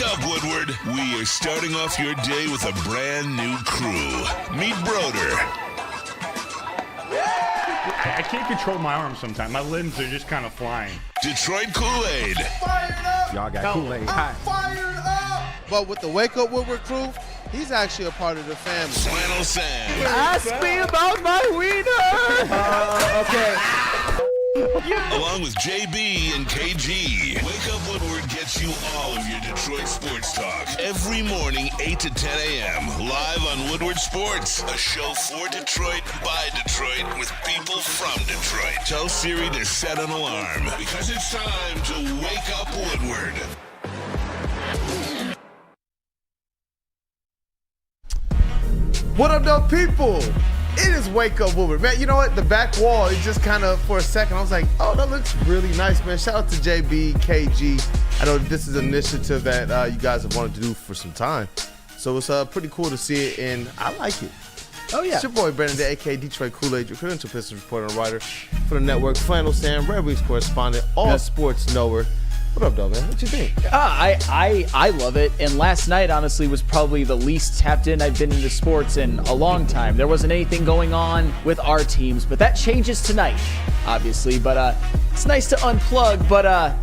up, Woodward? We are starting off your day with a brand new crew. Meet Broder. I can't control my arms sometimes. My limbs are just kind of flying. Detroit Kool-Aid. Fired up! Y'all got Kool-Aid. I'm fired up! But with the Wake Up Woodward crew, he's actually a part of the family. Flannel Sam. Ask me about my wiener. Okay. Along with JB and KG. Wake Up Woodward gets you all of your Detroit sports talk. Every morning, 8 to 10 a.m. Live on Woodward Sports. A show for Detroit, by Detroit, with people from Detroit. Tell Siri to set an alarm. Because it's time to Wake Up Woodward. What up, though, people? It is Wake Up Woodward. Man, you know what? The back wall, it just kind of, for a second, I was like, oh, that looks really nice, man. Shout out to JB, KG. I know this is an initiative that you guys have wanted to do for some time. So it's pretty cool to see it, and I like it. Oh, yeah. It's your boy, Brandon, a.k.a. Detroit Kool-Aid, your credential Pistons reporter and writer for the network, Flannel Sam, Red Wings correspondent, all sports knower. What up, though, man? What you think? I love it. And last night, honestly, was probably the least tapped in I've been into sports in a long time. There wasn't anything going on with our teams, but that changes tonight, obviously. But it's nice to unplug. But,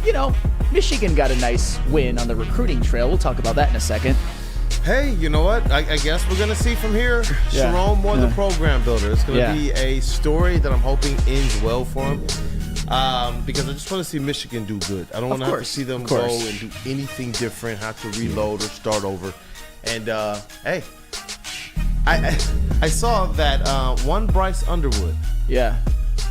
you know, Michigan got a nice win on the recruiting trail. We'll talk about that in a second. Hey, you know what? I guess we're going to see from here. Yeah. Sharon Moore, the program builder. It's going to Yeah. be a story that I'm hoping ends well for him. Because I just want to see Michigan do good. I don't want to have to see them go and do anything different, have to reload or start over. And, hey, I saw that one Bryce Underwood. Yeah.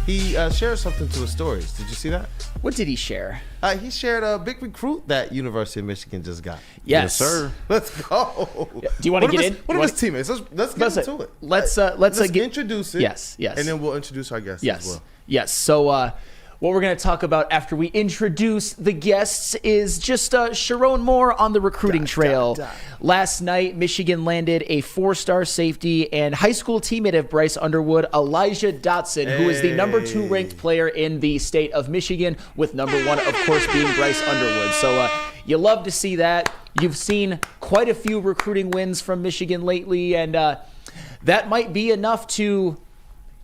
He shared something to his stories. Did you see that? What did he share? He shared a big recruit that University of Michigan just got. Yes, sir. Let's go. Yeah. Do you want to get in? What are his teammates? Let's get into it. Let's introduce it. Yes. And then we'll introduce our guests as well. Yes. So what we're going to talk about after we introduce the guests is just Sharon Moore on the recruiting trail. Last night, Michigan landed a 4-star safety and high school teammate of Bryce Underwood, Elijah Dotson, who is the number 2 ranked player in the state of Michigan, with number 1, of course, being Bryce Underwood. So you love to see that. You've seen quite a few recruiting wins from Michigan lately, and that might be enough to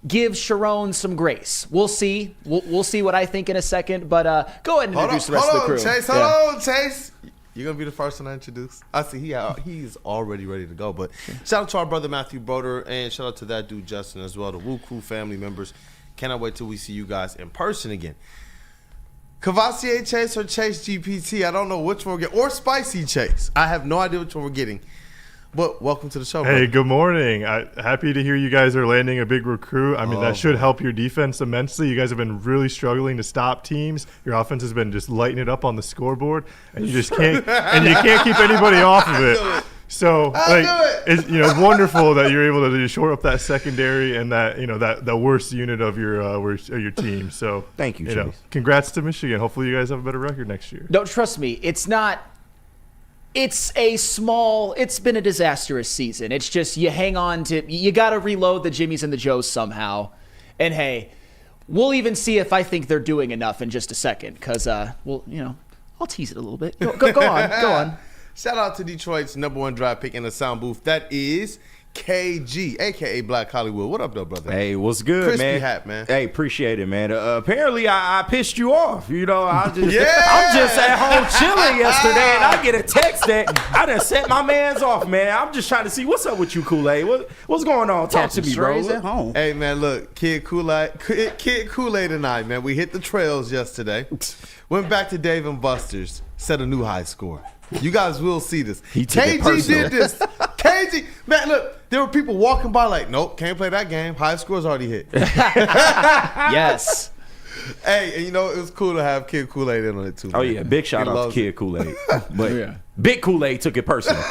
give Sharon some grace. We'll see. We'll see what I think in a second, but go ahead and introduce the rest of the crew. Hold on, Chase. You're going to be the first one I introduce. I see he's already ready to go. But shout out to our brother Matthew Broder, and shout out to that dude Justin as well, the WUW Crew family members. Cannot wait till we see you guys in person again. Cavassier Chase or Chase GPT, I don't know which one we're getting. Or Spicy Chase. I have no idea which one we're getting. But welcome to the show, brother. Hey, good morning. Happy to hear you guys are landing a big recruit. I mean, that should help your defense immensely. You guys have been really struggling to stop teams. Your offense has been just lighting it up on the scoreboard, and you just can't and you can't keep anybody off of it. So, it's wonderful that you're able to just shore up that secondary and that that worst unit of your team. So, thank you, Chase. Congrats to Michigan. Hopefully, you guys have a better record next year. Don't trust me. It's not. It's been a disastrous season. It's just you hang on to, you got to reload the Jimmies and the Joes somehow. And hey, we'll even see if I think they're doing enough in just a second, because, I'll tease it a little bit. Go on. Shout out to Detroit's number 1 draft pick in the sound booth. That is KG, a.k.a. Black Hollywood. What up, though, brother? Hey, what's good, Crispy man? hat, man. Hey, appreciate it, man. Apparently, I pissed you off. I'm just at home chilling yesterday, and I get a text that I done set my mans off, man. I'm just trying to see what's up with you, Kool-Aid. What's going on? Talk to me, bro. At home. Hey, man, look, Kid Kool-Aid and I, man, we hit the trails yesterday. Went back to Dave & Buster's, set a new high score. You guys will see this. KG did this. KG, man, look, there were people walking by like, nope, can't play that game. High score's already hit. Yes. Hey, and it was cool to have Kid Kool-Aid in on it too. Oh, man. yeah, big shout out to Kid Kool-Aid. But Big Kool-Aid took it personal.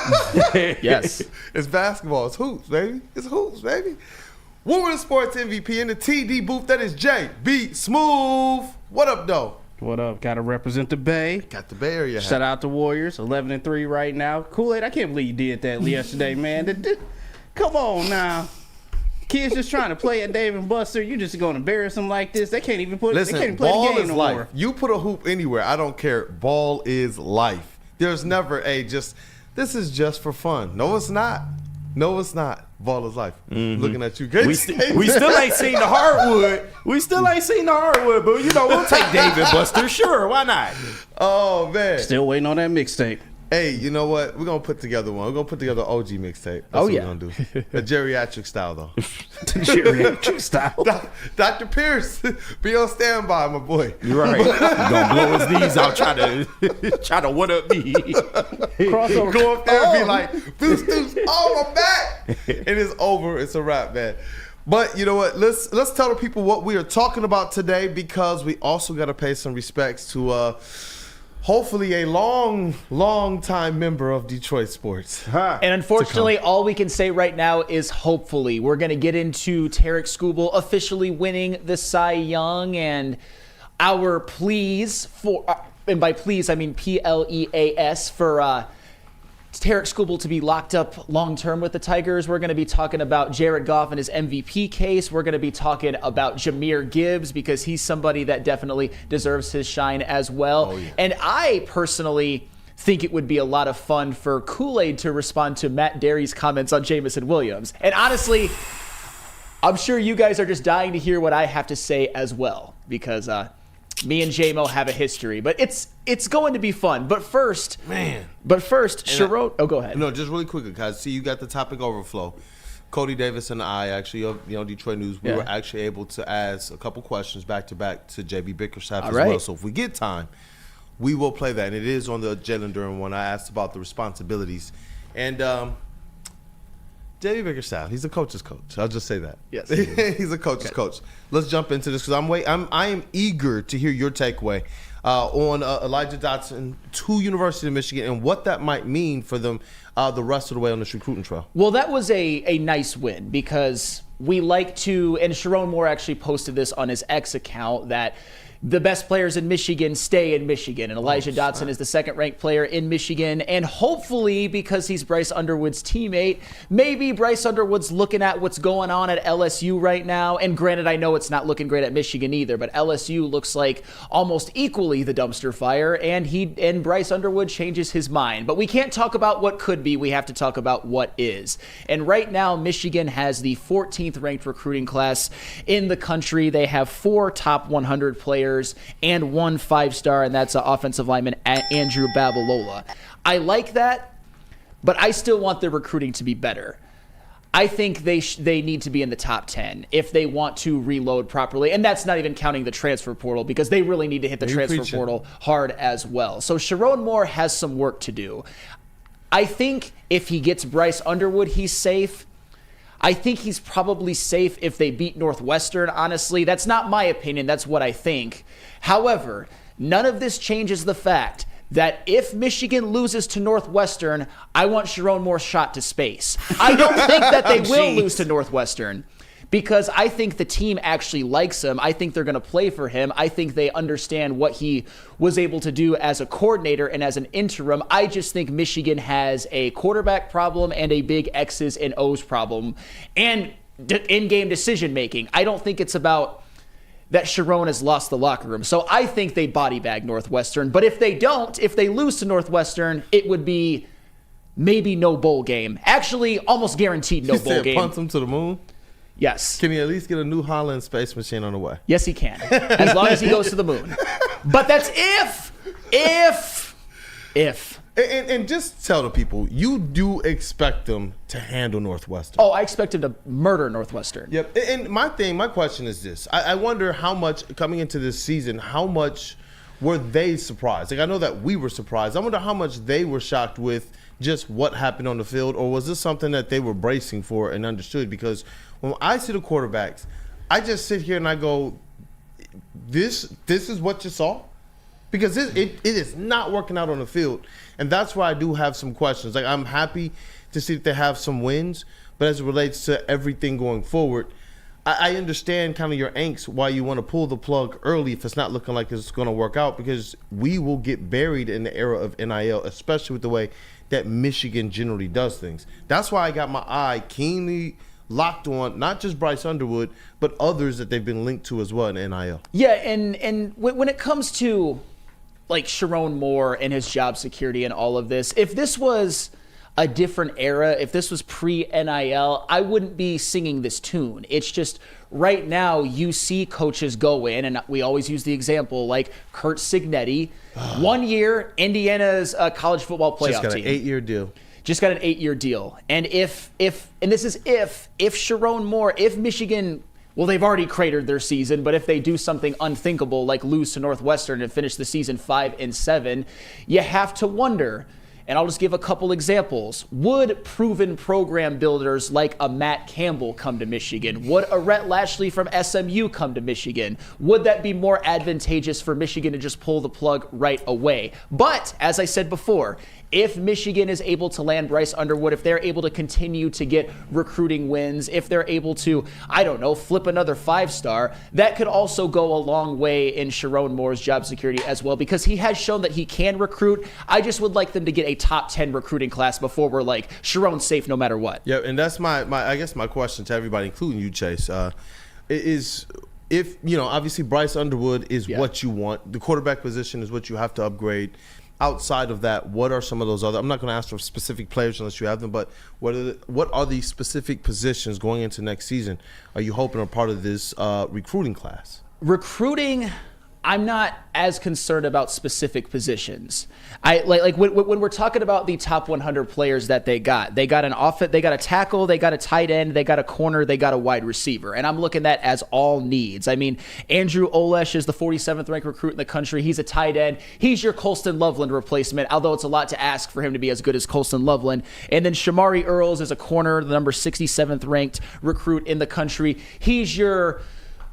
Yes. It's basketball. It's hoops, baby. It's hoops, baby. Woodward Sports MVP in the TD booth. That is JB Smooth. What up, though? What up? Got to represent the Bay. Got the Bay Area. Shout out to Warriors, 11-3 right now. Kool-Aid, I can't believe you did that yesterday, man. Come on now. Kids just trying to play at Dave & Buster. You just going to embarrass them like this. They can't even play Listen, the game ball no is life. more. You put a hoop anywhere. I don't care. Ball is life. There's never this is just for fun. No, it's not. No, it's not. Ball is life. Looking at you, We still ain't seen the hardwood. But we'll take David Buster. Sure, why not? Oh man. Still waiting on that mixtape. Hey, you know what? We're gonna put together one. We're gonna put together an OG mixtape. That's what we're gonna do. A geriatric style though. Geriatric style. Dr. Pierce, be on standby, my boy. You're right. He's gonna blow his knees out, try to what up me. Crossover. Go up there and be like, Deuce, oh, I'm back. And it's over. It's a wrap, man. But you know what? Let's tell the people what we are talking about today, because we also got to pay some respects to hopefully a long time member of Detroit sports. And unfortunately, all we can say right now is hopefully. We're going to get into Tarik Skubal officially winning the Cy Young, and our pleas for, and by pleas I mean PLEAS, for Tarik Skubal to be locked up long-term with the Tigers. We're going to be talking about Jared Goff and his MVP case. We're going to be talking about Jahmyr Gibbs, because he's somebody that definitely deserves his shine as well. Oh, yeah. And I personally think it would be a lot of fun for Kool-Aid to respond to Matt Dery's comments on Jameson Williams. And honestly, I'm sure you guys are just dying to hear what I have to say as well, because me and J-Mo have a history, but it's going to be fun. But first, Sharon. Oh, go ahead. No, just really quickly, guys. See, you got the topic overflow. Cody Davis and I, actually, of Detroit News, we were actually able to ask a couple questions back to back to JB Bickerstaff as well. So if we get time, we will play that. And it is on the Jalen Duran one. I asked about the responsibilities, and JB Bickerstaff, he's a coach's coach. I'll just say that. Yes, he's a coach's coach. Let's jump into this, because I am eager to hear your takeaway on Elijah Dotson to University of Michigan and what that might mean for them the rest of the way on this recruiting trail. Well, that was a nice win, because we like to, and Sharon Moore actually posted this on his X account, that the best players in Michigan stay in Michigan, and Elijah Dotson is the second-ranked player in Michigan, and hopefully, because he's Bryce Underwood's teammate, maybe Bryce Underwood's looking at what's going on at LSU right now, and granted, I know it's not looking great at Michigan either, but LSU looks like almost equally the dumpster fire, and Bryce Underwood changes his mind. But we can't talk about what could be, we have to talk about what is. And right now, Michigan has the 14th ranked recruiting class in the country. They have 4 top 100 players and 1 5-star, and that's offensive lineman Andrew Babalola. I like that, but I still want their recruiting to be better. I think they need to be in the top 10 if they want to reload properly, and that's not even counting the transfer portal, because they really need to hit the transfer portal hard as well. So Sharon Moore has some work to do. I think if he gets Bryce Underwood, he's safe. I think he's probably safe if they beat Northwestern, honestly. That's not my opinion. That's what I think. However, none of this changes the fact that if Michigan loses to Northwestern, I want Sharon Moore's shot to space. I don't think that they will lose to Northwestern, because I think the team actually likes him. I think they're going to play for him. I think they understand what he was able to do as a coordinator and as an interim. I just think Michigan has a quarterback problem and a big X's and O's problem and in-game decision-making. I don't think it's about that Sharon has lost the locker room. So I think they body bag Northwestern. But if they don't, if they lose to Northwestern, it would be maybe no bowl game. Actually, almost guaranteed no bowl game. Punt them to the moon? Yes. Can he at least get a New Holland space machine on the way? Yes, he can. As long as he goes to the moon. But that's if. And just tell the people, you do expect them to handle Northwestern. Oh, I expect him to murder Northwestern. Yep. And my question is this. I wonder how much, coming into this season, how much were they surprised? Like, I know that we were surprised. I wonder how much they were shocked with just what happened on the field, or was this something that they were bracing for and understood? Because when I see the quarterbacks, I just sit here and I go, this is what you saw? Because it is not working out on the field. And that's why I do have some questions. Like, I'm happy to see that they have some wins, but as it relates to everything going forward, I understand kind of your angst why you want to pull the plug early if it's not looking like it's going to work out, because we will get buried in the era of NIL, especially with the way that Michigan generally does things. That's why I got my eye keenly locked on not just Bryce Underwood, but others that they've been linked to as well in NIL. Yeah, and when it comes to like Sharon Moore and his job security and all of this. If this was a different era, if this was pre-NIL, I wouldn't be singing this tune. It's just right now you see coaches go in, and we always use the example like Kurt Signetti. 1 year, Indiana's college football playoff Just got team. an 8-year deal. Just got an 8-year deal. And if this is if Sharon Moore, if Michigan, well, they've already cratered their season, but if they do something unthinkable like lose to Northwestern and finish the season 5-7, you have to wonder. And I'll just give a couple examples. Would proven program builders like a Matt Campbell come to Michigan? Would a Rhett Lashley from SMU come to Michigan? Would that be more advantageous for Michigan to just pull the plug right away? But, as I said before, if Michigan is able to land Bryce Underwood, if they're able to continue to get recruiting wins, if they're able to, I don't know, flip another 5-star, that could also go a long way in Sharon Moore's job security as well, because he has shown that he can recruit. I just would like them to get a top 10 recruiting class before we're like, Sharon's safe no matter what. Yeah, and that's my I guess my question to everybody, including you, Chase, is if, obviously Bryce Underwood is what you want. The quarterback position is what you have to upgrade. Outside of that, what are some of those other? I'm not going to ask for specific players unless you have them, but what are the specific positions going into next season? Are you hoping are part of this recruiting class? Recruiting, I'm not as concerned about specific positions. I like when we're talking about the top 100 players that they got an offense, they got a tackle, they got a tight end, they got a corner, they got a wide receiver, and I'm looking at that as all needs. I mean, Andrew Olesh is the 47th ranked recruit in the country. He's a tight end. He's your Colston Loveland replacement, although it's a lot to ask for him to be as good as Colston Loveland. And then Shamari Earls is a corner, the number 67th ranked recruit in the country. He's your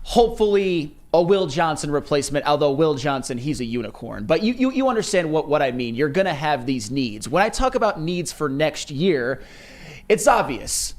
hopefully a Will Johnson replacement, although Will Johnson, he's a unicorn. But you understand what I mean. You're going to have these needs. When I talk about needs for next year, it's obvious.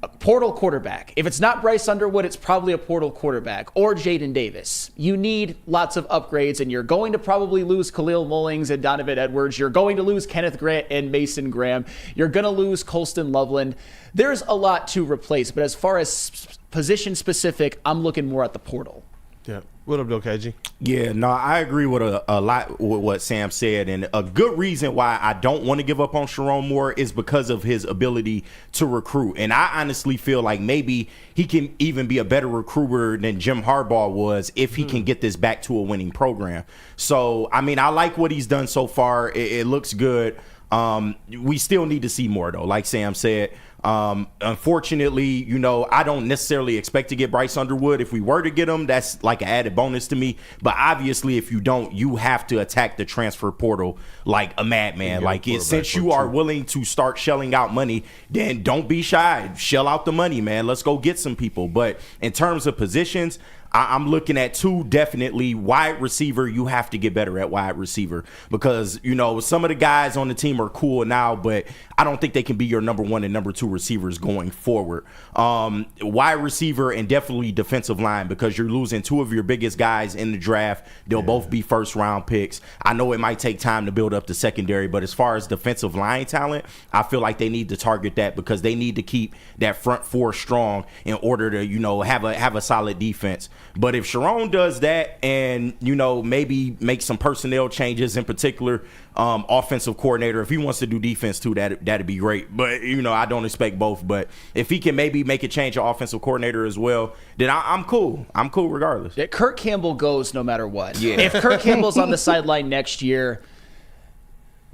A portal quarterback. If it's not Bryce Underwood, it's probably a portal quarterback or Jaden Davis. You need lots of upgrades, and you're going to probably lose Khalil Mullings and Donovan Edwards. You're going to lose Kenneth Grant and Mason Graham. You're going to lose Colston Loveland. There's a lot to replace, but as far as position specific, I'm looking more at the portal. Yeah. What up, though, KG? Yeah, no, I agree with a lot with what Sam said, and a good reason why I don't want to give up on Sharon Moore is because of his ability to recruit. And I honestly feel like maybe he can even be a better recruiter than Jim Harbaugh was if he can get this back to a winning program. So, I mean, I like what he's done so far. It looks good. We still need to see more, though, like Sam said. Unfortunately, I don't necessarily expect to get Bryce Underwood. If we were to get him, that's like an added bonus to me. But obviously, if you don't, you have to attack the transfer portal like a madman. Like, since you are willing to start shelling out money, then don't be shy. Shell out the money, man. Let's go get some people. But in terms of positions, I'm looking at two, definitely. Wide receiver, you have to get better at wide receiver because, some of the guys on the team are cool now, but I don't think they can be your number one and number two receivers going forward. Wide receiver and definitely defensive line because you're losing two of your biggest guys in the draft. They'll both be first-round picks. I know it might take time to build up the secondary, but as far as defensive line talent, I feel like they need to target that because they need to keep that front four strong in order to, have a solid defense. But if Sharon does that and, maybe make some personnel changes, in particular offensive coordinator, if he wants to do defense too, that'd be great. But, I don't expect both. But if he can maybe make a change of offensive coordinator as well, then I'm cool. I'm cool regardless. Yeah, Kirk Campbell goes no matter what. Yeah. If Kirk Campbell's on the sideline next year,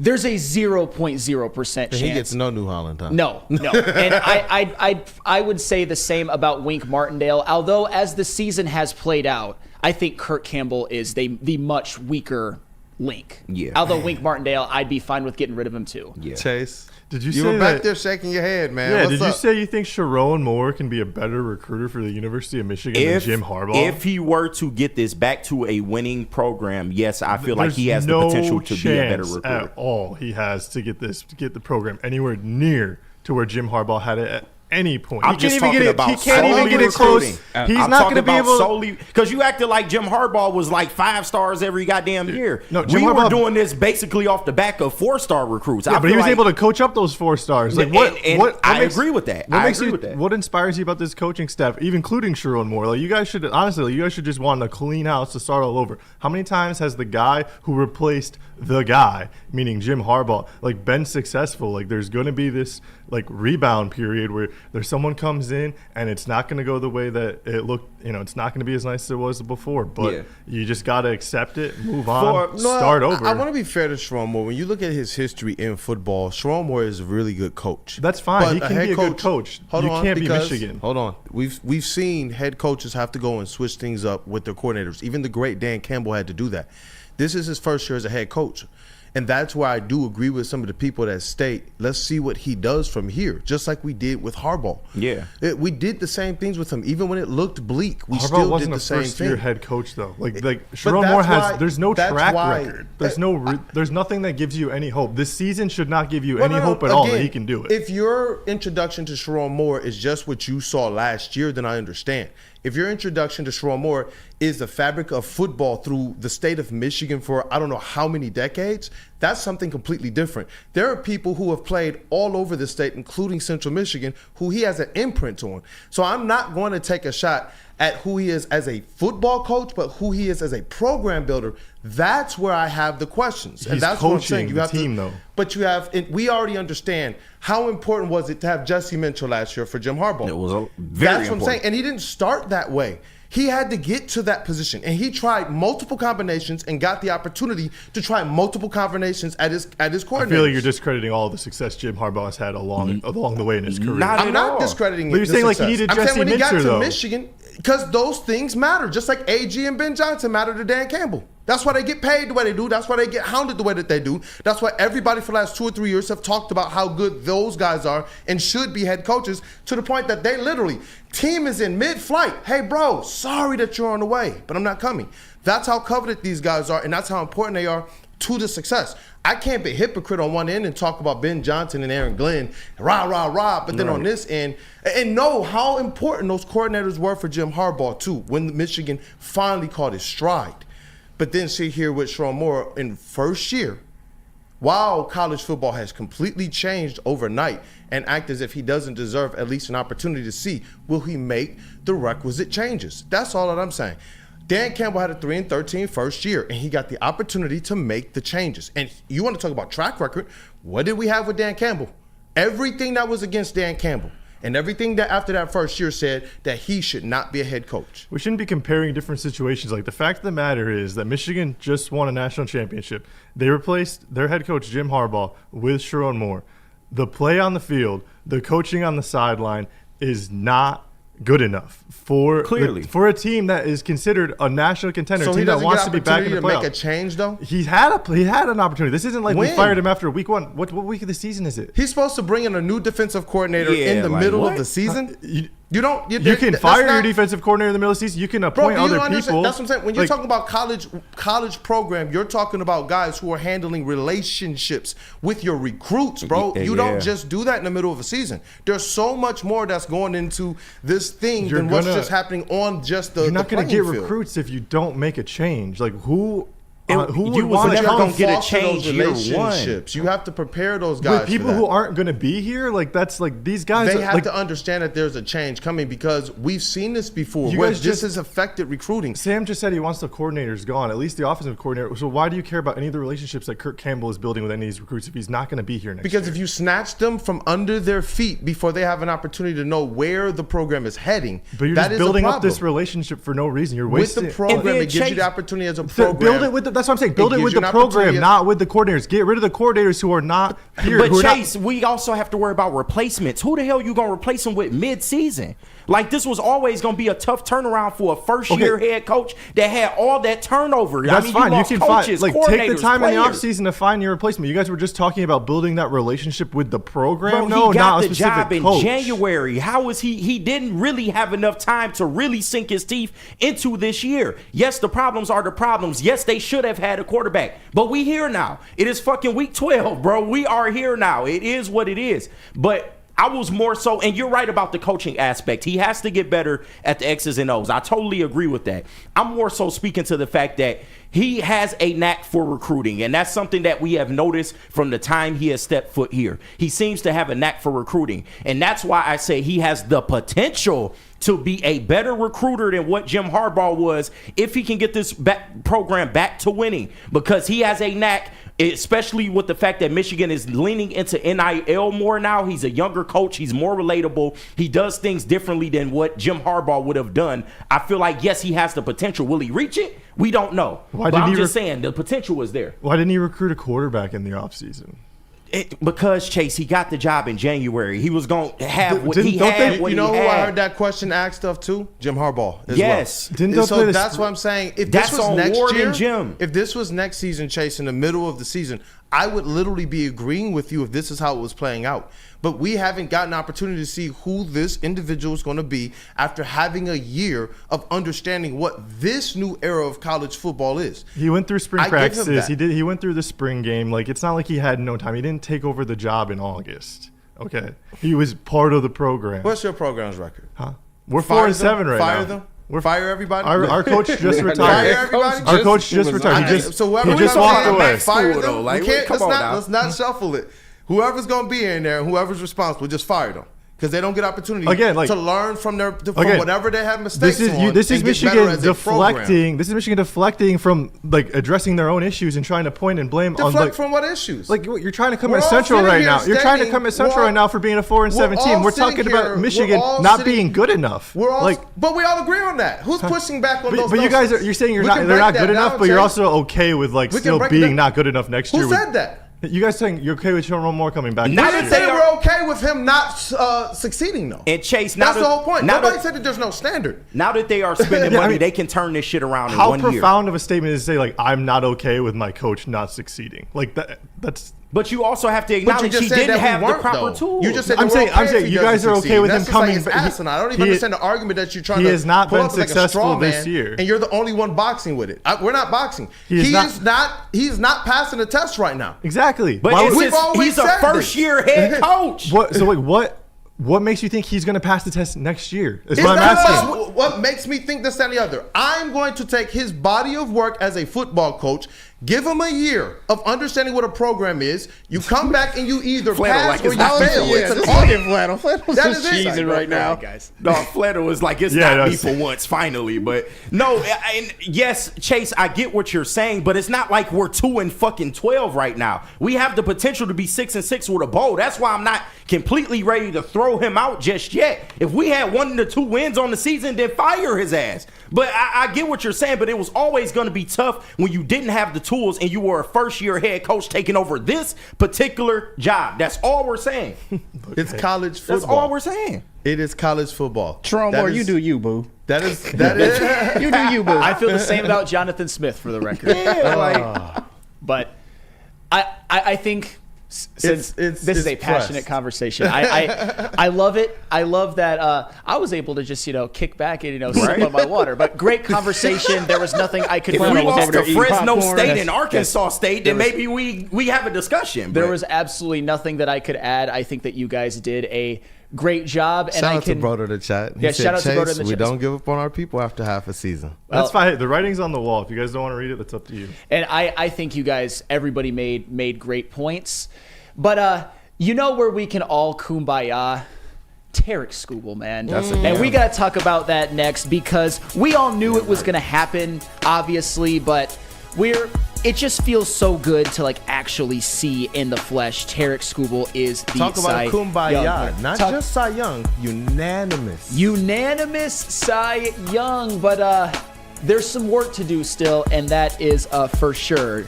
there's a 0.0% chance. He gets no New Holland, huh? No. And I would say the same about Wink Martindale. Although as the season has played out, I think Kirk Campbell is the much weaker link. Yeah. Although Wink Martindale, I'd be fine with getting rid of him too. Yeah. Chase. Did you You say were back that, there shaking your head, man. Yeah, What's did you up? say you think Sharon Moore can be a better recruiter for the University of Michigan than Jim Harbaugh? If he were to get this back to a winning program, yes, I feel like he has no the potential to be a better chance recruiter. at all he has to get the program anywhere near to where Jim Harbaugh had it any point. I'm He just can't even talking get it. about He can't even solely get it close. recruiting. He's I'm not talking going to be about able. solely because you acted like Jim Harbaugh was like 5 stars every goddamn year. No, Jim we were Harbaugh- doing this basically off the back of 4-star recruits. Yeah, but he was able to coach up those 4 stars. Like I agree with that. I agree with that. What inspires you about this coaching staff, even including Sharon Moore? Like, you guys should honestly, you guys should just want a clean house to start all over. How many times has the guy who replaced the guy, meaning Jim Harbaugh, like been successful? Like, there's going to be this like rebound period where there's someone comes in and it's not going to go the way that it looked. You know, it's not going to be as nice as it was before. But you just got to accept it, move on, start over. I want to be fair to Sharon Moore. When you look at his history in football, Sharon Moore is a really good coach. That's fine. But He can be a good coach. You can't be Michigan. Hold on. We've seen head coaches have to go and switch things up with their coordinators. Even the great Dan Campbell had to do that. This is his first year as a head coach. And that's where I do agree with some of the people that state, let's see what he does from here, just like we did with Harbaugh. Yeah. We did the same things with him. Even when it looked bleak, we Harbaugh still wasn't did the a same first-year thing. head coach, though. Like Sharon Moore there's no track record. There's nothing that gives you any hope. This season should not give you any hope at all that he can do it. If your introduction to Sharon Moore is just what you saw last year, then I understand. If your introduction to Sharon Moore is the fabric of football through the state of Michigan for I don't know how many decades, that's something completely different. There are people who have played all over the state, including Central Michigan, who he has an imprint on. So I'm not going to take a shot at who he is as a football coach, but who he is as a program builder. That's where I have the questions. He's and that's what I'm saying. coaching You the have team, to, though. But you have, we already understand how important was it to have Jesse Mitchell last year for Jim Harbaugh. It was very That's what I'm important. saying. And he didn't start that way. He had to get to that position, and he tried multiple combinations and got the opportunity to try multiple combinations at his coordinator. I feel like you're discrediting all the success Jim Harbaugh has had along the way in his career. I'm not discrediting. But you're saying like he needed Jesse I'm saying when he got Minter, to though. Michigan, because those things matter, just like AG and Ben Johnson matter to Dan Campbell. That's why they get paid the way they do. That's why they get hounded the way that they do. That's why everybody for the last 2 or 3 years have talked about how good those guys are and should be head coaches, to the point that they literally, team is in mid-flight. Hey, bro, sorry that you're on the way, but I'm not coming. That's how coveted these guys are, and that's how important they are to the success. I can't be a hypocrite on one end and talk about Ben Johnson and Aaron Glenn, rah, rah, rah, but then on this end, and know how important those coordinators were for Jim Harbaugh, too, when Michigan finally caught his stride. But then sit here with Sharon Moore in first year, while college football has completely changed overnight, and act as if he doesn't deserve at least an opportunity to see, will he make the requisite changes? That's all that I'm saying. Dan Campbell had a 3-13 first year, and he got the opportunity to make the changes. And you want to talk about track record? What did we have with Dan Campbell? Everything that was against Dan Campbell. And everything that after that first year said that he should not be a head coach. We shouldn't be comparing different situations. Like, the fact of the matter is that Michigan just won a national championship. They replaced their head coach, Jim Harbaugh, with Sharon Moore. The play on the field, the coaching on the sideline is not good enough for a team that is considered a national contender, So a he team that doesn't wants get to be back in the opportunity to playoffs. make a change, though? He had an opportunity. This isn't like we When? fired him after week 1. What week of the season is it? He's supposed to bring in a new defensive coordinator in the middle of the season. You can fire your defensive coordinator in the middle of the season. You can appoint other people. That's what I'm saying. When you're talking about college program, you're talking about guys who are handling relationships with your recruits, bro. You don't just do that in the middle of a season. There's so much more that's going into this thing than what's just happening on just the You're not going to get recruits if you don't make a change. Like, who would was want to never come gonna get a foster change those year relationships? You have to prepare those guys with people for that. who aren't going to be here? Like, that's like these guys. They have to understand that there's a change coming, because we've seen this before. You Where guys this has affected recruiting. Sam just said he wants the coordinators gone, at least the offensive coordinator. So why do you care about any of the relationships that Kirk Campbell is building with any of these recruits if he's not going to be here next year? Because if you snatch them from under their feet before they have an opportunity to know where the program is heading, But you're that just is building a up this problem. relationship for no reason. You're With wasting the program, then it gives you Chase- the opportunity as a So program. build it with that's what I'm saying. Build it gives with you the an opportunity program, as- not with the coordinators. Get rid of the coordinators who are not here. But who are Chase, we also have to worry about replacements. Who the hell you gonna replace him with mid-season? Like, this was always gonna be a tough turnaround for a first-year head coach that had all that turnover. That's fine. You can find coaches, take the coordinators, time in the players. offseason to find your replacement. You guys were just talking about building that relationship with the program. Bro, he got the specific job in coach. January. How was he? He didn't really have enough time to really sink his teeth into this year. Yes, the problems are the problems. Yes, they should have had a quarterback. But we here now. It is fucking week 12, bro. We are here now. It is what it is. But I was more so, and you're right about the coaching aspect. He has to get better at the X's and O's. I totally agree with that. I'm more so speaking to the fact that he has a knack for recruiting, and that's something that we have noticed from the time he has stepped foot here. He seems to have a knack for recruiting, and that's why I say he has the potential to be a better recruiter than what Jim Harbaugh was if he can get this program back to winning, because he has a knack, especially with the fact that Michigan is leaning into NIL more now. He's a younger coach. He's more relatable. He does things differently than what Jim Harbaugh would have done. I feel like, yes, he has the potential. Will he reach it? We don't know. But I'm just saying the potential was there. Why didn't he recruit a quarterback in the offseason? Because, Chase, he got the job in January. He was going to have what he had. You know who I heard that question asked of too? Jim Harbaugh. Yes. Well. So that's what I'm saying. If this was next year, Jim. If this was next season, Chase, in the middle of the season, I would literally be agreeing with you if this is how it was playing out. But we haven't gotten an opportunity to see who this individual is going to be after having a year of understanding what this new era of college football is. He went through spring practices. He went through the spring game. Like, it's not like he had no time. He didn't take over the job in August. Okay. He was part of the program. What's your program's record? Huh? We're 4-7 right now. Fire them? Fire everybody? Our coach just retired. Fire everybody? Our coach just retired. He just walked away. Fire them. Let's not shuffle it. Whoever's going to be in there, whoever's responsible, just fire them. Because they don't get opportunity to learn from whatever they have mistakes on. This is Michigan deflecting. This is Michigan deflecting from addressing their own issues and trying to point and blame on from what issues? You're trying to come at Central right now. You're trying to come at Central right now for being a 4-7 team. We're talking about Michigan not being good enough. But we all agree on that. Who's pushing back on those? But you guys you're saying they're not good enough, but you're also okay with still being not good enough next year. Who said that? You guys saying you're okay with Sherman Moore coming back? I didn't say we're okay with him not succeeding, though. And Chase, that's the whole point. Nobody said that there's no standard. Now that they are spending money, they can turn this shit around in 1 year. How profound of a statement is to say, I'm not okay with my coach not succeeding? That's. But you also have to acknowledge he didn't have the proper tools. You just said I'm saying you guys are okay with him coming back. I don't even understand the argument that you're trying to. He has not been successful this year, and you're the only one boxing with it. We're not boxing. He's not passing the test right now. Exactly. But he's a first-year head coach. What makes you think he's going to pass the test next year? Is what I'm asking. What makes me think this and the other? I'm going to take his body of work as a football coach, give him a year of understanding what a program is. You come back and you either pass or you fail. Flannel's just cheesing right now. Guys. No, Flannel was like, it's not me for once, finally. But no, and yes, Chase, I get what you're saying, but it's not like we're 2-12 right now. We have the potential to be 6-6 with a bowl. That's why I'm not completely ready to throw him out just yet. If we had 1 to 2 wins on the season, then fire his ass. But I get what you're saying, but it was always going to be tough when you didn't have the tools and you were a first-year head coach taking over this particular job. That's all we're saying. It's college football. That's all we're saying. It is college football. Tromore, you do you, boo. That is you do you, boo. I feel the same about Jonathan Smith, for the record. But I think since this is a passionate conversation, I love it. I love that I was able to just kick back and sip on my water. But great conversation. There was nothing I could. If we lost to Fresno State and Arkansas State, then maybe we have a discussion. There was absolutely nothing that I could add. I think that you guys did a great job. And shout out to Broder in the chat. Shout out to Broder in the chat. We don't give up on our people after half a season. That's fine. The writing's on the wall. If you guys don't want to read it, that's up to you. And I think you guys, everybody made great points. But where we can all kumbaya? Tarik Skubal, man. And we got to talk about that next because we all knew it was going to happen, obviously, but it just feels so good to actually see in the flesh Tarik Skubal is the Talk Cy about kumbaya, Young. not just Cy Young, unanimous Cy Young, but there's some work to do still, and that is for sure.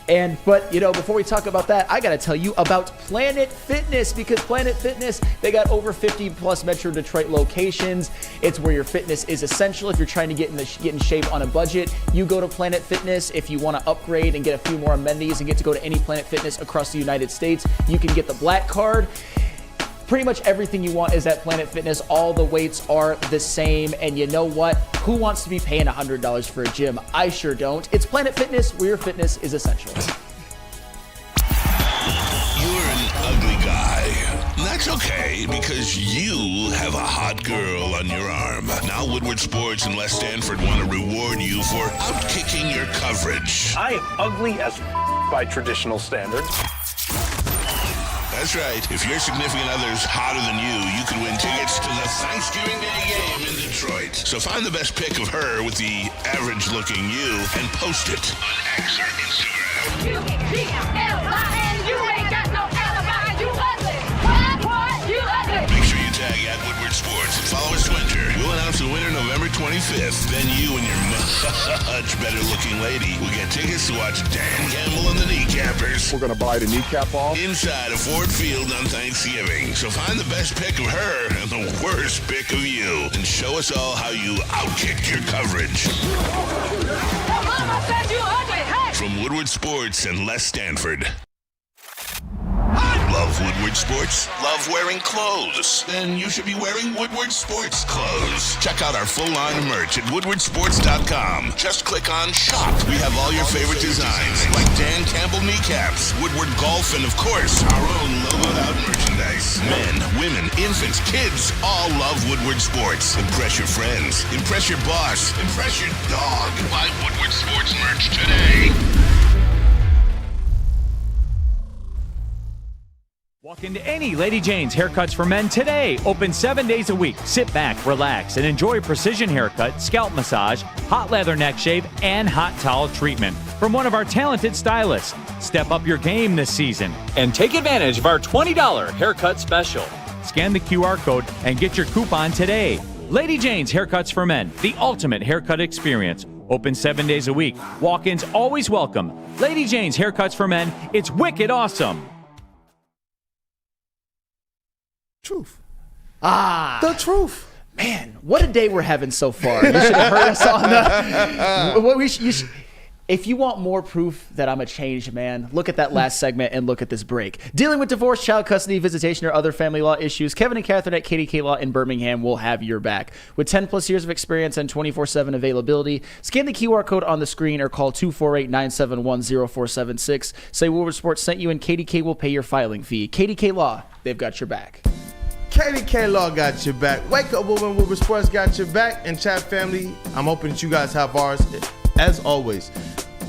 But before we talk about that, I got to tell you about Planet Fitness, because Planet Fitness, they got over 50 plus Metro Detroit locations. It's where your fitness is essential. If you're trying to get in shape on a budget, you go to Planet Fitness. If you want to upgrade and get a few more amenities and get to go to any Planet Fitness across the United States, you can get the Black Card. Pretty much everything you want is at Planet Fitness. All the weights are the same. And you know what? Who wants to be paying $100 for a gym? I sure don't. It's Planet Fitness, where your fitness is essential. You're an ugly guy. That's okay. today because you have a hot girl on your arm. Now Woodward Sports and Les Stanford want to reward you for outkicking your coverage. I am ugly as by traditional standards. That's right. If your significant other's hotter than you could win tickets to the Thanksgiving Day game in Detroit. So find the best pic of her with the average-looking you and post it on X or Instagram. U-G-L-I-N, you ain't got no alibi, you ugly. What? You ugly. Make sure you tag at Woodward Sports and follow us to enter. We'll announce the winner November 25th. Then you and your much better-looking lady will get tickets to watch Dan Campbell and the Kneecappers. We're going to buy the kneecap off. Inside of Ford Field on Thanksgiving. So find the best pic of her and the worst pic of you. And show us all how you outkicked your coverage. Your mama said you ugly, hey! From Woodward Sports and Les Stanford. Love Woodward Sports? Love wearing clothes? Then you should be wearing Woodward Sports clothes. Check out our full line of merch at woodwardsports.com. Just click on Shop. We have all your favorite designs, like Dan Campbell kneecaps, Woodward Golf, and of course, our own logoed out merchandise. Men, women, infants, kids all love Woodward Sports. Impress your friends. Impress your boss. Impress your dog. Buy Woodward Sports merch today. Walk into any Lady Jane's Haircuts for Men today. Open 7 days a week. Sit back, relax, and enjoy precision haircut, scalp massage, hot leather neck shave, and hot towel treatment from one of our talented stylists. Step up your game this season and take advantage of our $20 haircut special. Scan the QR code and get your coupon today. Lady Jane's Haircuts for Men, the ultimate haircut experience. Open 7 days a week. Walk-ins always welcome. Lady Jane's Haircuts for Men. It's wicked awesome. Truth. The truth. Man, what a day we're having so far. You should have heard us on the... If you want more proof that I'm a changed man, look at that last segment and look at this break. Dealing with divorce, child custody, visitation, or other family law issues, Kevin and Catherine at KDK Law in Birmingham will have your back. With 10 plus years of experience and 24/7 availability, scan the QR code on the screen or call 248-971-0476. Say Woodward Sports sent you and KDK will pay your filing fee. KDK Law, they've got your back. KDK Law got your back. Wake up, woman. Woodward Sports got your back. And chat family, I'm hoping that you guys have ours. As always,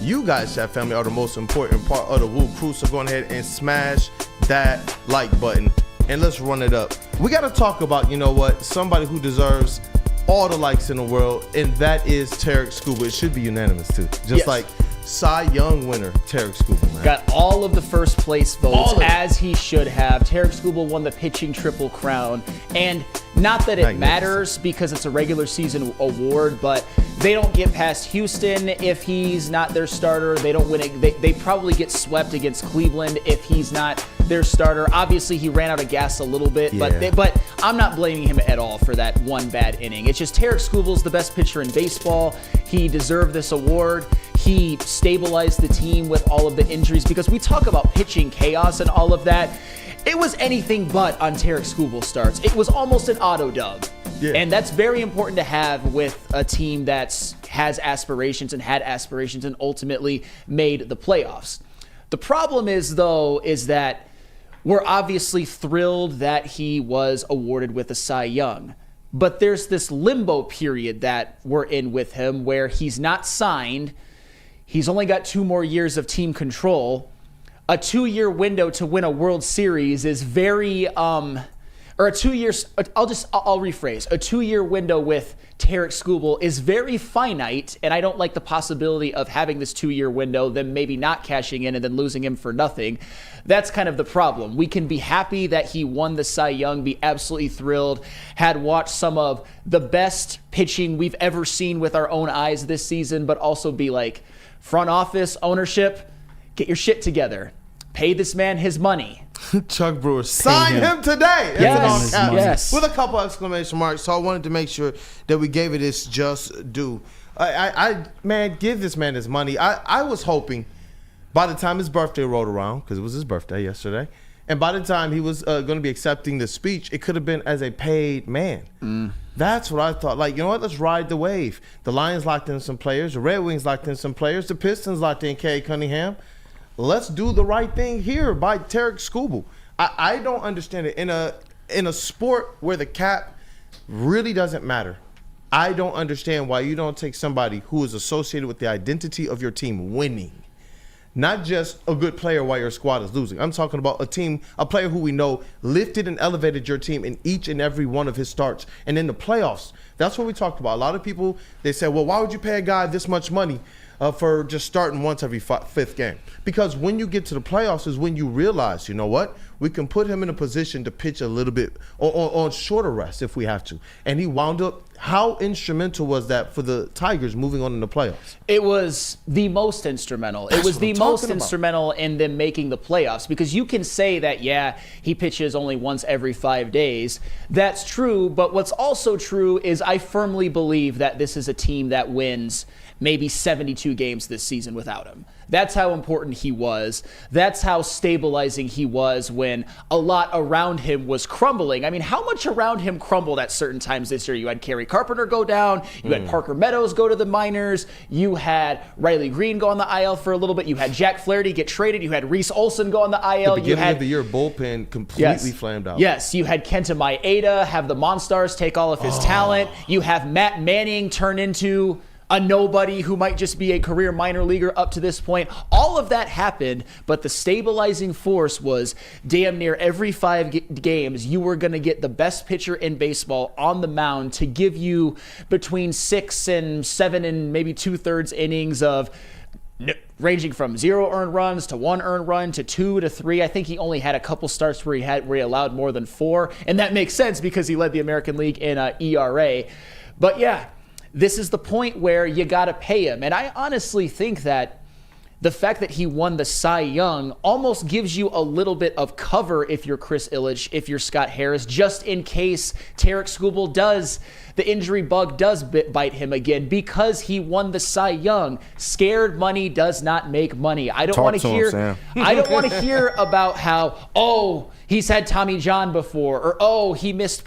you guys, chat family, are the most important part of the WUW Crew. So go ahead and smash that like button and let's run it up. We got to talk about, you know what, somebody who deserves all the likes in the world, and that is Tarik Skubal. It should be unanimous too. Just like Cy Young winner Tarik Skubal, man. Got all of the first place votes as he should have. Tarik Skubal won the pitching triple crown. And not that it matters because it's a regular season award, but they don't get past Houston if he's not their starter. They don't win it. They probably get swept against Cleveland if he's not their starter. Obviously, he ran out of gas a little bit, but I'm not blaming him at all for that one bad inning. It's just Tarik Skubal's the best pitcher in baseball. He deserved this award. He stabilized the team with all of the injuries because we talk about pitching chaos and all of that. It was anything but on Tarik Skubal starts. It was almost an auto dub. Yeah. And that's very important to have with a team that has aspirations and had aspirations and ultimately made the playoffs. The problem is that we're obviously thrilled that he was awarded with a Cy Young. But there's this limbo period that we're in with him where he's not signed. He's only got 2 more years of team control. A 2-year window to win a World Series is very, I'll rephrase. A 2-year window with Tarik Skubal is very finite, and I don't like the possibility of having this 2-year window, then maybe not cashing in and then losing him for nothing. That's kind of the problem. We can be happy that he won the Cy Young, be absolutely thrilled, had watched some of the best pitching we've ever seen with our own eyes this season, but also be like, front office, ownership, get your shit together. Pay this man his money. Chuck Brewer, sign him today. Yes. With a couple exclamation marks. So I wanted to make sure that we gave it its just due. Man, give this man his money. I was hoping by the time his birthday rolled around, because it was his birthday yesterday, and by the time he was going to be accepting the speech, it could have been as a paid man. That's what I thought. Like, you know what? Let's ride the wave. The Lions locked in some players. The Red Wings locked in some players. The Pistons locked in Cade Cunningham. Let's do the right thing here by Tarik Skubal. I don't understand it. In a in a sport where the cap really doesn't matter, I don't understand why you don't take somebody who is associated with the identity of your team winning. Not just a good player while your squad is losing. I'm talking about a player who we know lifted and elevated your team in each and every one of his starts. And in the playoffs, that's what we talked about. A lot of people, they say, well, why would you pay a guy this much money for just starting once every fifth game? Because when you get to the playoffs is when you realize, you know what? We can put him in a position to pitch a little bit on shorter rest if we have to. And he wound up, how instrumental was that for the Tigers moving on in the playoffs? It was the most instrumental. It was the most instrumental in them making the playoffs, because you can say that, yeah, he pitches only once every 5 days. That's true, but what's also true is I firmly believe that this is a team that wins maybe 72 games this season without him. That's how important he was. That's how stabilizing he was when a lot around him was crumbling. I mean, how much around him crumbled at certain times this year? You had Kerry Carpenter go down. You had Parker Meadows go to the minors. You had Riley Green go on the IL for a little bit. You had Jack Flaherty get traded. You had Reese Olson go on the IL. The beginning of the year, bullpen completely flamed out. Yes, you had Kenta Maeda have the Monstars take all of his talent. You have Matt Manning turn into a nobody who might just be a career minor leaguer up to this point. All of that happened, but the stabilizing force was damn near every 5 games you were going to get the best pitcher in baseball on the mound to give you between 6 and 7 and maybe 2/3 innings of ranging from 0 earned runs to 1 earned run to 2 to 3. I think he only had a couple starts where he allowed more than 4, and that makes sense because he led the American League in ERA. But yeah, this is the point where you got to pay him. And I honestly think that the fact that he won the Cy Young almost gives you a little bit of cover if you're Chris Ilitch, if you're Scott Harris, just in case Tarik Skubal the injury bug does bite him again, because he won the Cy Young. Scared money does not make money. I don't want to hear I don't want to hear about how, he's had Tommy John before, or he missed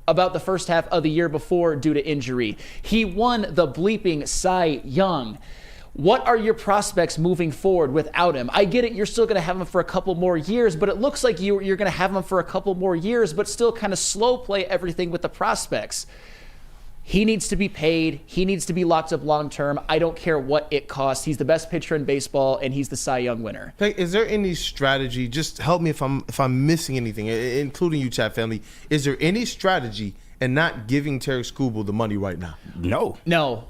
about the first half of the year before due to injury. He won the bleeping Cy Young. What are your prospects moving forward without him? I get it, you're still going to have him for a couple more years, but it looks like you're going to have him for a couple more years, but still kind of slow play everything with the prospects. He needs to be paid. He needs to be locked up long term. I don't care what it costs. He's the best pitcher in baseball, and he's the Cy Young winner. Hey, is there any strategy? Just help me if I'm missing anything, including you, chat family. Is there any strategy in not giving Tarik Skubal the money right now? No.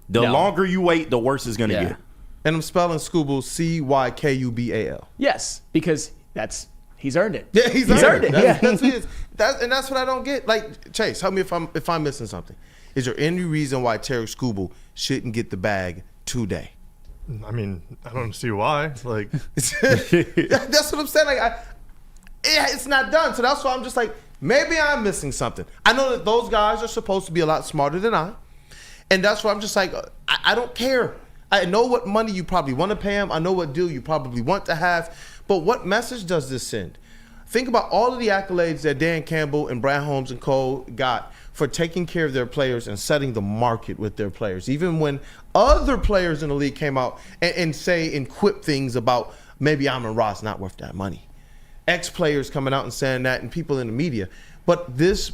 The longer you wait, the worse it's going to get. And I'm spelling Skubal Cykubal. Yes, because he's earned it. Yeah, he's earned it. That's what it is. And that's what I don't get. Like, Chase, help me if I'm missing something. Is there any reason why Tarik Skubal shouldn't get the bag today? I mean, I don't see why. Like, that's what I'm saying. Like, it's not done. So that's why I'm just like, maybe I'm missing something. I know that those guys are supposed to be a lot smarter than I, and that's why I'm just like, I don't care. I know what money you probably want to pay him. I know what deal you probably want to have. But what message does this send? Think about all of the accolades that Dan Campbell and Brad Holmes and Cole got for taking care of their players and setting the market with their players. Even when other players in the league came out and quip things about maybe Amon-Ra's not worth that money. Ex-players coming out and saying that, and people in the media. But this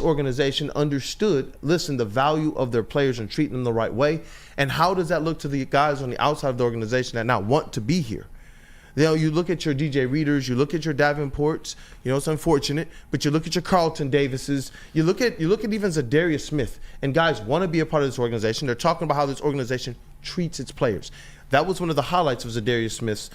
organization understood, the value of their players and treating them the right way. And how does that look to the guys on the outside of the organization that now want to be here? You look at your DJ Readers, you look at your Davenports. It's unfortunate, but you look at your Carlton Davises. You look at even Zadarius Smith, and guys want to be a part of this organization. They're talking about how this organization treats its players. That was one of the highlights of Zadarius Smith's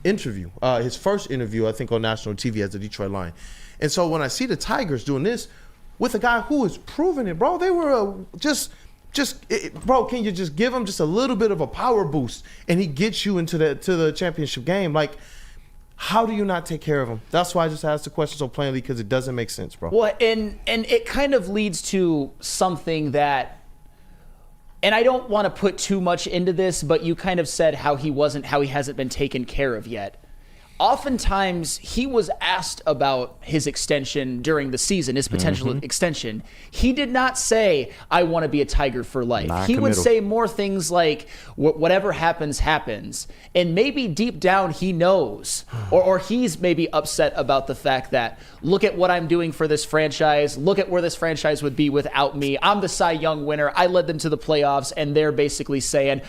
interview, his first interview, I think, on national TV as a Detroit Lion. And so when I see the Tigers doing this with a guy who is proving it, bro, they were bro, can you just give him just a little bit of a power boost and he gets you to the championship game? Like, how do you not take care of him? That's why I just asked the question so plainly, because it doesn't make sense, bro. Well, and it kind of leads to something that, and I don't want to put too much into this, but you kind of said how he hasn't been taken care of yet. oftentimes he was asked about his extension during the season, his potential extension. He did not say, I want to be a Tiger for life. He would say more things like, whatever happens, happens. And maybe deep down he knows, or he's maybe upset about the fact that, look at what I'm doing for this franchise. Look at where this franchise would be without me. I'm the Cy Young winner. I led them to the playoffs, and they're basically saying,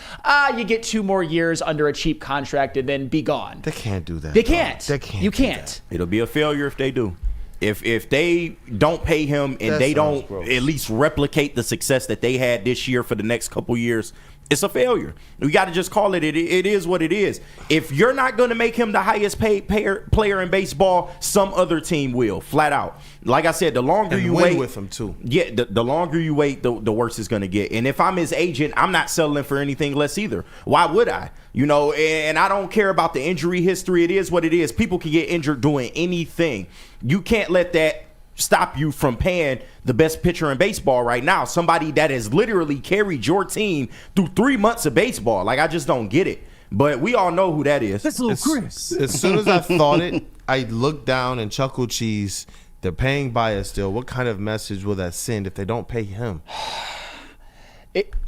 you get 2 more years under a cheap contract and then be gone. They can't do that. They can't. They can't. You can't. It'll be a failure if they do. If they don't pay him and they don't at least replicate the success that they had this year for the next couple years, it's a failure. We got to just call it. It is what it is. If you're not going to make him the highest paid player in baseball, some other team will, flat out. Like I said, the longer you wait with him too. Yeah, the longer you wait, the worse it's going to get. And if I'm his agent, I'm not settling for anything less either. Why would I? You know, and I don't care about the injury history. It is what it is. People can get injured doing anything. You can't let that stop you from paying the best pitcher in baseball right now, somebody that has literally carried your team through 3 months of baseball. Like, I just don't get it. But we all know who that is. That's little Chris. As soon as I thought it, I looked down and chuckled cheese. They're paying Baez still. What kind of message will that send if they don't pay him?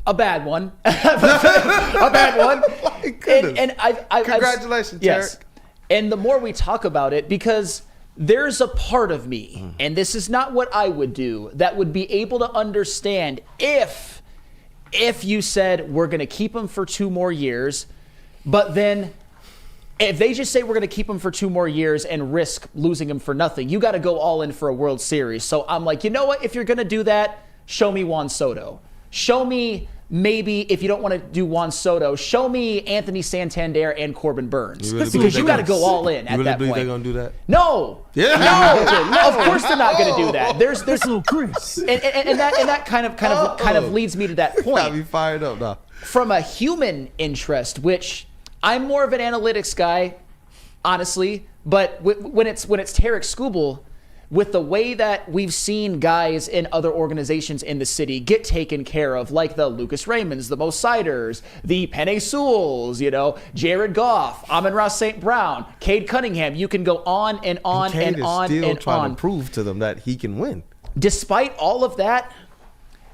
A bad one. A bad one. My goodness. And Congratulations, yes. Tarik. And the more we talk about it, because there's a part of me, and this is not what I would do, that would be able to understand if you said we're going to keep him for 2 more years, but then if they just say we're going to keep him for 2 more years and risk losing him for nothing, you got to go all in for a World Series. So I'm like, you know what? If you're going to do that, show me Juan Soto. Show me, maybe if you don't want to do Juan Soto, show me Anthony Santander and Corbin Burns. Because you got to go all in at that point. They're going to do that? No. Yeah. No. Of course they're not going to do that. There's little Chris. And that kind of leads me to that point. Got me fired up now. From a human interest, which I'm more of an analytics guy, honestly, but when it's Tarik Skubal, with the way that we've seen guys in other organizations in the city get taken care of, like the Lucas Raymonds, the Mo Siders, the Penei Sewells, Jared Goff, Amon-Ra St. Brown, Cade Cunningham. You can go on and on and on and still trying on. to prove to them that he can win. Despite all of that,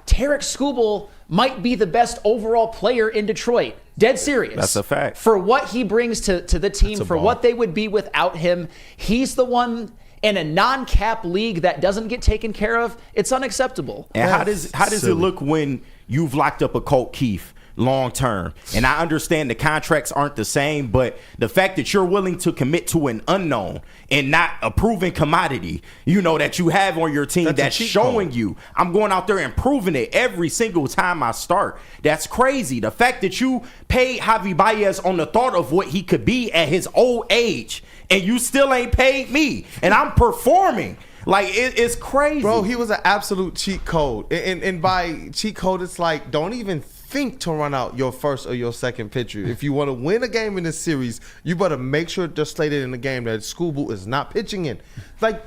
Tarik Skubal might be the best overall player in Detroit. Dead serious. That's a fact. For what he brings to the team, for what they would be without him, he's the one. In a non-cap league that doesn't get taken care of, it's unacceptable. And how does it look when you've locked up a Colt Keith long term? And I understand the contracts aren't the same, but the fact that you're willing to commit to an unknown and not a proven commodity, that you have on your team that's showing you, I'm going out there and proving it every single time I start. That's crazy. The fact that you paid Javi Baez on the thought of what he could be at his old age, and you still ain't paid me, and I'm performing. Like, it's crazy. Bro, he was an absolute cheat code. And by cheat code, it's like, don't even think to run out your first or your second pitcher. If you want to win a game in this series, you better make sure they're slated in the game that Skubal is not pitching in. Like,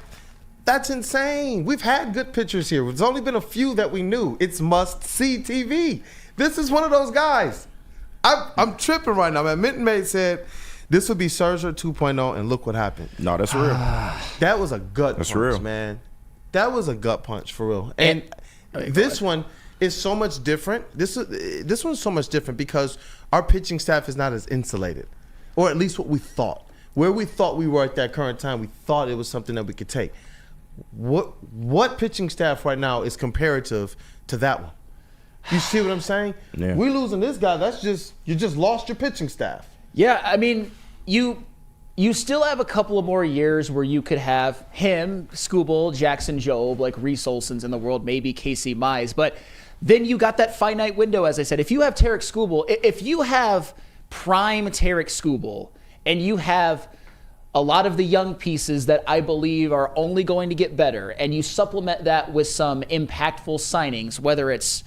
that's insane. We've had good pitchers here. There's only been a few that we knew. It's must-see TV. This is one of those guys. I'm tripping right now, man. Minton Maid said this would be Scherzer 2.0, and look what happened. No, that's real. That was a gut punch, real. man. That was a gut punch for real. And this one is so much different. This one's so much different because our pitching staff is not as insulated, or at least what we thought. Where we thought we were at that current time, we thought it was something that we could take. What pitching staff right now is comparative to that one? You see what I'm saying? Yeah. We losing this guy. You just lost your pitching staff. Yeah, I mean, you still have a couple of more years where you could have him, Skubal, Jackson Jobe, like Reese Olson's in the world, maybe Casey Mize, but then you got that finite window, as I said. If you have Tarik Skubal, if you have prime Tarik Skubal, and you have a lot of the young pieces that I believe are only going to get better, and you supplement that with some impactful signings, whether it's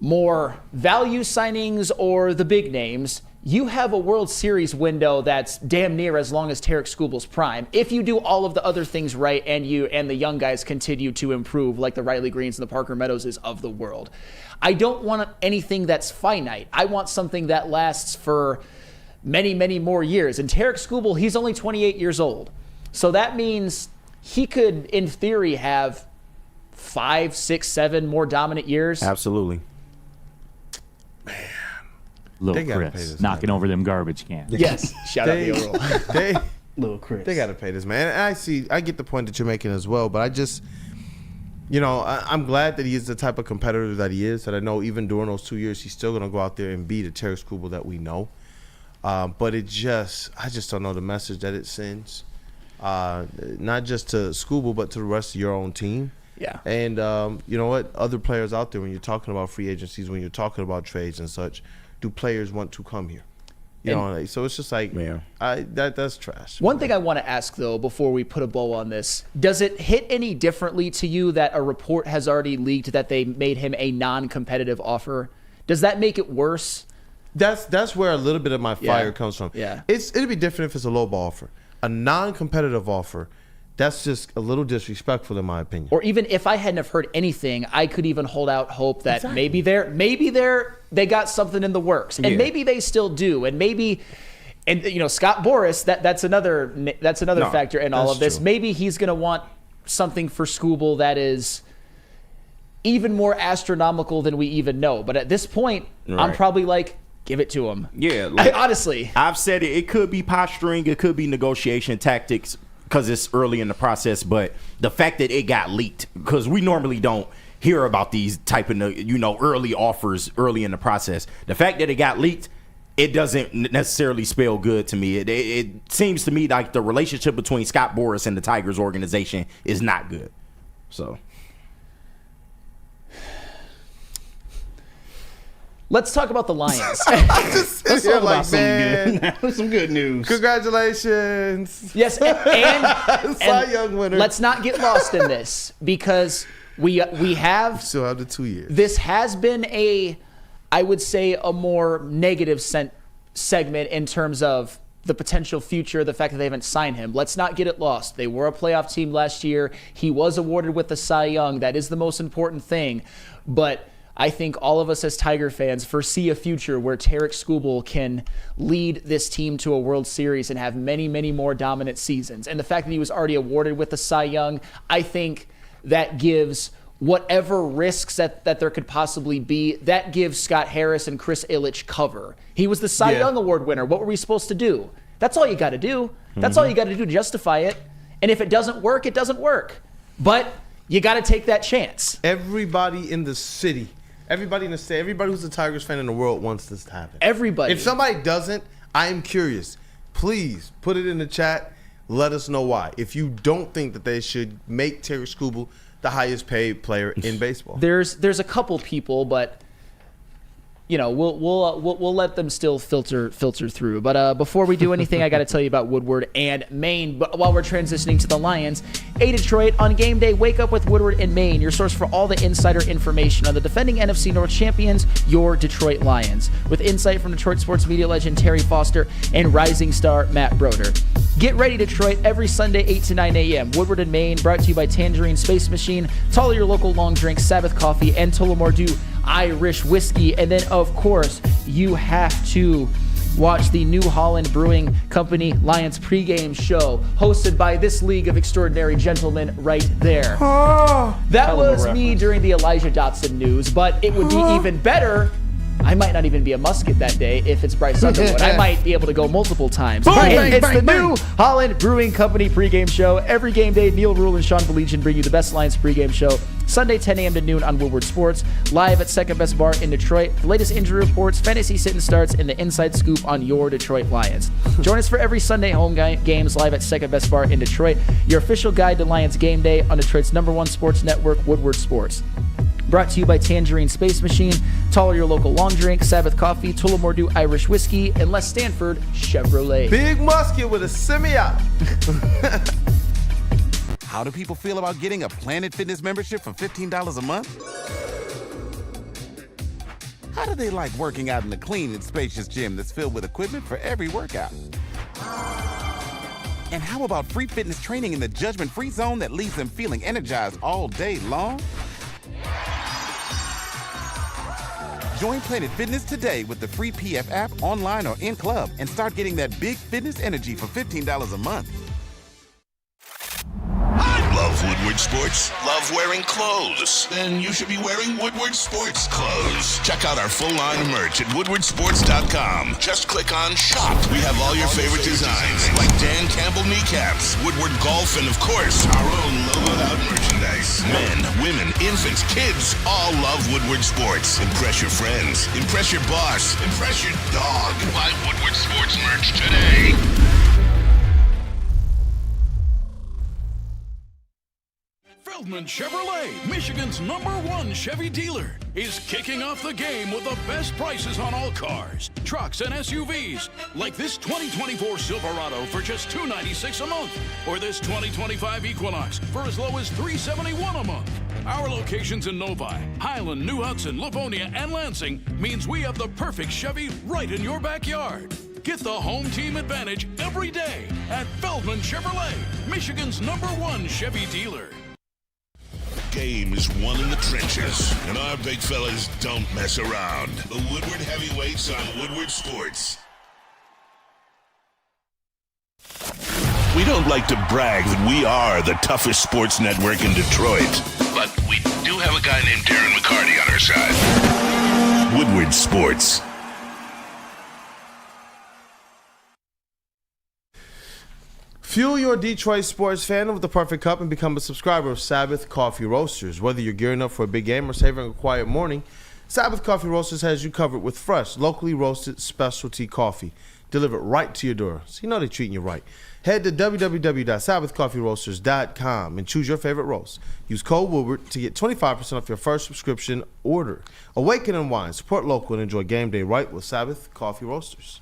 more value signings or the big names, you have a World Series window that's damn near as long as Tarik Skubal's prime. If you do all of the other things right and the young guys continue to improve, like the Riley Greens and the Parker Meadowses of the world. I don't want anything that's finite. I want something that lasts for many, many more years. And Tarik Skubal, he's only 28 years old. So that means he could, in theory, have 5, 6, 7 more dominant years. Absolutely. Little They gotta pay Chris this knocking man. over them garbage cans. Yes. Shout out the overall. Little Chris. They got to pay this man. And I get the point that you're making as well, but I just, I'm glad that he is the type of competitor that he is. That I know even during those 2 years, he's still gonna go out there and be the Tarik Skubal that we know. But I just don't know the message that it sends, not just to Skubal, but to the rest of your own team. Yeah. And you know what? Other players out there, when you're talking about free agencies, when you're talking about trades and such, do players want to come here? So it's just like, that's trash. One thing I want to ask, though, before we put a bow on this, does it hit any differently to you that a report has already leaked that they made him a non-competitive offer? Does that make it worse? That's where a little bit of my fire comes from. Yeah. It'd be different if it's a low ball offer. A non-competitive offer, that's just a little disrespectful in my opinion. Or even if I hadn't have heard anything, I could even hold out hope that maybe they got something in the works, and maybe they still do, and maybe, Scott Boras, that's another factor in all of this. True. Maybe he's going to want something for Skubal that is even more astronomical than we even know. But at this point, I'm probably like, give it to him. Yeah, honestly, I've said it could be posturing, it could be negotiation tactics, because it's early in the process, but the fact that it got leaked, because we normally don't hear about these type of early offers early in the process. The fact that it got leaked, it doesn't necessarily spell good to me. It seems to me like the relationship between Scott Boras and the Tigers organization is not good. So let's talk about the Lions. Let's talk about some good news. Congratulations. Yes, and Cy Young winner. let's not get lost in this, because we have Still have the 2 years. this has been I would say a more negative segment in terms of the potential future, the fact that they haven't signed him. Let's not get it lost. They were a playoff team last year. He was awarded with the Cy Young. That is the most important thing. But I think all of us as Tiger fans foresee a future where Tarik Skubal can lead this team to a World Series and have many, many more dominant seasons. And the fact that he was already awarded with the Cy Young, I think that gives whatever risks that there could possibly be, that gives Scott Harris and Chris Ilitch cover. He was the Cy Young Award winner. What were we supposed to do? That's all you got to do. That's all you got to do to justify it. And if it doesn't work, it doesn't work. But you got to take that chance. Everybody in the city, everybody in the state, everybody who's a Tigers fan in the world wants this to happen. Everybody. If somebody doesn't, I am curious. Please put it in the chat. Let us know why. If you don't think that they should make Tarik Skubal the highest paid player in baseball. There's a couple people, but we'll let them still filter through. But before we do anything, I got to tell you about Woodward and Maine. But while we're transitioning to the Lions, Detroit, on game day, wake up with Woodward and Maine, your source for all the insider information on the defending NFC North champions, your Detroit Lions, with insight from Detroit sports media legend Terry Foster and rising star Matt Broder. Get ready, Detroit, every Sunday, 8 to 9 a.m. Woodward and Maine, brought to you by Tangerine Space Machine, Tully your local long drink, Sabbath Coffee, and Tullamore Dew Irish Whiskey. And then, of course, you have to watch the New Holland Brewing Company Lions pregame show, hosted by this league of extraordinary gentlemen right there. That was me during the Elijah Dotson news, but it would be even better. I might not even be a musket that day if it's Bryce Underwood. I might be able to go multiple times. It's the New Holland Brewing Company pregame show. Every game day, Neil Rule and Sean Belegian bring you the best Lions pregame show. Sunday, 10 a.m. to noon on Woodward Sports. Live at Second Best Bar in Detroit. The latest injury reports, fantasy sit and starts, and the inside scoop on your Detroit Lions. Join us for every Sunday home games live at Second Best Bar in Detroit. Your official guide to Lions game day on Detroit's #1 sports network, Woodward Sports. Brought to you by Tangerine Space Machine, Taller your local long drink, Sabbath Coffee, Tullamore Dew Irish Whiskey, and Les Stanford Chevrolet. Big musket with a semi-out. How do people feel about getting a Planet Fitness membership for $15 a month? How do they like working out in a clean and spacious gym that's filled with equipment for every workout? And how about free fitness training in the judgment-free zone that leaves them feeling energized all day long? Join Planet Fitness today with the free PF app, online or in club, and start getting that big fitness energy for $15 a month. Love Woodward Sports? Love wearing clothes? Then you should be wearing Woodward Sports clothes. Check out our full line of merch at woodwardsports.com. Just click on Shop. We have all your favorite designs, like Dan Campbell kneecaps, Woodward Golf, and of course, our own logoed out merchandise. Men, women, infants, kids all love Woodward Sports. Impress your friends. Impress your boss. Impress your dog. Buy Woodward Sports merch today. Feldman Chevrolet, Michigan's #1 Chevy dealer, is kicking off the game with the best prices on all cars, trucks, and SUVs, like this 2024 Silverado for just $296 a month, or this 2025 Equinox for as low as $371 a month. Our locations in Novi, Highland, New Hudson, Livonia, and Lansing means we have the perfect Chevy right in your backyard. Get the home team advantage every day at Feldman Chevrolet, Michigan's #1 Chevy dealer. Game is won in the trenches, and our big fellas don't mess around. The Woodward Heavyweights on Woodward Sports. We don't like to brag that we are the toughest sports network in Detroit, but we do have a guy named Darren McCarty on our side. Woodward Sports. Fuel your Detroit sports fandom with the perfect cup and become a subscriber of Sabbath Coffee Roasters. Whether you're gearing up for a big game or savoring a quiet morning, Sabbath Coffee Roasters has you covered with fresh, locally roasted specialty coffee delivered right to your door. So you know they're treating you right. Head to www.sabbathcoffeeroasters.com and choose your favorite roast. Use code Woodward to get 25% off your first subscription order. Awaken and wine, support local, and enjoy game day right with Sabbath Coffee Roasters.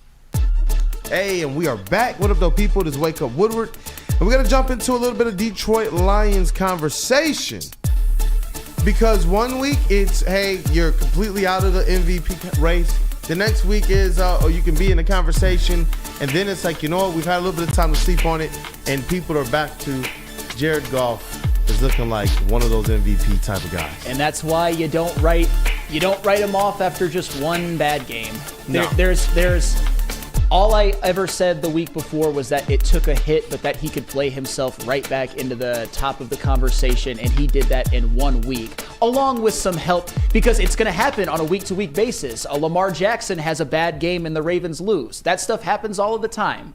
Hey, and we are back. What up, though, people? This is Wake Up Woodward. And we're going to jump into a little bit of Detroit Lions conversation. Because one week it's, hey, you're completely out of the MVP race. The next week is, you can be in the conversation. And then it's like, you know what? We've had a little bit of time to sleep on it. And people are back to Jared Goff is looking like one of those MVP type of guys. And that's why you don't write him off after just one bad game. There's all I ever said the week before was that it took a hit, but that he could play himself right back into the top of the conversation, and he did that in 1 week, along with some help, because it's going to happen on a week-to-week basis. A Lamar Jackson has a bad game and the Ravens lose. That stuff happens all of the time.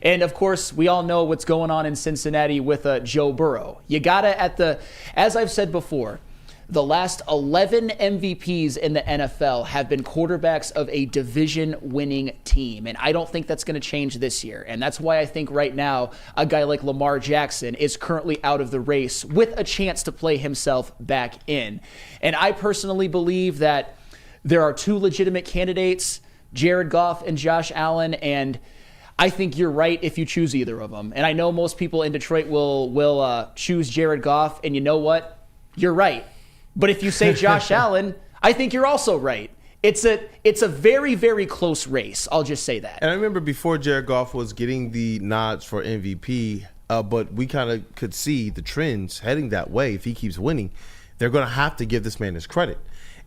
And, of course, we all know what's going on in Cincinnati with Joe Burrow. You got to, as I've said before, the last 11 MVPs in the NFL have been quarterbacks of a division-winning team, and I don't think that's going to change this year. And that's why I think right now a guy like Lamar Jackson is currently out of the race with a chance to play himself back in. And I personally believe that there are two legitimate candidates, Jared Goff and Josh Allen, and I think you're right if you choose either of them. And I know most people in Detroit will choose Jared Goff, and you know what? You're right. But if you say Josh Allen, I think you're also right. It's a very, very close race. I'll just say that. And I remember before Jared Goff was getting the nods for MVP, but we kind of could see the trends heading that way. If he keeps winning, they're going to have to give this man his credit.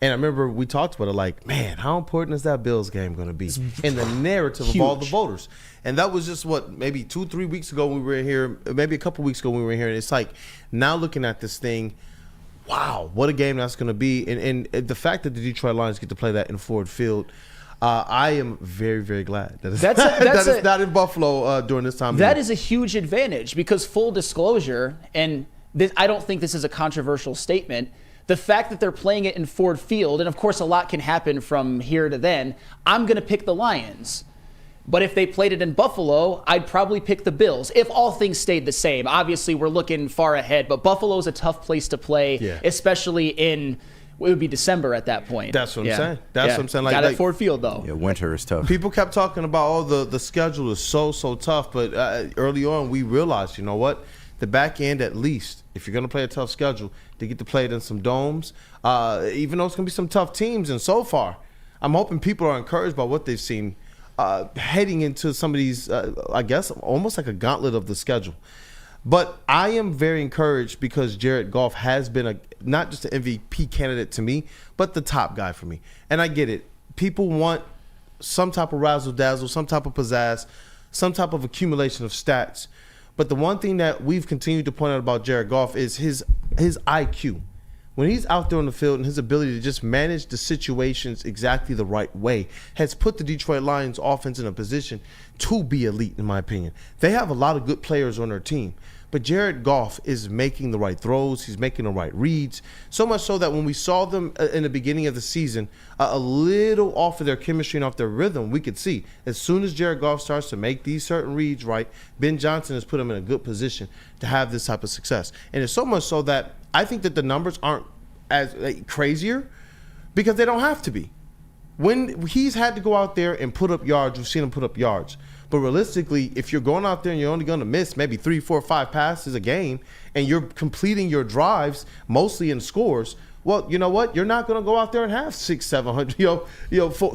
And I remember we talked about it like, man, how important is that Bills game going to be in the narrative of all the voters? And that was just maybe 2-3 weeks ago when we were here, maybe a couple weeks ago when we were here. And it's like now looking at this thing, wow, what a game that's going to be. And the fact that the Detroit Lions get to play that in Ford Field, I am very, very glad that it's not in Buffalo during this time. That is a huge advantage because, full disclosure, and I don't think this is a controversial statement, the fact that they're playing it in Ford Field, and of course a lot can happen from here to then, I'm going to pick the Lions. But if they played it in Buffalo, I'd probably pick the Bills, if all things stayed the same. Obviously, we're looking far ahead, but Buffalo's a tough place to play, especially in, it would be December at that point. That's what I'm saying. That's what I'm saying. Got it Ford Field, though. Yeah, winter is tough. People kept talking about, the schedule is so tough, but early on we realized, you know what? The back end, at least, if you're going to play a tough schedule, they get to play it in some domes, even though it's going to be some tough teams. And so far, I'm hoping people are encouraged by what they've seen heading into some of these, I guess, almost like a gauntlet of the schedule. But I am very encouraged because Jared Goff has been not just an MVP candidate to me, but the top guy for me. And I get it. People want some type of razzle-dazzle, some type of pizzazz, some type of accumulation of stats. But the one thing that we've continued to point out about Jared Goff is his IQ. When he's out there on the field and his ability to just manage the situations exactly the right way has put the Detroit Lions offense in a position to be elite, in my opinion. They have a lot of good players on their team, but Jared Goff is making the right throws. He's making the right reads, so much so that when we saw them in the beginning of the season, a little off of their chemistry and off their rhythm, we could see as soon as Jared Goff starts to make these certain reads right, Ben Johnson has put him in a good position to have this type of success. And it's so much so that I think that the numbers aren't as crazier because they don't have to be. When he's had to go out there and put up yards, we've seen him put up yards. But realistically, if you're going out there and you're only going to miss maybe 3, 4, 5 passes a game and you're completing your drives mostly in scores, well, you know what? You're not going to go out there and have 600, 700,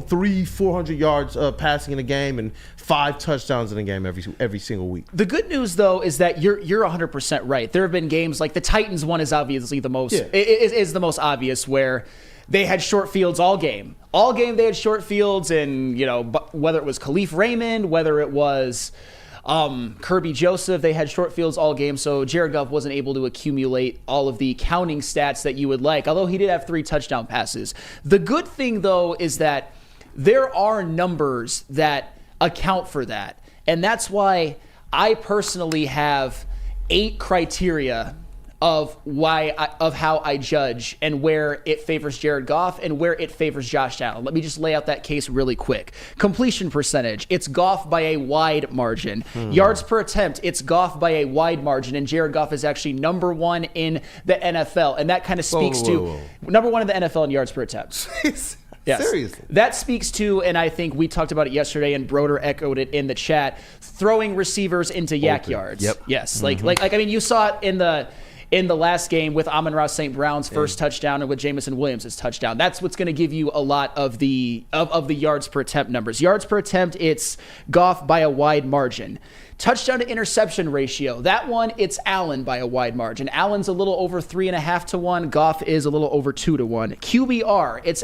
300, 400 yards passing in a game and 5 touchdowns in a game every single week. The good news, though, is that you're 100% right. There have been games like the Titans one is obviously the most is the most obvious, where they had short fields all game. All game they had short fields, and whether it was Khalif Raymond, whether it was Kirby Joseph, they had short fields all game, so Jared Goff wasn't able to accumulate all of the counting stats that you would like, although he did have 3 touchdown passes. The good thing, though, is that there are numbers that account for that, and that's why I personally have 8 criteria of how I judge and where it favors Jared Goff and where it favors Josh Allen. Let me just lay out that case really quick. Completion percentage, it's Goff by a wide margin. Yards per attempt, it's Goff by a wide margin, and Jared Goff is actually number 1 in the NFL, and that kind of speaks to number 1 in the NFL in yards per attempt. Yes. Seriously. That speaks to, and I think we talked about it yesterday, and Broder echoed it in the chat, throwing receivers into yak yards. Yep. Yes. I mean, you saw it in the last game with Amon-Ra St. Brown's first touchdown and with Jameson Williams' touchdown. That's what's going to give you a lot of the yards per attempt numbers. Yards per attempt, it's Goff by a wide margin. Touchdown to interception ratio, that one, it's Allen by a wide margin. Allen's a little over 3.5 to 1. Goff is a little over 2 to 1. QBR is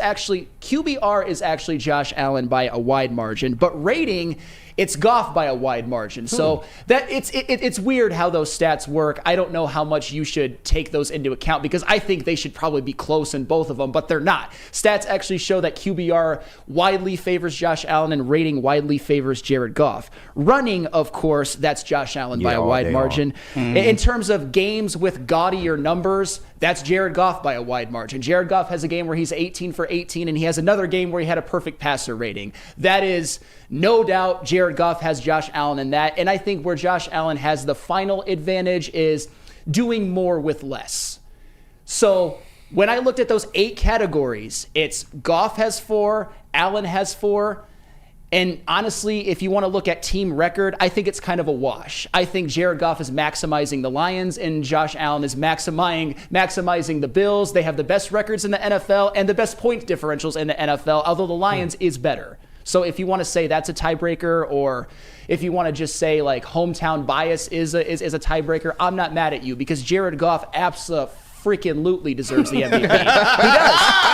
actually Josh Allen by a wide margin, but rating, it's Goff by a wide margin. So that it's weird how those stats work. I don't know how much you should take those into account because I think they should probably be close in both of them, but they're not. Stats actually show that QBR widely favors Josh Allen and rating widely favors Jared Goff. Running, of course, that's Josh Allen by a wide margin. In terms of games with gaudier numbers, that's Jared Goff by a wide margin. Jared Goff has a game where he's 18 for 18, and he has another game where he had a perfect passer rating. That is no doubt Jared Goff has Josh Allen in that. And I think where Josh Allen has the final advantage is doing more with less. So when I looked at those 8 categories, it's Goff has 4, Allen has 4. And honestly, if you want to look at team record, I think it's kind of a wash. I think Jared Goff is maximizing the Lions and Josh Allen is maximizing the Bills. They have the best records in the NFL and the best point differentials in the NFL, although the Lions is better. So if you want to say that's a tiebreaker, or if you want to just say like hometown bias is a tiebreaker, I'm not mad at you because Jared Goff absolutely deserves the MVP.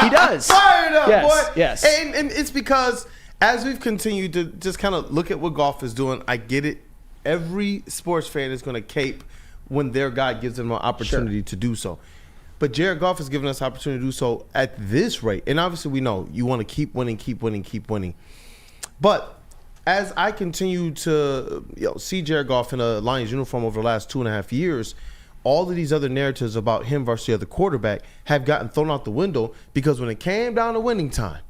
He does. Fired up, yes, boy. Yes. And it's because as we've continued to just kind of look at what Goff is doing, I get it. Every sports fan is going to cape when their guy gives them an opportunity to do so. But Jared Goff has given us opportunity to do so at this rate. And obviously we know you want to keep winning. But as I continue to see Jared Goff in a Lions uniform over the last 2.5 years, all of these other narratives about him versus the other quarterback have gotten thrown out the window because when it came down to winning time,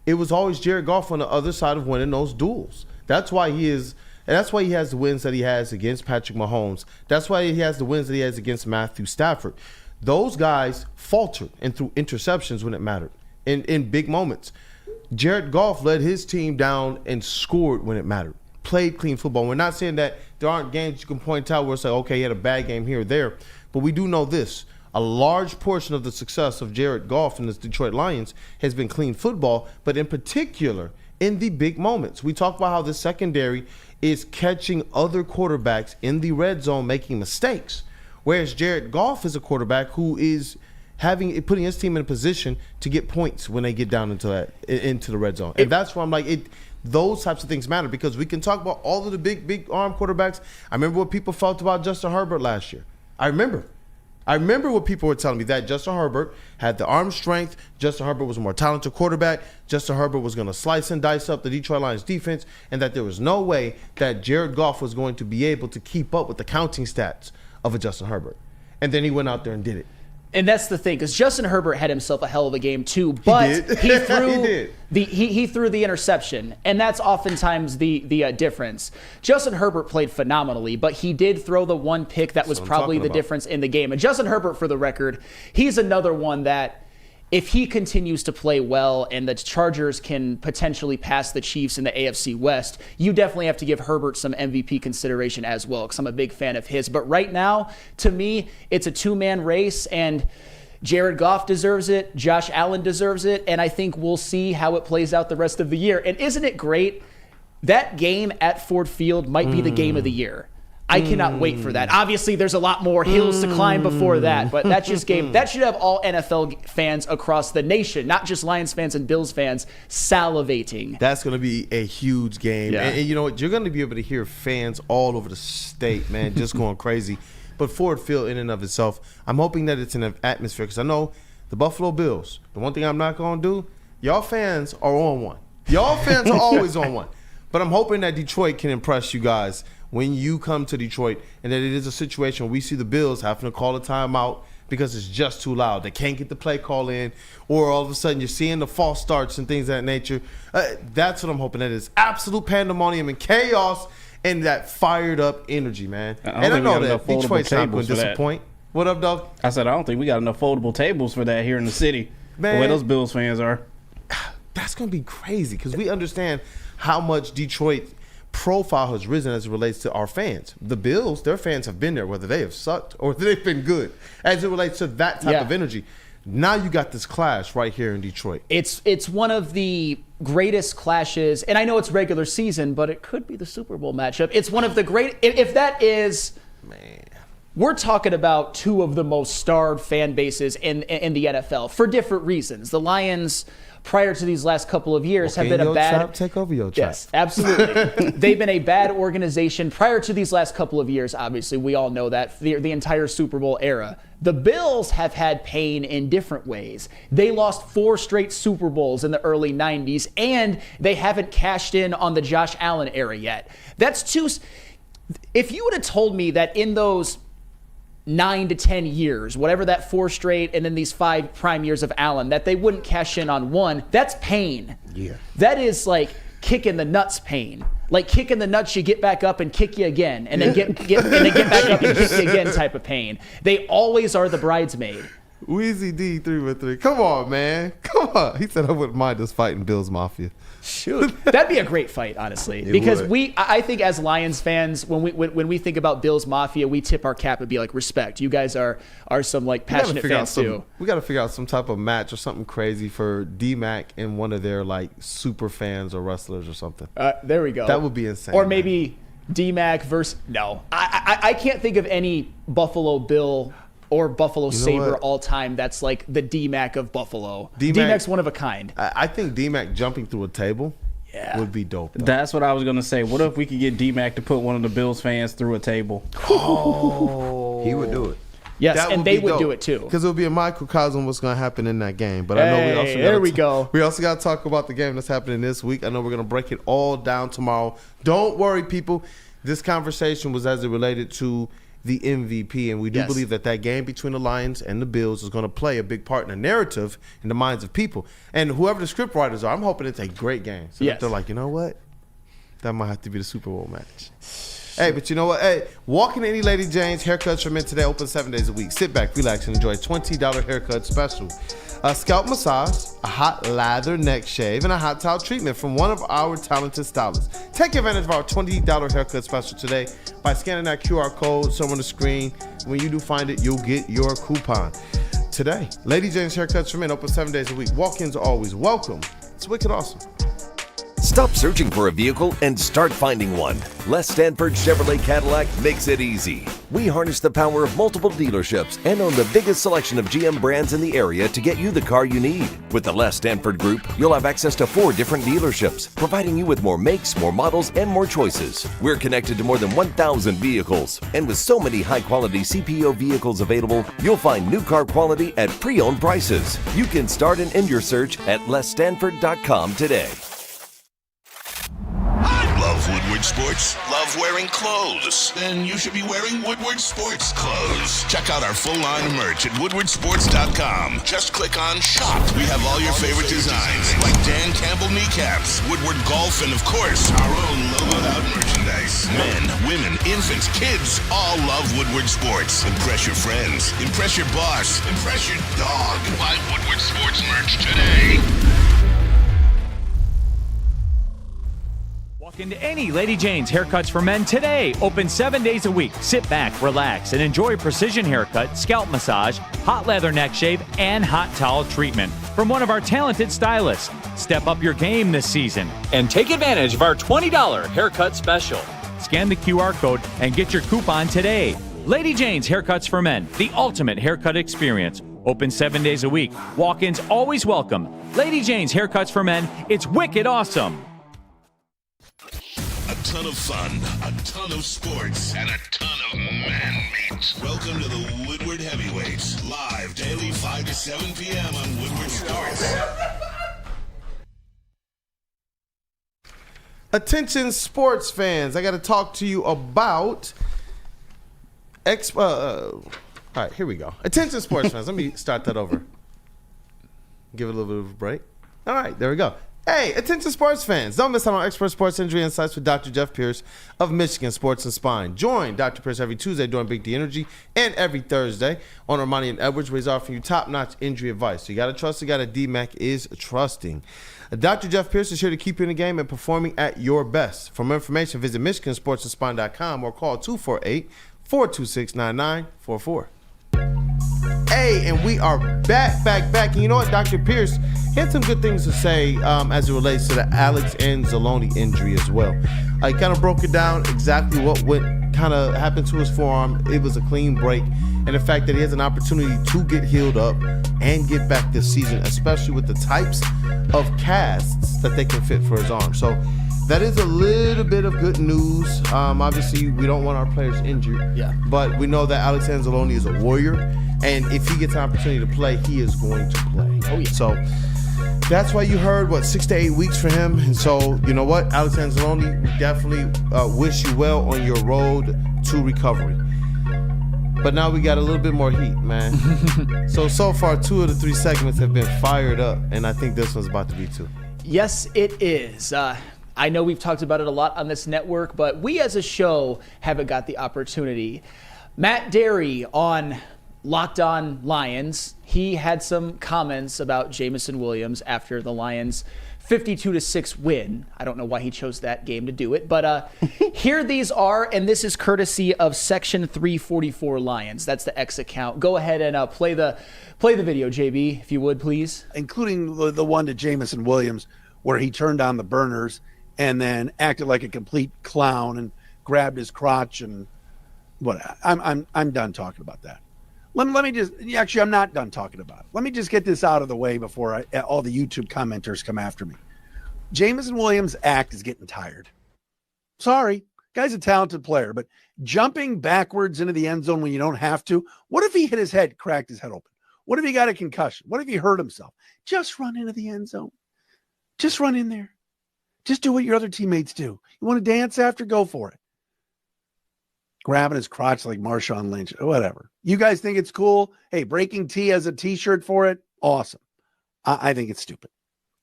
it was always Jared Goff on the other side of winning those duels. That's why he is, and that's why he has the wins that he has against Patrick Mahomes. That's why he has the wins that he has against Matthew Stafford. Those guys faltered and threw interceptions when it mattered in big moments. Jared Goff led his team down and scored when it mattered. Played clean football. We're not saying that there aren't games you can point out where it's like, okay, he had a bad game here or there. But we do know this. A large portion of the success of Jared Goff and the Detroit Lions has been clean football, but in particular, in the big moments. We talk about how the secondary is catching other quarterbacks in the red zone making mistakes, whereas Jared Goff is a quarterback who is putting his team in a position to get points when they get down into the red zone. And that's why I'm like, those types of things matter, because we can talk about all of the big arm quarterbacks. I remember what people felt about Justin Herbert last year. I remember what people were telling me, that Justin Herbert had the arm strength. Justin Herbert was a more talented quarterback. Justin Herbert was going to slice and dice up the Detroit Lions defense, and that there was no way that Jared Goff was going to be able to keep up with the counting stats of a Justin Herbert. And then he went out there and did it. And that's the thing, because Justin Herbert had himself a hell of a game too, but he threw he threw the interception, and that's oftentimes the difference. Justin Herbert played phenomenally, but he did throw the one pick that was probably the difference in the game. And Justin Herbert, for the record, he's another one that, if he continues to play well and the Chargers can potentially pass the Chiefs in the AFC West, you definitely have to give Herbert some MVP consideration as well, because I'm a big fan of his. But right now, to me, it's a two-man race, and Jared Goff deserves it, Josh Allen deserves it, and I think we'll see how it plays out the rest of the year. And isn't it great? That game at Ford Field might be the game of the year. I cannot wait for that. Obviously, there's a lot more hills to climb before that, but that should have all NFL fans across the nation, not just Lions fans and Bills fans, salivating. That's going to be a huge game. Yeah. And you know what? You're going to be able to hear fans all over the state, man, just going crazy. But Ford Field in and of itself, I'm hoping that it's an atmosphere, because I know the Buffalo Bills, the one thing I'm not going to do, y'all fans are on one. Y'all fans are always on one. But I'm hoping that Detroit can impress you guys when you come to Detroit, and that it is a situation where we see the Bills having to call a timeout because it's just too loud. They can't get the play call in, or all of a sudden you're seeing the false starts and things of that nature. That's what I'm hoping. That is absolute pandemonium and chaos and that fired up energy, man. I know that Detroit's not going to disappoint. What up, dog? I said, I don't think we got enough foldable tables for that here in the city. Man, the way those Bills fans are. That's going to be crazy, because we understand how much Detroit profile has risen as it relates to our fans. The Bills, their fans have been there, whether they have sucked or they've been good, as it relates to that type of energy. Now you got this clash right here in Detroit. It's one of the greatest clashes, and I know it's regular season, but it could be the Super Bowl matchup. It's one of the great, if that is, man, we're talking about two of the most starved fan bases in the NFL for different reasons. The Lions, prior to these last couple of years, have been a bad... Take over your trap. Yes, absolutely. They've been a bad organization prior to these last couple of years, obviously. We all know that, the entire Super Bowl era. The Bills have had pain in different ways. They lost 4 straight Super Bowls in the early 90s, and they haven't cashed in on the Josh Allen era yet. That's too... If you would have told me that in those 9 to 10 years, whatever that 4 straight and then these 5 prime years of Allen, that they wouldn't cash in on one, that's pain. Yeah. That is like kicking the nuts pain. Like kicking the nuts, you get back up and kick you again, and then get back up and kick you again type of pain. They always are the bridesmaid. Wheezy D 313. Come on, man. Come on. He said I wouldn't mind us fighting Bills Mafia. Shoot, that'd be a great fight, honestly. Because I think as Lions fans, when we think about Bills Mafia, we tip our cap and be like, respect. You guys are some like passionate fans too. We got to figure out some type of match or something crazy for D-Mac and one of their like super fans or wrestlers or something. There we go. That would be insane. Or maybe D-Mac versus I can't think of any Buffalo Bill or Buffalo Sabre all time that's like the D-Mac of Buffalo. D-Mac's one of a kind. I think D-Mac jumping through a table would be dope. Though. That's what I was going to say. What if we could get D-Mac to put one of the Bills fans through a table? Oh. He would do it. Yes, and they would do it too. Because it would be a microcosm of what's going to happen in that game. But I know we also got to talk about the game that's happening this week. I know we're going to break it all down tomorrow. Don't worry, people. This conversation was as it related to the MVP, and we do believe that game between the Lions and the Bills is going to play a big part in the narrative in the minds of people. And whoever the script writers are, I'm hoping it's a great game. So they're like, you know what? That might have to be the Super Bowl match. Hey, but you know what? Hey, walk in any Lady Jane's haircuts for men today, open 7 days a week. Sit back, relax, and enjoy a $20 haircut special. A scalp massage, a hot lather neck shave, and a hot towel treatment from one of our talented stylists. Take advantage of our $20 haircut special today by scanning that QR code somewhere on the screen. When you do find it, you'll get your coupon. Today, Lady Jane's haircuts for men, open 7 days a week. Walk-ins are always welcome. It's wicked awesome. Stop searching for a vehicle and start finding one. Les Stanford Chevrolet Cadillac makes it easy. We harness the power of multiple dealerships and own the biggest selection of GM brands in the area to get you the car you need. With the Les Stanford Group, you'll have access to 4 different dealerships, providing you with more makes, more models, and more choices. We're connected to more than 1,000 vehicles. And with so many high-quality CPO vehicles available, you'll find new car quality at pre-owned prices. You can start and end your search at lesstanford.com today. Love Woodward Sports? Love wearing clothes? Then you should be wearing Woodward Sports clothes. Check out our full line of merch at woodwardsports.com. Just click on Shop. We have all your favorite designs, like Dan Campbell kneecaps, Woodward Golf, and of course, our own logoed out merchandise. Men, women, infants, kids all love Woodward Sports. Impress your friends. Impress your boss. Impress your dog. Buy Woodward Sports merch today. Walk into any Lady Jane's Haircuts for Men today. Open 7 days a week. Sit back, relax, and enjoy precision haircut, scalp massage, hot leather neck shave, and hot towel treatment from one of our talented stylists. Step up your game this season and take advantage of our $20 haircut special. Scan the QR code and get your coupon today. Lady Jane's Haircuts for Men, the ultimate haircut experience. Open 7 days a week. Walk-ins always welcome. Lady Jane's Haircuts for Men. It's wicked awesome. A ton of fun, a ton of sports, and a ton of man meat. Welcome to the Woodward Heavyweights, live daily 5 to 7 p.m. on Woodward Sports. Attention sports fans, I got to talk to you about all right, here we go. Attention sports fans, let me start that over. Give it a little bit of a break. All right, there we go. Hey, attention sports fans. Don't miss out on expert sports injury insights with Dr. Jeff Pierce of Michigan Sports and Spine. Join Dr. Pierce every Tuesday during Big D Energy and every Thursday on Ermanni and Edwards, where he's offering you top-notch injury advice. So you got to trust the guy that DMAC is trusting. Dr. Jeff Pierce is here to keep you in the game and performing at your best. For more information, visit MichiganSportsAndSpine.com or call 248-426-9944. Hey, and we are back. And you know what, Dr. Pierce, he had some good things to say as it relates to the Alex Anzalone injury as well. He kind of broke it down exactly what kind of happened to his forearm. It was a clean break, and the fact that he has an opportunity to get healed up and get back this season, especially with the types of casts that they can fit for his arm. So that is a little bit of good news. Obviously, we don't want our players injured, but we know that Alex Anzalone is a warrior, and if he gets an opportunity to play, he is going to play. Oh yeah. So that's why you heard, 6 to 8 weeks for him. And so, you know what, Alex Anzalone, we definitely wish you well on your road to recovery. But now we got a little bit more heat, man. so far, 2 of the 3 segments have been fired up, and I think this one's about to be too. Yes, it is. I know we've talked about it a lot on this network, but we as a show haven't got the opportunity. Matt Dery on Locked On Lions, he had some comments about Jameson Williams after the Lions' 52-6 win. I don't know why he chose that game to do it, but here these are, and this is courtesy of Section 344 Lions. That's the X account. Go ahead and play the video, JB, if you would, please. Including the one to Jameson Williams, where he turned on the burners and then acted like a complete clown and grabbed his crotch and what. I'm done talking about that. Let me just, actually, I'm not done talking about it. Let me just get this out of the way before all the YouTube commenters come after me. Jameson Williams' act is getting tired. Sorry, guy's a talented player, but jumping backwards into the end zone when you don't have to. What if he hit his head, cracked his head open? What if he got a concussion? What if he hurt himself? Just run into the end zone. Just run in there. Just do what your other teammates do. You want to dance after? Go for it. Grabbing his crotch like Marshawn Lynch, whatever. You guys think it's cool? Hey, Breaking T has a t-shirt for it. Awesome. I think it's stupid.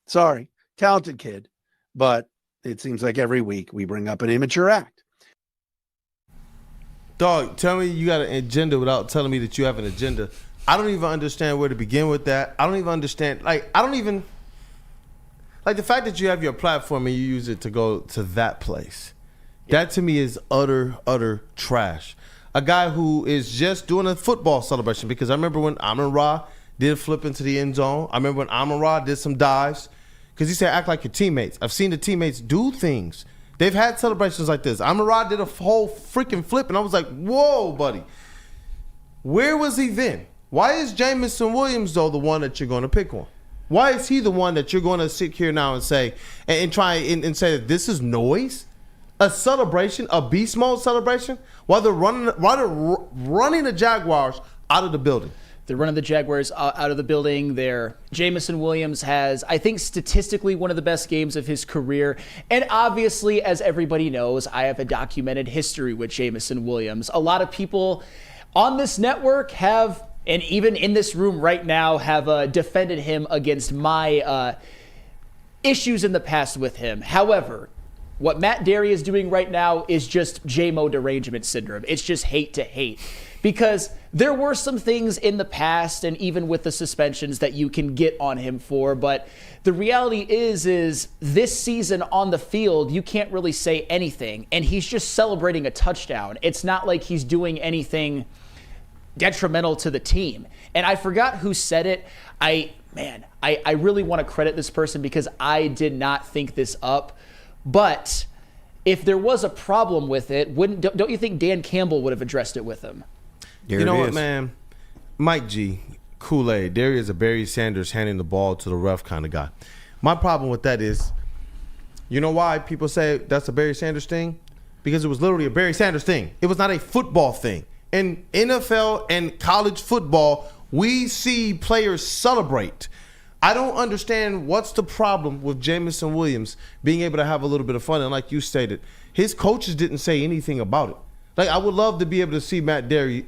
Sorry. Talented kid. But it seems like every week we bring up an immature act. Dog, tell me you got an agenda without telling me that you have an agenda. I don't even understand where to begin with that. I don't even understand. Like the fact that you have your platform and you use it to go to that place. That to me is utter trash. A guy who is just doing a football celebration, because I remember when Amon-Ra did flip into the end zone. I remember when Amon-Ra did some dives. Because he said act like your teammates. I've seen the teammates do things. They've had celebrations like this. Amon-Ra did a whole freaking flip, and I was like, whoa, buddy. Where was he then? Why is Jameson Williams, though, the one that you're going to pick on? Why is he the one that you're going to sit here now and say and try and say that this is noise? A celebration, a beast mode celebration, while they're running the Jaguars out of the building. They're running the Jaguars out of the building. Jameson Williams has, I think, statistically one of the best games of his career. And obviously, as everybody knows, I have a documented history with Jameson Williams. A lot of people on this network have, and even in this room right now, have defended him against my issues in the past with him. However, what Matt Dery is doing right now is just JMO derangement syndrome. It's just hate to hate. Because there were some things in the past, and even with the suspensions, that you can get on him for. But the reality is this season on the field, you can't really say anything. And he's just celebrating a touchdown. It's not like he's doing anything detrimental to the team. And I forgot who said it. I really want to credit this person because I did not think this up. But if there was a problem with it, don't you think Dan Campbell would have addressed it with him? You know what, man? Mike G, Kool-Aid, there is a Barry Sanders handing the ball to the ref kind of guy. My problem with that is, you know why people say that's a Barry Sanders thing? Because it was literally a Barry Sanders thing. It was not a football thing. In NFL and college football, we see players celebrate. I don't understand what's the problem with Jameson Williams being able to have a little bit of fun. And like you stated, his coaches didn't say anything about it. Like, I would love to be able to see Matt Dery,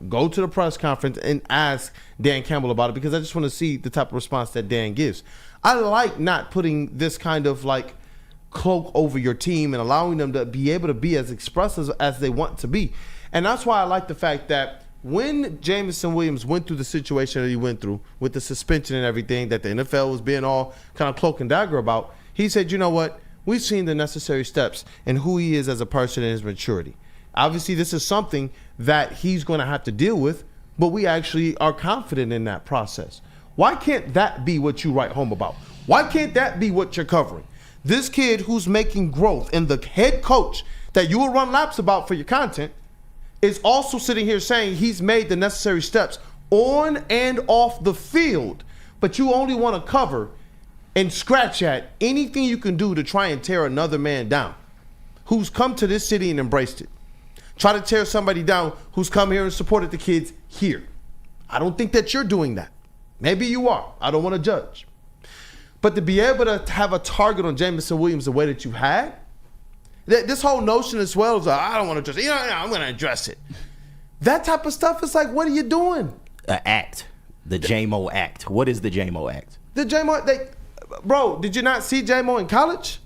go to the press conference and ask Dan Campbell about it, because I just want to see the type of response that Dan gives. I like not putting this kind of like cloak over your team and allowing them to be able to be as expressive as they want to be. And that's why I like the fact that when Jameson Williams went through the situation that he went through with the suspension and everything that the NFL was being all kind of cloak and dagger about, he said, you know what? We've seen the necessary steps and who he is as a person and his maturity. Obviously, this is something that he's going to have to deal with, but we actually are confident in that process. Why can't that be what you write home about? Why can't that be what you're covering? This kid who's making growth and the head coach that you will run laps about for your content is also sitting here saying he's made the necessary steps on and off the field, but you only want to cover and scratch at anything you can do to try and tear another man down who's come to this city and embraced it. Try to tear somebody down who's come here and supported the kids here. I don't think that you're doing that. Maybe you are. I don't want to judge. But to be able to have a target on Jameson Williams the way that you had, this whole notion as well is, I don't want to address it. I'm going to address it. That type of stuff is like, what are you doing? Act. The JMO act. What is the JMO act? The JMO, bro, did you not see JMO in college?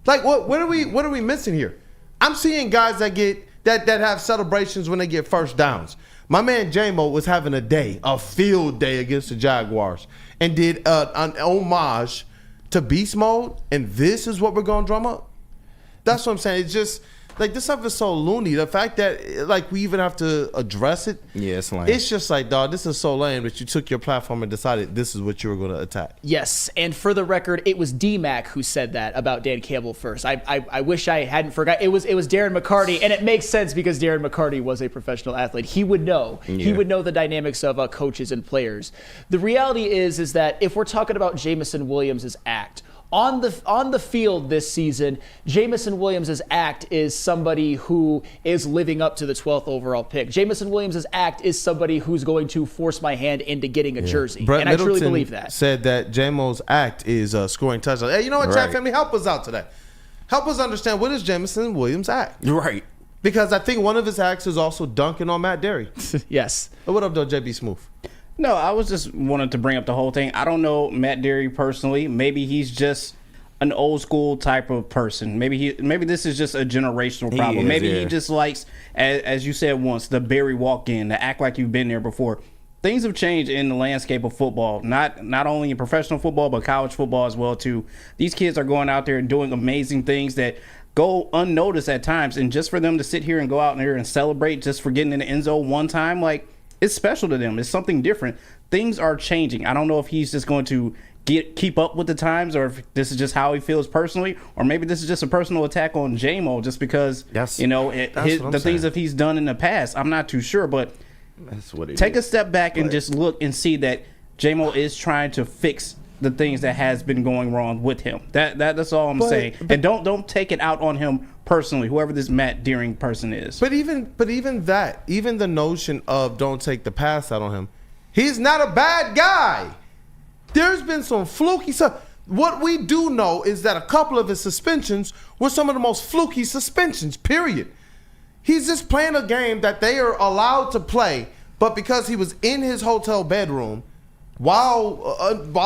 Like, what are we missing here? I'm seeing guys that have celebrations when they get first downs. My man J-Mo was having a field day against the Jaguars, and did an homage to beast mode, and this is what we're going to drum up? That's what I'm saying. It's just, like, this stuff is so loony. The fact that, like, we even have to address it. Yeah, it's lame. It's just like, dog, this is so lame that you took your platform and decided this is what you were going to attack. Yes, and for the record, it was D-Mac who said that about Dan Campbell first. I wish I hadn't forgot. It was Darren McCarty, and it makes sense because Darren McCarty was a professional athlete. He would know. Yeah. He would know the dynamics of coaches and players. The reality is that if we're talking about Jameson Williams' act, on the field this season, Jameson Williams' act is somebody who is living up to the 12th overall pick. Jameson Williams' act is somebody who's going to force my hand into getting a jersey. Brett and Middleton I truly believe that. Said that J-Mo's act is scoring touchdowns. Hey, you know what, Chat Family? Help us out today. Help us understand, what is Jameson Williams' act? Right. Because I think one of his acts is also dunking on Matt Dery. Yes. What up, though, JB Smooth? No, I was just wanting to bring up the whole thing. I don't know Matt Dery personally. Maybe he's just an old school type of person. Maybe this is just a generational problem. He just likes, as you said once, the Barry walk-in, to act like you've been there before. Things have changed in the landscape of football, not only in professional football, but college football as well too. These kids are going out there and doing amazing things that go unnoticed at times, and just for them to sit here and go out there and celebrate just for getting in the end zone one time, like, it's special to them. It's something different. Things are changing. I don't know if he's just going to keep up with the times, or if this is just how he feels personally, or maybe this is just a personal attack on J-Mo just because the things that he's done in the past. I'm not too sure, but that's what it take a step back and just look and see that J-Mo is trying to fix the things that has been going wrong with him. That's all I'm saying. And don't take it out on him personally, whoever this Matt Dery person is. But even the notion of don't take the pass out on him, he's not a bad guy. There's been some fluky stuff. What we do know is that a couple of his suspensions were some of the most fluky suspensions, period. He's just playing a game that they are allowed to play, but because he was in his hotel bedroom while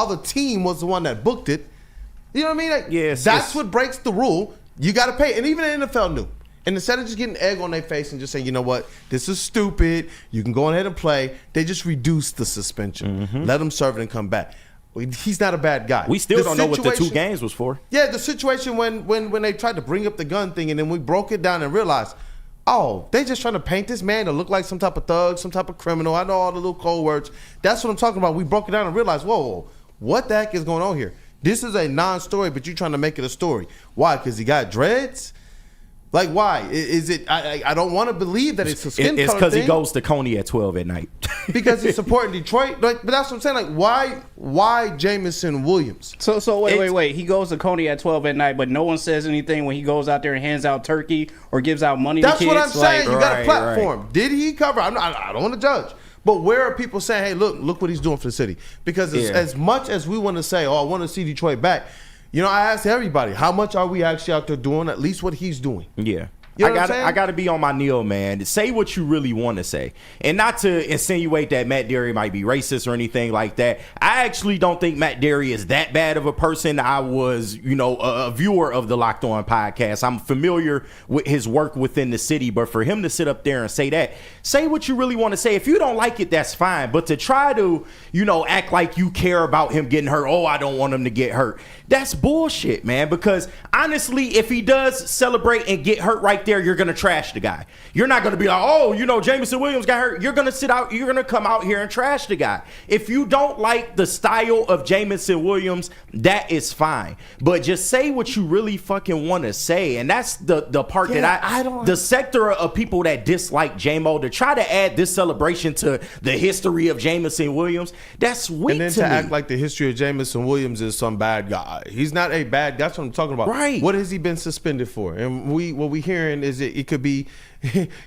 the team was the one that booked it, you know what I mean? Like, that's what breaks the rule. You got to pay. And even the NFL knew. And instead of just getting egg on their face and just saying, you know what, this is stupid, you can go ahead and play, they just reduced the suspension. Let him serve it and come back. He's not a bad guy. We still don't know what the 2 games was for. Yeah, the situation when they tried to bring up the gun thing and then we broke it down and realized, oh, they just trying to paint this man to look like some type of thug, some type of criminal. I know all the little code words. That's what I'm talking about. We broke it down and realized, whoa, what the heck is going on here? This is a non-story, but you're trying to make it a story. Why? Because he got dreads? Like, why? Is it? I don't want to believe that it's a skin color thing. It's because he goes to Coney at 12 at night. Because he's supporting Detroit. But that's what I'm saying. Like, why Jameson Williams? So wait. He goes to Coney at 12 at night, but no one says anything when he goes out there and hands out turkey or gives out money to kids. That's what I'm saying. You got a platform. Right. Did he cover? I don't want to judge. But where are people saying, hey, look what he's doing for the city? Because as much as we want to say, oh, I want to see Detroit back, you know, I asked everybody, how much are we actually out there doing at least what he's doing? Yeah. You know I gotta be on my Neil, man. Say what you really want to say, and not to insinuate that Matt Dery might be racist or anything like that. I actually don't think Matt Dery is that bad of a person. I was, a viewer of the Locked On podcast. I'm familiar with his work within the city, but for him to sit up there and say that, say what you really want to say. If you don't like it, that's fine. But to try to, act like you care about him getting hurt. Oh, I don't want him to get hurt. That's bullshit, man. Because honestly, if he does celebrate and get hurt right there, you're gonna trash the guy. You're not gonna be like, oh, Jameson Williams got hurt. You're gonna come out here and trash the guy. If you don't like the style of Jameson Williams, that is fine. But just say what you really fucking want to say. And that's the part that I don't. The sector of people that dislike J-Mo, to try to add this celebration to the history of Jameson Williams, that's weak. And then to act like the history of Jameson Williams is some bad guy. He's not a bad guy. That's what I'm talking about. Right. What has he been suspended for? And what we hearing is it could be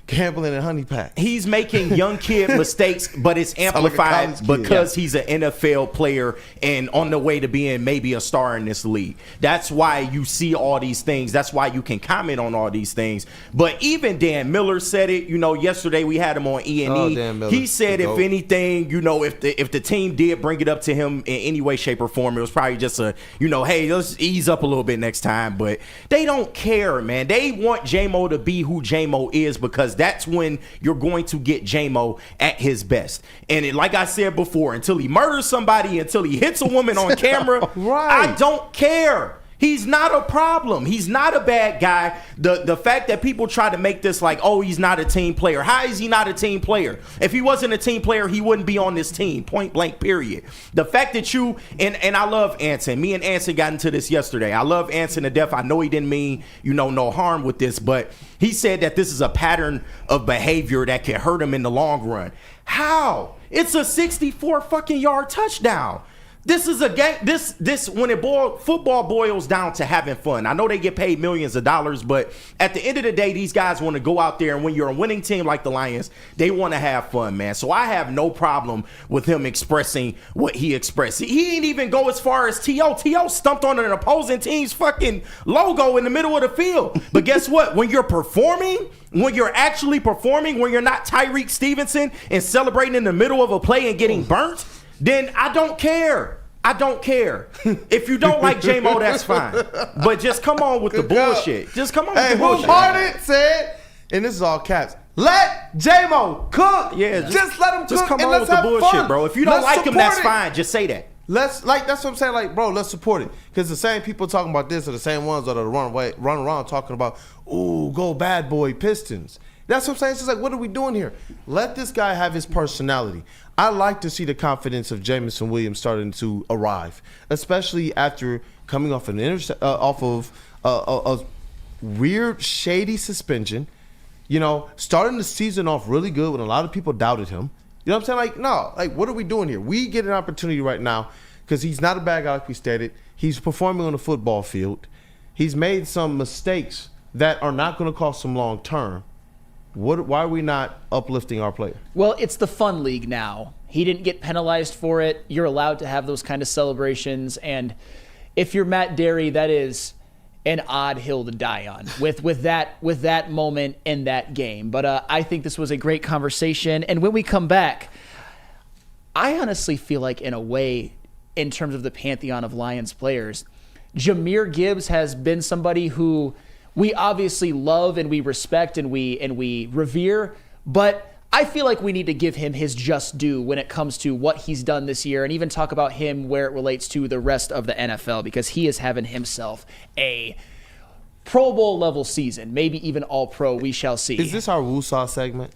gambling and honey pack. He's making young kid mistakes, but it's amplified because he's an NFL player and on the way to being maybe a star in this league. That's why you see all these things. That's why you can comment on all these things. But even Dan Miller said it. Yesterday we had him on E&E. He said, if anything, if the team did bring it up to him in any way, shape, or form, it was probably just a, hey, let's ease up a little bit next time. But they don't care, man. They want J-Mo to be who J-Mo is, because that's when you're going to get J-Mo at his best. And like I said before, until he murders somebody, until he hits a woman on camera, I don't care. He's not a problem. He's not a bad guy. The fact that people try to make this like, oh, he's not a team player. How is he not a team player? If he wasn't a team player, he wouldn't be on this team, point blank, period. The fact that and I love Anson. Me and Anson got into this yesterday. I love Anson to death. I know he didn't mean, no harm with this, but he said that this is a pattern of behavior that can hurt him in the long run. How? It's a 64 fucking yard touchdown. This is a game. This when football boils down to having fun. I know they get paid millions of dollars, but at the end of the day, these guys want to go out there, and when you're a winning team like the Lions, they want to have fun, man. So I have no problem with him expressing what he expressed. He didn't even go as far as T.O. T.O. stumped on an opposing team's fucking logo in the middle of the field. But guess what? When you're performing, when you're actually performing, when you're not Tarik Stevenson and celebrating in the middle of a play and getting burnt, then I don't care. I don't care. If you don't like J-Mo, that's fine. But just come on with the bullshit. Just come on with the bullshit. Who Harden said, and this is all caps, let J-Mo cook. Yeah, just let him cook. Just come and on with the bullshit, fun. bro. If you don't like him, that's fine. Just say that. That's what I'm saying. Like, bro, let's support it. Because the same people talking about this are the same ones that are run around talking about, ooh, go bad boy Pistons. That's what I'm saying. It's just like, what are we doing here? Let this guy have his personality. I like to see the confidence of Jameson Williams starting to arrive, especially after coming off a weird, shady suspension. You know, starting the season off really good when a lot of people doubted him. You know what I'm saying? Like, no, like, what are we doing here? We get an opportunity right now because he's not a bad guy like we stated. He's performing on the football field. He's made some mistakes that are not going to cost him long term. Why are we not uplifting our player? Well, it's the fun league now. He didn't get penalized for it. You're allowed to have those kind of celebrations. And if you're Matt Dery, that is an odd hill to die on with that moment in that game. But I think this was a great conversation. And when we come back, I honestly feel like, in a way, in terms of the pantheon of Lions players, Jahmyr Gibbs has been somebody who we obviously love and we respect and we revere, but I feel like we need to give him his just due when it comes to what he's done this year, and even talk about him where it relates to the rest of the NFL, because he is having himself a Pro Bowl level season, maybe even all pro. We shall see. Is this our Woo-Saw segment?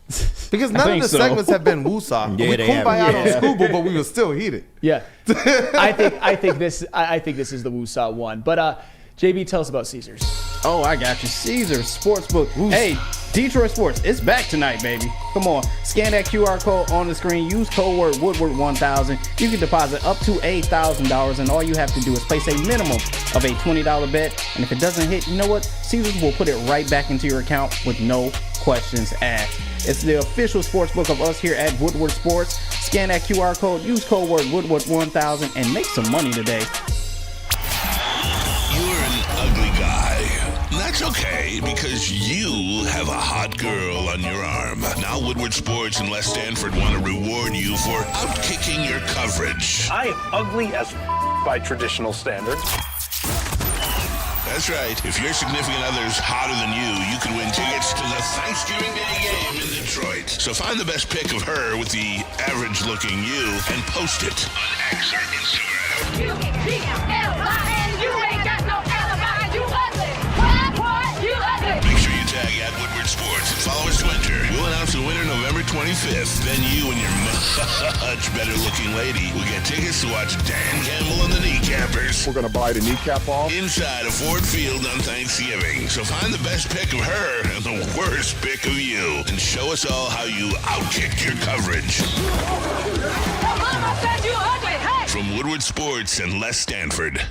Because none of the segments have been Woo-Saw. We kumbaya on Skubal, but we were still heated. Yeah, I think this is the Woo-Saw one. But JB, tell us about Caesars. Oh, I got you. Caesars Sportsbook. Hey, Detroit Sports, it's back tonight, baby. Come on. Scan that QR code on the screen. Use code word Woodward1000. You can deposit up to $8,000, and all you have to do is place a minimum of a $20 bet. And if it doesn't hit, you know what? Caesars will put it right back into your account with no questions asked. It's the official sportsbook of us here at Woodward Sports. Scan that QR code. Use code word Woodward1000 and make some money today. You're an ugly guy. That's okay, because you have a hot girl on your arm. Now Woodward Sports and Les Stanford want to reward you for outkicking your coverage. I am ugly as by traditional standards. That's right. If your significant other's hotter than you can win tickets to the Thanksgiving Day game in Detroit. So find the best pic of her with the average-looking you and post it on X or Instagram. UDLIN, you ain't got no alibi, you ugly. What? You ugly. Make sure you tag at Woodward Sports and follow us Twitter. We'll announce the winner November 25th. Then you and your much better-looking lady will get tickets to watch Dan Campbell and the Kneecappers. We're going to buy the kneecap off. Inside a Ford Field on Thanksgiving. So find the best pic of her and the worst pic of you. And show us all how you outkicked your coverage. Your mama said you ugly, hey! From Woodward Sports and Les Stanford.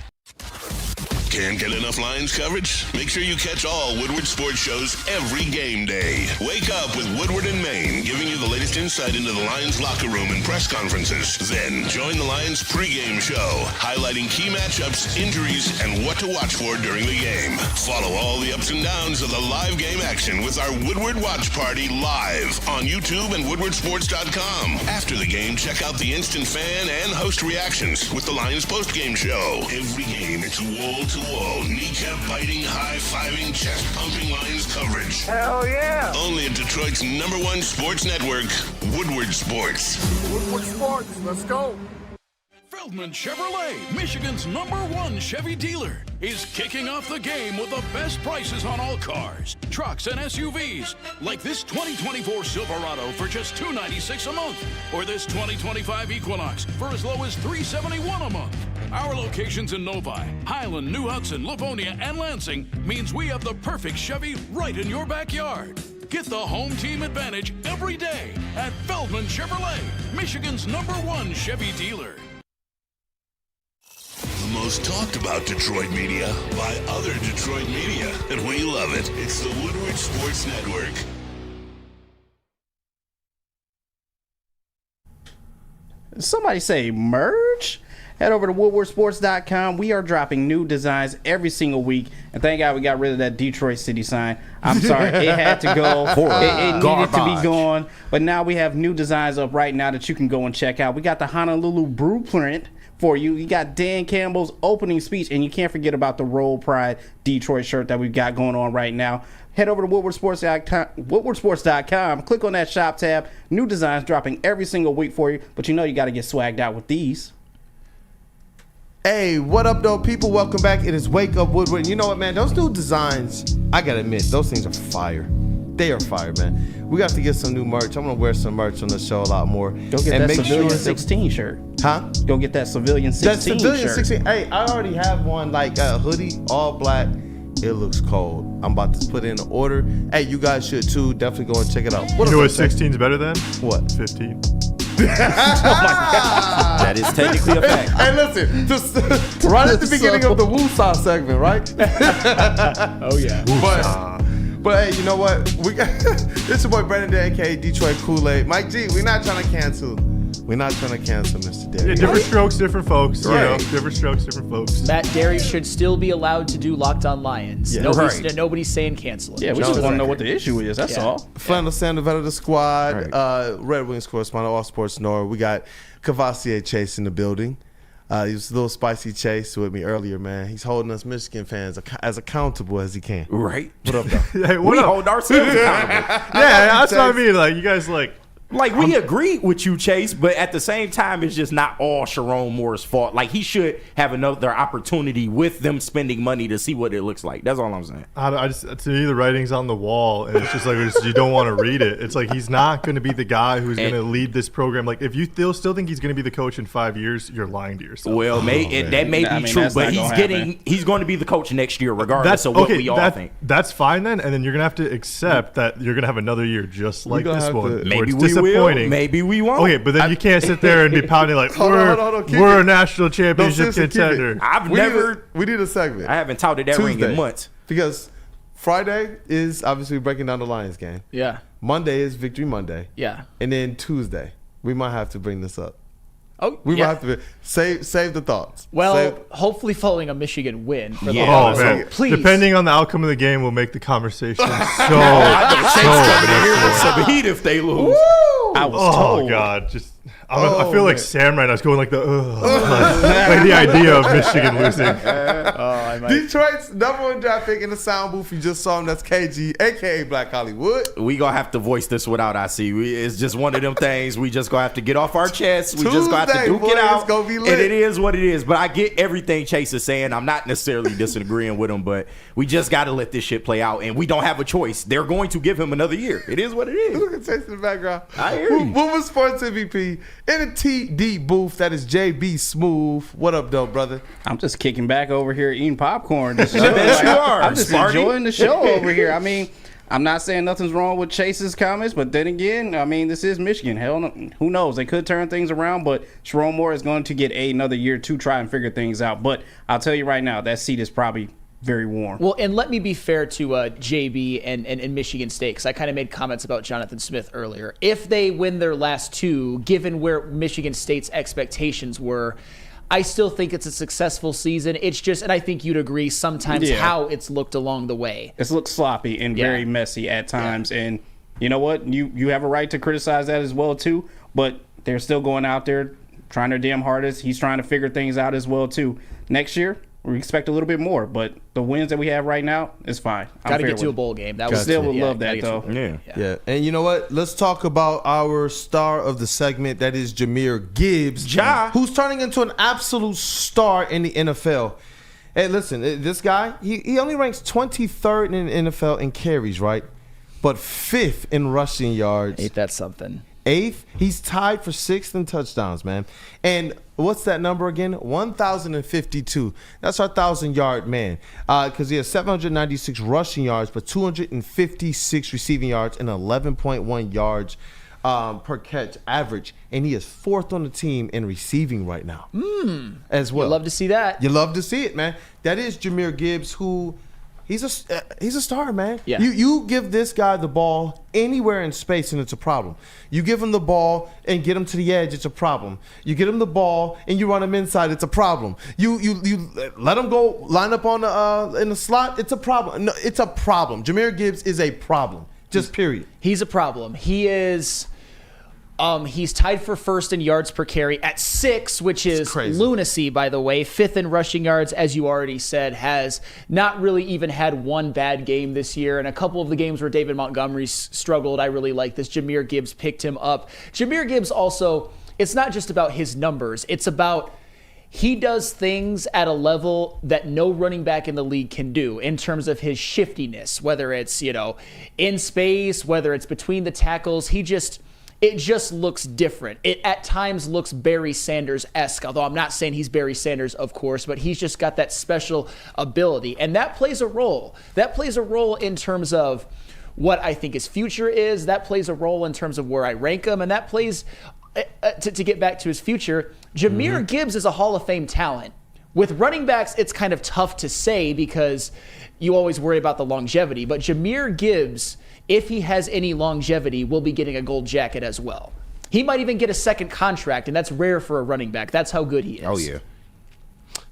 Can't get enough Lions coverage? Make sure you catch all Woodward Sports shows every game day. Wake up with Woodward and Maine, giving you the latest insight into the Lions locker room and press conferences. Then join the Lions pregame show, highlighting key matchups, injuries, and what to watch for during the game. Follow all the ups and downs of the live game action with our Woodward Watch Party live on YouTube and WoodwardSports.com. After the game, check out the instant fan and host reactions with the Lions postgame show. Every game, it's wall-to-wall, kneecap-biting, high-fiving, chest-pumping Lions coverage. Hell yeah! Only at Detroit's #1 sports network, Woodward Sports. Woodward Sports, let's go. Feldman Chevrolet, Michigan's #1 Chevy dealer, is kicking off the game with the best prices on all cars, trucks, and SUVs, like this 2024 Silverado for just $296 a month, or this 2025 Equinox for as low as $371 a month. Our locations in Novi, Highland, New Hudson, Livonia, and Lansing means we have the perfect Chevy right in your backyard. Get the home team advantage every day at Feldman Chevrolet, Michigan's #1 Chevy dealer. The most talked about Detroit media by other Detroit media, and we love it. It's the Woodward Sports Network. Somebody say merge? Head over to woodwardsports.com. We are dropping new designs every single week. And thank God we got rid of that Detroit City sign. I'm sorry, it had to go. It needed to be gone. But now we have new designs up right now that you can go and check out. We got the Honolulu Blueprint for you. You got Dan Campbell's opening speech. And you can't forget about the Roll Pride Detroit shirt that we've got going on right now. Head over to woodwardsports.com. Click on that shop tab. New designs dropping every single week for you. But you know you got to get swagged out with these. Hey, what up, though, people? Welcome back. It is Wake Up Woodward. And you know what, man? Those new designs, I gotta admit, those things are fire. They are fire, man. We got to get some new merch. I'm gonna wear some merch on the show a lot more. Go get that Civilian 16 shirt. Huh? Go get that Civilian 16 That Civilian shirt. 16. Hey, I already have one, like a hoodie, all black. It looks cold. I'm about to put in an order. Hey, you guys should too. Definitely go and check it out. You know what 16 is better than? What? 15. Oh my God. That is technically a fact. Hey, listen, just right at the beginning of the Woo-Saw segment, right? Oh yeah. But hey, you know what? We got it's your boy Brandon Day, aka Detroit Kool-Aid. Mike G, we're not trying to cancel. We're not trying to cancel Mr. Dery. Yeah, different strokes, different folks. Right. You know, different strokes, different folks. Matt Dery should still be allowed to do Locked On Lions. Yeah. Nobody's saying cancel it. Yeah, we just want to know what the issue is. That's all. Flannel Sander, vet of the squad, Red Wings correspondent, All Sports Nord. We got Cavassier Chase in the building. He was a little spicy Chase with me earlier, man. He's holding us Michigan fans as accountable as he can. Right. What up, though? Hey, We hold ourselves accountable. Yeah, that's what I mean. Like, you guys, like we agree with you, Chase, but at the same time, it's just not all Sharon Moore's fault. Like, he should have another opportunity with them spending money to see what it looks like. That's all I'm saying. I just, to me, the writing's on the wall, and it's just like you don't want to read it. It's like he's not going to be the guy who's going to lead this program. Like, if you still think he's going to be the coach in 5 years, you're lying to yourself. Well, that may be true, but he's going to be the coach next year, regardless of what we all think. That's fine then, and then you're going to have to accept that you're going to have another year just like this one. Maybe we will, maybe we won't. Okay, but then you can't sit there and be pounding like we're a national championship contender. We need a segment. I haven't touted that ring in months. Because Friday is obviously breaking down the Lions game. Yeah. Monday is Victory Monday. Yeah. And then Tuesday, we might have to bring this up. Oh, we might have to save the thoughts. Well, hopefully following a Michigan win. For the Oh, man. Please. Depending on the outcome of the game, will make the conversation so some heat if they lose. I was told. Oh, God. Just I feel like Sam right now is going like the like the idea of Michigan losing. Detroit's number one draft pick in the sound booth. You just saw him. That's KG, a.k.a. Black Hollywood. We going to have to voice this without IC. It's just one of them things. We just going to have to get off our chests. We just going to have to duke it out. It's gonna be lit. And it is what it is. But I get everything Chase is saying. I'm not necessarily disagreeing with him, but we just got to let this shit play out. And we don't have a choice. They're going to give him another year. It is what it is. Look at Chase in the background. I hear you. Woodward Sports MVP in the TD booth. That is JB Smooth. What up, though, brother? I'm just kicking back over here eating popcorn. I bet you are. I'm just Smarty. enjoying the show over here. I mean, I'm not saying nothing's wrong with Chase's comments, but then again, I mean, this is Michigan. Hell, who knows? They could turn things around, but Sharon Moore is going to get another year to try and figure things out. But I'll tell you right now, that seat is probably very warm. Well, and let me be fair to JB and Michigan State, because I kind of made comments about Jonathan Smith earlier. If they win their last two, given where Michigan State's expectations were, I still think it's a successful season. It's just, and I think you'd agree, sometimes how it's looked along the way. It's looked sloppy and very messy at times. And you know what? You have a right to criticize that as well, too. But they're still going out there trying their damn hardest. He's trying to figure things out as well, too. Next year, we expect a little bit more, but the wins that we have right now is fine. Got to get to a bowl game. That was still would love that though. Yeah. And you know what? Let's talk about our star of the segment. That is Jahmyr Gibbs, who's turning into an absolute star in the NFL. Hey, listen, this guy, he only ranks 23rd in the NFL in carries, right? But 5th in rushing yards. Ain't that something? 8th, he's tied for 6th in touchdowns, man. And what's that number again? 1,052. That's our 1,000-yard man. Because he has 796 rushing yards, but 256 receiving yards and 11.1 yards per catch average. And he is 4th on the team in receiving right now. As well. You love to see that. You love to see it, man. That is Jahmyr Gibbs, who... He's a star, man. Yeah. You give this guy the ball anywhere in space and it's a problem. You give him the ball and get him to the edge, it's a problem. You get him the ball and you run him inside, it's a problem. You let him go line up on in the slot, it's a problem. No, it's a problem. Jahmyr Gibbs is a problem. Just period. He's a problem. He is. He's tied for 1st in yards per carry at 6, which is lunacy, by the way. 5th in rushing yards, as you already said, has not really even had one bad game this year. And a couple of the games where David Montgomery struggled, I really like this. Jahmyr Gibbs picked him up. Jahmyr Gibbs also, it's not just about his numbers. It's about he does things at a level that no running back in the league can do in terms of his shiftiness, whether it's, in space, whether it's between the tackles. It just looks different. It at times looks Barry Sanders-esque, although I'm not saying he's Barry Sanders, of course, but he's just got that special ability. And that plays a role. That plays a role in terms of what I think his future is. That plays a role in terms of where I rank him. And that plays, to get back to his future, Jahmyr Gibbs is a Hall of Fame talent. With running backs, it's kind of tough to say because you always worry about the longevity. But Jahmyr Gibbs, if he has any longevity, will be getting a gold jacket as well. He might even get a second contract, and that's rare for a running back. That's how good he is. Oh, yeah.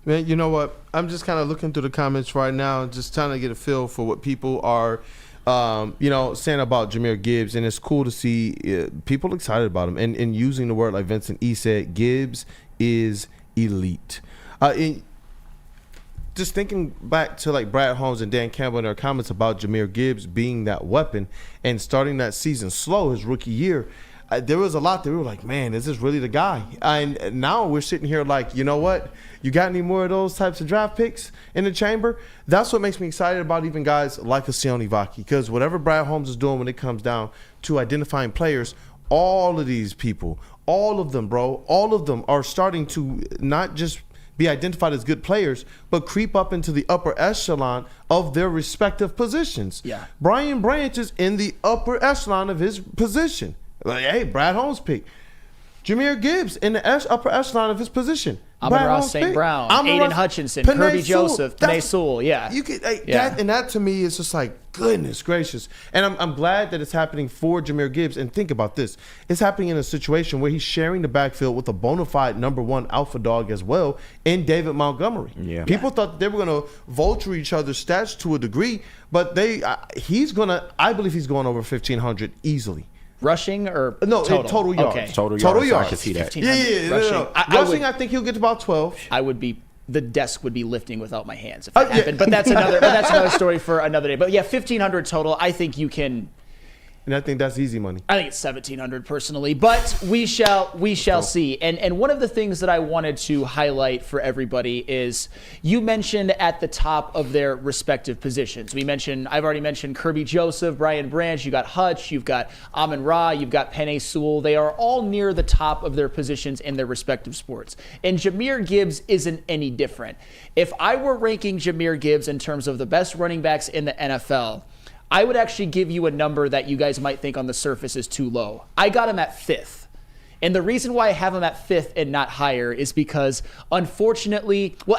Man, you know what? I'm just kind of looking through the comments right now, just trying to get a feel for what people are saying about Jahmyr Gibbs, and it's cool to see people excited about him and using the word like Vincent E. said, Gibbs is elite. Just thinking back to like Brad Holmes and Dan Campbell in their comments about Jahmyr Gibbs being that weapon and starting that season slow, his rookie year, there was a lot that we were like, man, is this really the guy? And now we're sitting here like, you know what? You got any more of those types of draft picks in the chamber? That's what makes me excited about even guys like a Sione Vaki, because whatever Brad Holmes is doing when it comes down to identifying players, all of these people, all of them, bro, all of them are starting to not just be identified as good players, but creep up into the upper echelon of their respective positions. Yeah. Brian Branch is in the upper echelon of his position. Like, hey, Brad Holmes pick. Jahmyr Gibbs in the upper echelon of his position. Amon-Ra St. Brown, Aiden Hutchinson, Kirby Joseph, Penei Sewell. Yeah. You could, that to me is just like, goodness gracious. And I'm glad that it's happening for Jahmyr Gibbs. And think about this. It's happening in a situation where he's sharing the backfield with a bona fide number one alpha dog as well in David Montgomery. Yeah. People thought they were going to vulture each other's stats to a degree, but I believe he's going over 1,500 easily. Rushing or total yards. Okay. Total yards. I can see that. Yeah. Rushing. Rushing, I think he'll get to about 12. The desk would be lifting without my hands if that happened. But that's another story for another day. But yeah, 1,500 total. I think you can. And I think that's easy money. I think it's 1,700 personally, but we shall see. And one of the things that I wanted to highlight for everybody is you mentioned at the top of their respective positions. I've already mentioned Kirby Joseph, Brian Branch. You got Hutch, you've got Amon-Ra, you've got Penei Sewell. They are all near the top of their positions in their respective sports. And Jahmyr Gibbs isn't any different. If I were ranking Jahmyr Gibbs in terms of the best running backs in the NFL, I would actually give you a number that you guys might think on the surface is too low. I got him at 5th. And the reason why I have him at 5th and not higher is because fortunately for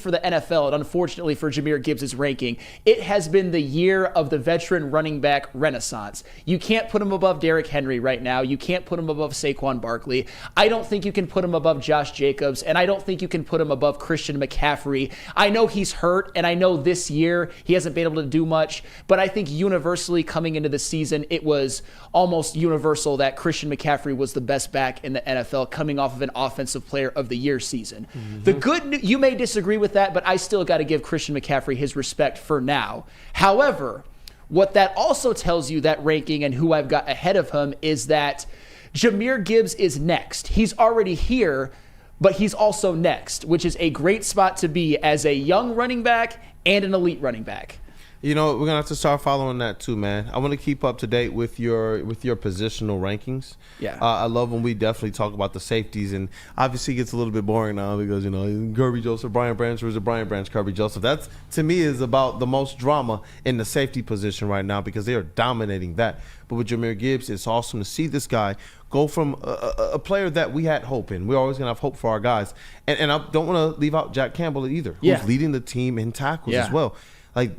the NFL and unfortunately for Jahmyr Gibbs' ranking, it has been the year of the veteran running back renaissance. You can't put him above Derrick Henry right now. You can't put him above Saquon Barkley. I don't think you can put him above Josh Jacobs, and I don't think you can put him above Christian McCaffrey. I know he's hurt, and I know this year he hasn't been able to do much, but I think universally coming into the season, it was almost universal that Christian McCaffrey was the best back in the NFL coming off of an Offensive Player of the Year season. Mm-hmm. You may disagree with that, but I still got to give Christian McCaffrey his respect for now. However, what that also tells you, that ranking and who I've got ahead of him, is that Jahmyr Gibbs is next. He's already here, but he's also next, which is a great spot to be as a young running back and an elite running back. You know, we're going to have to start following that too, man. I want to keep up to date with your positional rankings. Yeah. I love when we definitely talk about the safeties, and obviously it gets a little bit boring now because, Kirby Joseph, Brian Branch versus Brian Branch, Kirby Joseph. That's, to me, is about the most drama in the safety position right now because they are dominating that. But with Jahmyr Gibbs, it's awesome to see this guy go from a player that we had hope in. We're always going to have hope for our guys. And I don't want to leave out Jack Campbell either, who's leading the team in tackles as well. Like,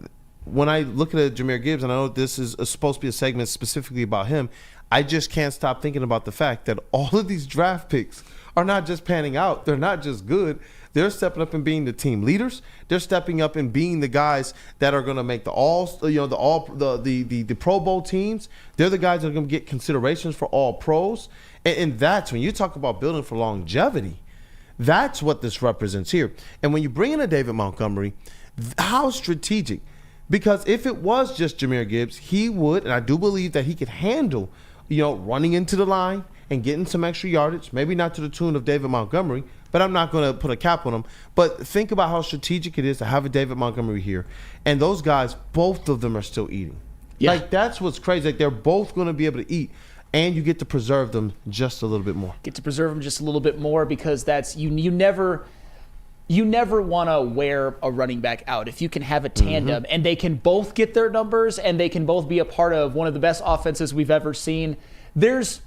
when I look at Jahmyr Gibbs, and I know this is supposed to be a segment specifically about him, I just can't stop thinking about the fact that all of these draft picks are not just panning out. They're not just good. They're stepping up and being the team leaders. They're stepping up and being the guys that are going to make the Pro Bowl teams. They're the guys that are going to get considerations for all pros. And that's when you talk about building for longevity. That's what this represents here. And when you bring in a David Montgomery, how strategic. Because if it was just Jahmyr Gibbs, he would, and I do believe that he could handle, running into the line, and getting some extra yardage, maybe not to the tune of David Montgomery, but I'm not going to put a cap on him. But think about how strategic it is to have a David Montgomery here. And those guys, both of them are still eating. Yeah. Like, that's what's crazy. Like, they're both going to be able to eat. And you get to preserve them just a little bit more. Get to preserve them just a little bit more because that's you never want to wear a running back out. If you can have a tandem and they can both get their numbers and they can both be a part of one of the best offenses we've ever seen, there's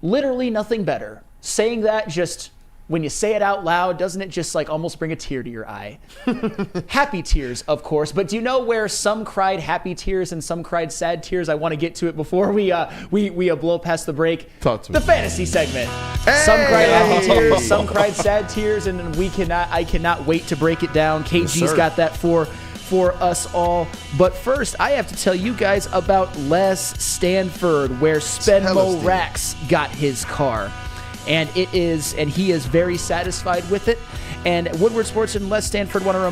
literally nothing better. Saying that, just when you say it out loud, doesn't it just like almost bring a tear to your eye? Happy tears, of course. But do you know where some cried happy tears and some cried sad tears? I want to get to it before we blow past the break. Talk to me. The fantasy segment. Hey! Some cried happy tears, some cried sad tears, and I cannot wait to break it down. KG's got that for us all. But first, I have to tell you guys about Les Stanford, where Spenmo Rax got his car. And he is very satisfied with it. And Woodward Sports and Les Stanford want to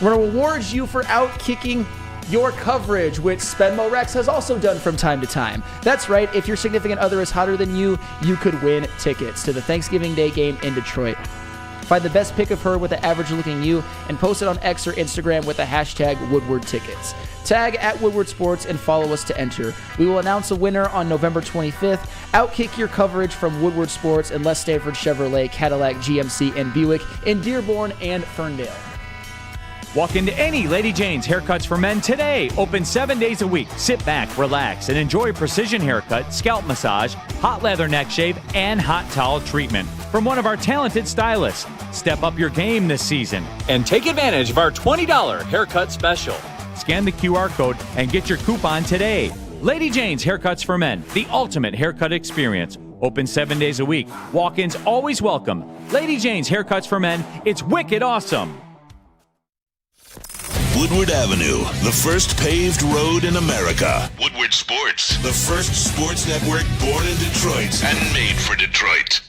reward you for outkicking your coverage, which Spenmo Rex has also done from time to time. That's right, if your significant other is hotter than you could win tickets to the Thanksgiving Day game in Detroit. Find the best pic of her with the average-looking you and post it on X or Instagram with the hashtag Woodward Tickets. Tag at Woodward Sports and follow us to enter. We will announce a winner on November 25th. Outkick your coverage from Woodward Sports and Les Stanford Chevrolet, Cadillac, GMC, and Buick in Dearborn and Ferndale. Walk into any Lady Jane's Haircuts for Men today. Open 7 days a week. Sit back, relax, and enjoy precision haircut, scalp massage, hot leather neck shave, and hot towel treatment from one of our talented stylists. Step up your game this season and take advantage of our $20 haircut special. Scan the QR code and get your coupon today. Lady Jane's Haircuts for Men, the ultimate haircut experience. Open 7 days a week. Walk-ins always welcome. Lady Jane's Haircuts for Men, it's wicked awesome. Woodward Avenue, the first paved road in America. Woodward Sports, the first sports network born in Detroit and made for Detroit.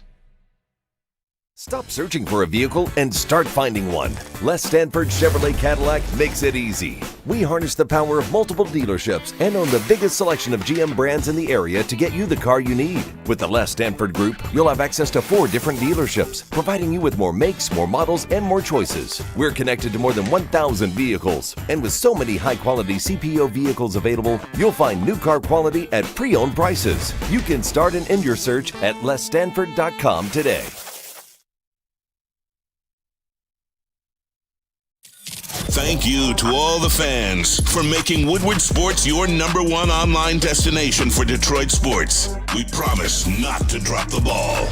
Stop searching for a vehicle and start finding one. Les Stanford Chevrolet Cadillac makes it easy. We harness the power of multiple dealerships and own the biggest selection of GM brands in the area to get you the car you need. With the Les Stanford Group, you'll have access to 4 different dealerships, providing you with more makes, more models, and more choices. We're connected to more than 1,000 vehicles. And with so many high-quality CPO vehicles available, you'll find new car quality at pre-owned prices. You can start and end your search at lesstanford.com today. Thank you to all the fans for making Woodward Sports your #1 online destination for Detroit sports. We promise not to drop the ball.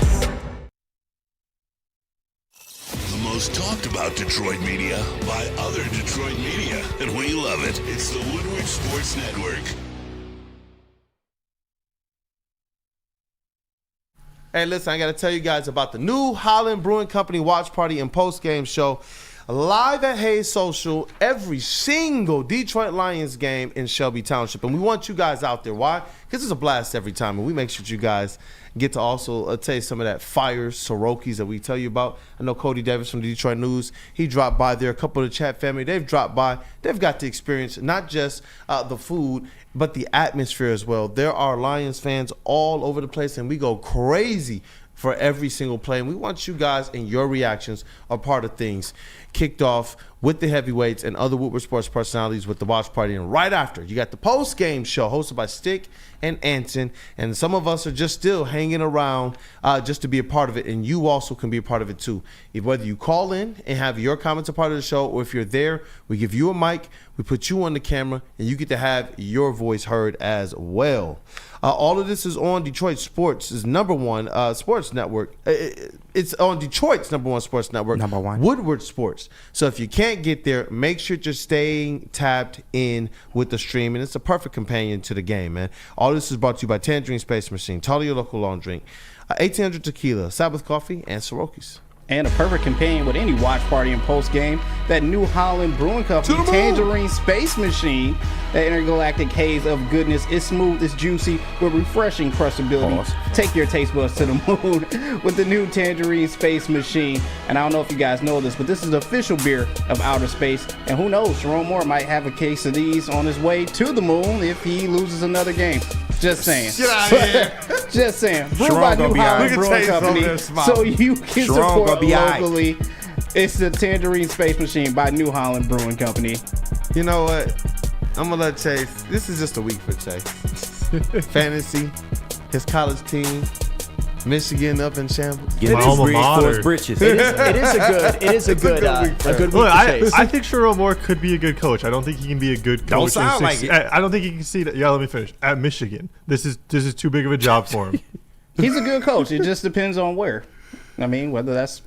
The most talked about Detroit media by other Detroit media, and we love it. It's the Woodward Sports Network. Hey, listen, I got to tell you guys about the New Holland Brewing Company watch party and post-game show live at Hayes Social every single Detroit Lions game in Shelby Township. And we want you guys out there. Why? Because it's a blast every time. And we make sure you guys get to also taste some of that fire Sorokis that we tell you about. I know Cody Davis from the Detroit News, he dropped by there. A couple of the chat family, they've dropped by. They've got to experience not just the food, but the atmosphere as well. There are Lions fans all over the place, and we go crazy for every single play. And we want you guys and your reactions are part of things. Kicked off with the heavyweights and other Woodward Sports personalities with the watch party. And right after, you got the post-game show hosted by Stick and Anson. And some of us are just still hanging around just to be a part of it. And you also can be a part of it too. Whether you call in and have your comments a part of the show, or if you're there, we give you a mic, we put you on the camera, and you get to have your voice heard as well. All of this is on Detroit Sports' #1 sports network. It's on Detroit's #1 sports network, Woodward Sports. So if you can't get there, make sure you're staying tapped in with the stream, and it's a perfect companion to the game, man. All this is brought to you by Tangerine Space Machine, Tell your local long drink, 1800 Tequila, Sabbath Coffee, and Sorokis. And a perfect companion with any watch party and post game, that New Holland Brewing Company Tangerine Space Machine, that intergalactic haze of goodness. It's smooth, it's juicy, with refreshing crushability. Take your taste buds to the moon with the new Tangerine Space Machine. And I don't know if you guys know this, but this is the official beer of outer space. And who knows, Sharon Moore might have a case of these on his way to the moon if he loses another game. Just saying. Get out of here. Just saying. Brewed Sharon by gonna New be Holland all right. Brewing Look at Chase over Company, there smiling. so you can Sharon support gonna be all right. locally. It's the Tangerine Space Machine by New Holland Brewing Company. You know what? I'm gonna let Chase. This is just a week for Chase. Fantasy, his college team, Michigan up in shambles. Get My his alma bridge for mater. his britches. It is a good week Look, for Chase. I think Sharon Moore could be a good coach. I don't think he can be a good coach. Don't sound like it. I don't think he can see that. Yeah, let me finish. At Michigan, this is too big of a job for him. He's a good coach. It just depends on where. I mean, whether that's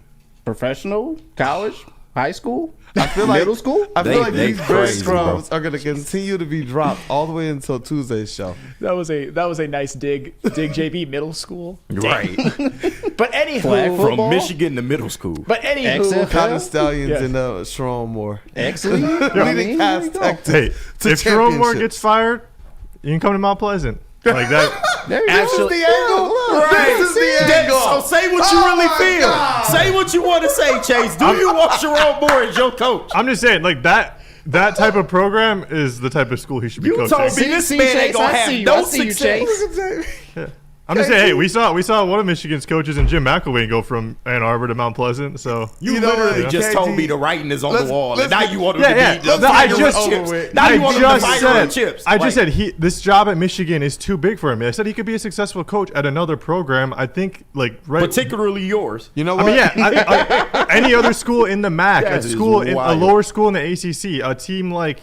professional, college, high school, middle school. I feel like They these crazy, breadcrumbs are gonna continue to be dropped all the way until Tuesday's show. That was a nice dig, JB middle school. Right. But anywho, Flag football. From Michigan to middle school. But anywho, XFL. Cotton Stallions Yes. and Sharon Moore. Excellent. Leading past Texas Hey, to if Sharon Moore championships. gets fired, you can come to Mount Pleasant. Like that. This is the angle. Right. This is the angle. So say what you Oh really my feel. God. Say what you want to say, Chase. Do you want Sharon Moore as your coach? I'm just saying, like that type of program is the type of school he should be You coaching. told me this man ain't gonna have no success. I'm just saying, hey, we saw one of Michigan's coaches in Jim McElwain go from Ann Arbor to Mount Pleasant. So You know literally what, just KG, told me the writing is on the wall, and let's now get- you want him Yeah, to be yeah. the No, I fire just- with chips. with. Now you want him to fire with chips. I just Like, said this job at Michigan is too big for him. I said he could be a successful coach at another program. I think particularly yours. You know I what? mean, yeah, any other school in the MAC, That a is school, a wild. lower school in the ACC, a team like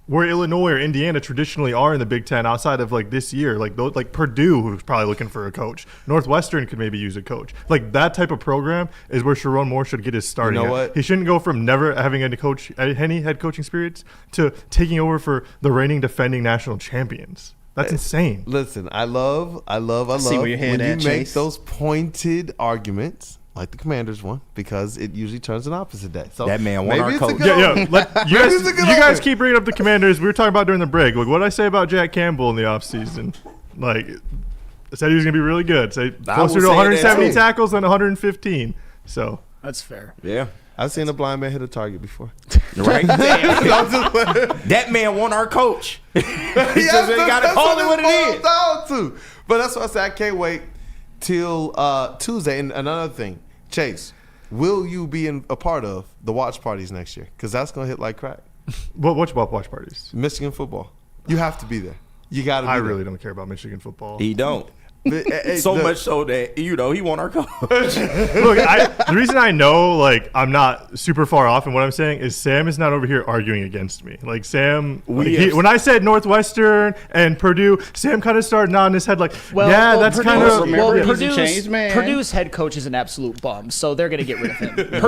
where Illinois or Indiana traditionally are in the Big Ten, outside of like this year, like Purdue, who's probably looking for a coach. Northwestern could maybe use a coach. Like that type of program is where Sharon Moore should get his starting. You know at. what? He shouldn't go from never having any head coaching experience to taking over for the reigning defending national champions. That's insane. Listen, I love See where your head when you at, make Chase. those pointed arguments like the Commanders one, because it usually turns an opposite day. So That man won maybe our it's a coach. good Yeah, omen. you Maybe it's a good guys omen. keep bringing up the Commanders. We were talking about during the break. Like, what did I say about Jack Campbell in the offseason? Like, I said he was going to be really good. Say I closer will to say 170 that too. tackles than 115. So that's fair. Yeah. I've seen a blind man hit a target before. Right? That man won our coach. He just ain't got to call it what it is. Down to. But that's why I said I can't wait till Tuesday. And another thing, Chase, will you be a part of the watch parties next year? Because that's going to hit like crack. What about watch parties? Michigan football. You have to be there. You got to be I there. really don't care about Michigan football. He don't. But, So much so that, he won our coach. Look, the reason I know, like, I'm not super far off in what I'm saying is Sam is not over here arguing against me. Like, Sam, when I said Northwestern and Purdue, Sam kind of started nodding his head like, that's kind of... Purdue's head coach is an absolute bum, so they're going to get rid of him.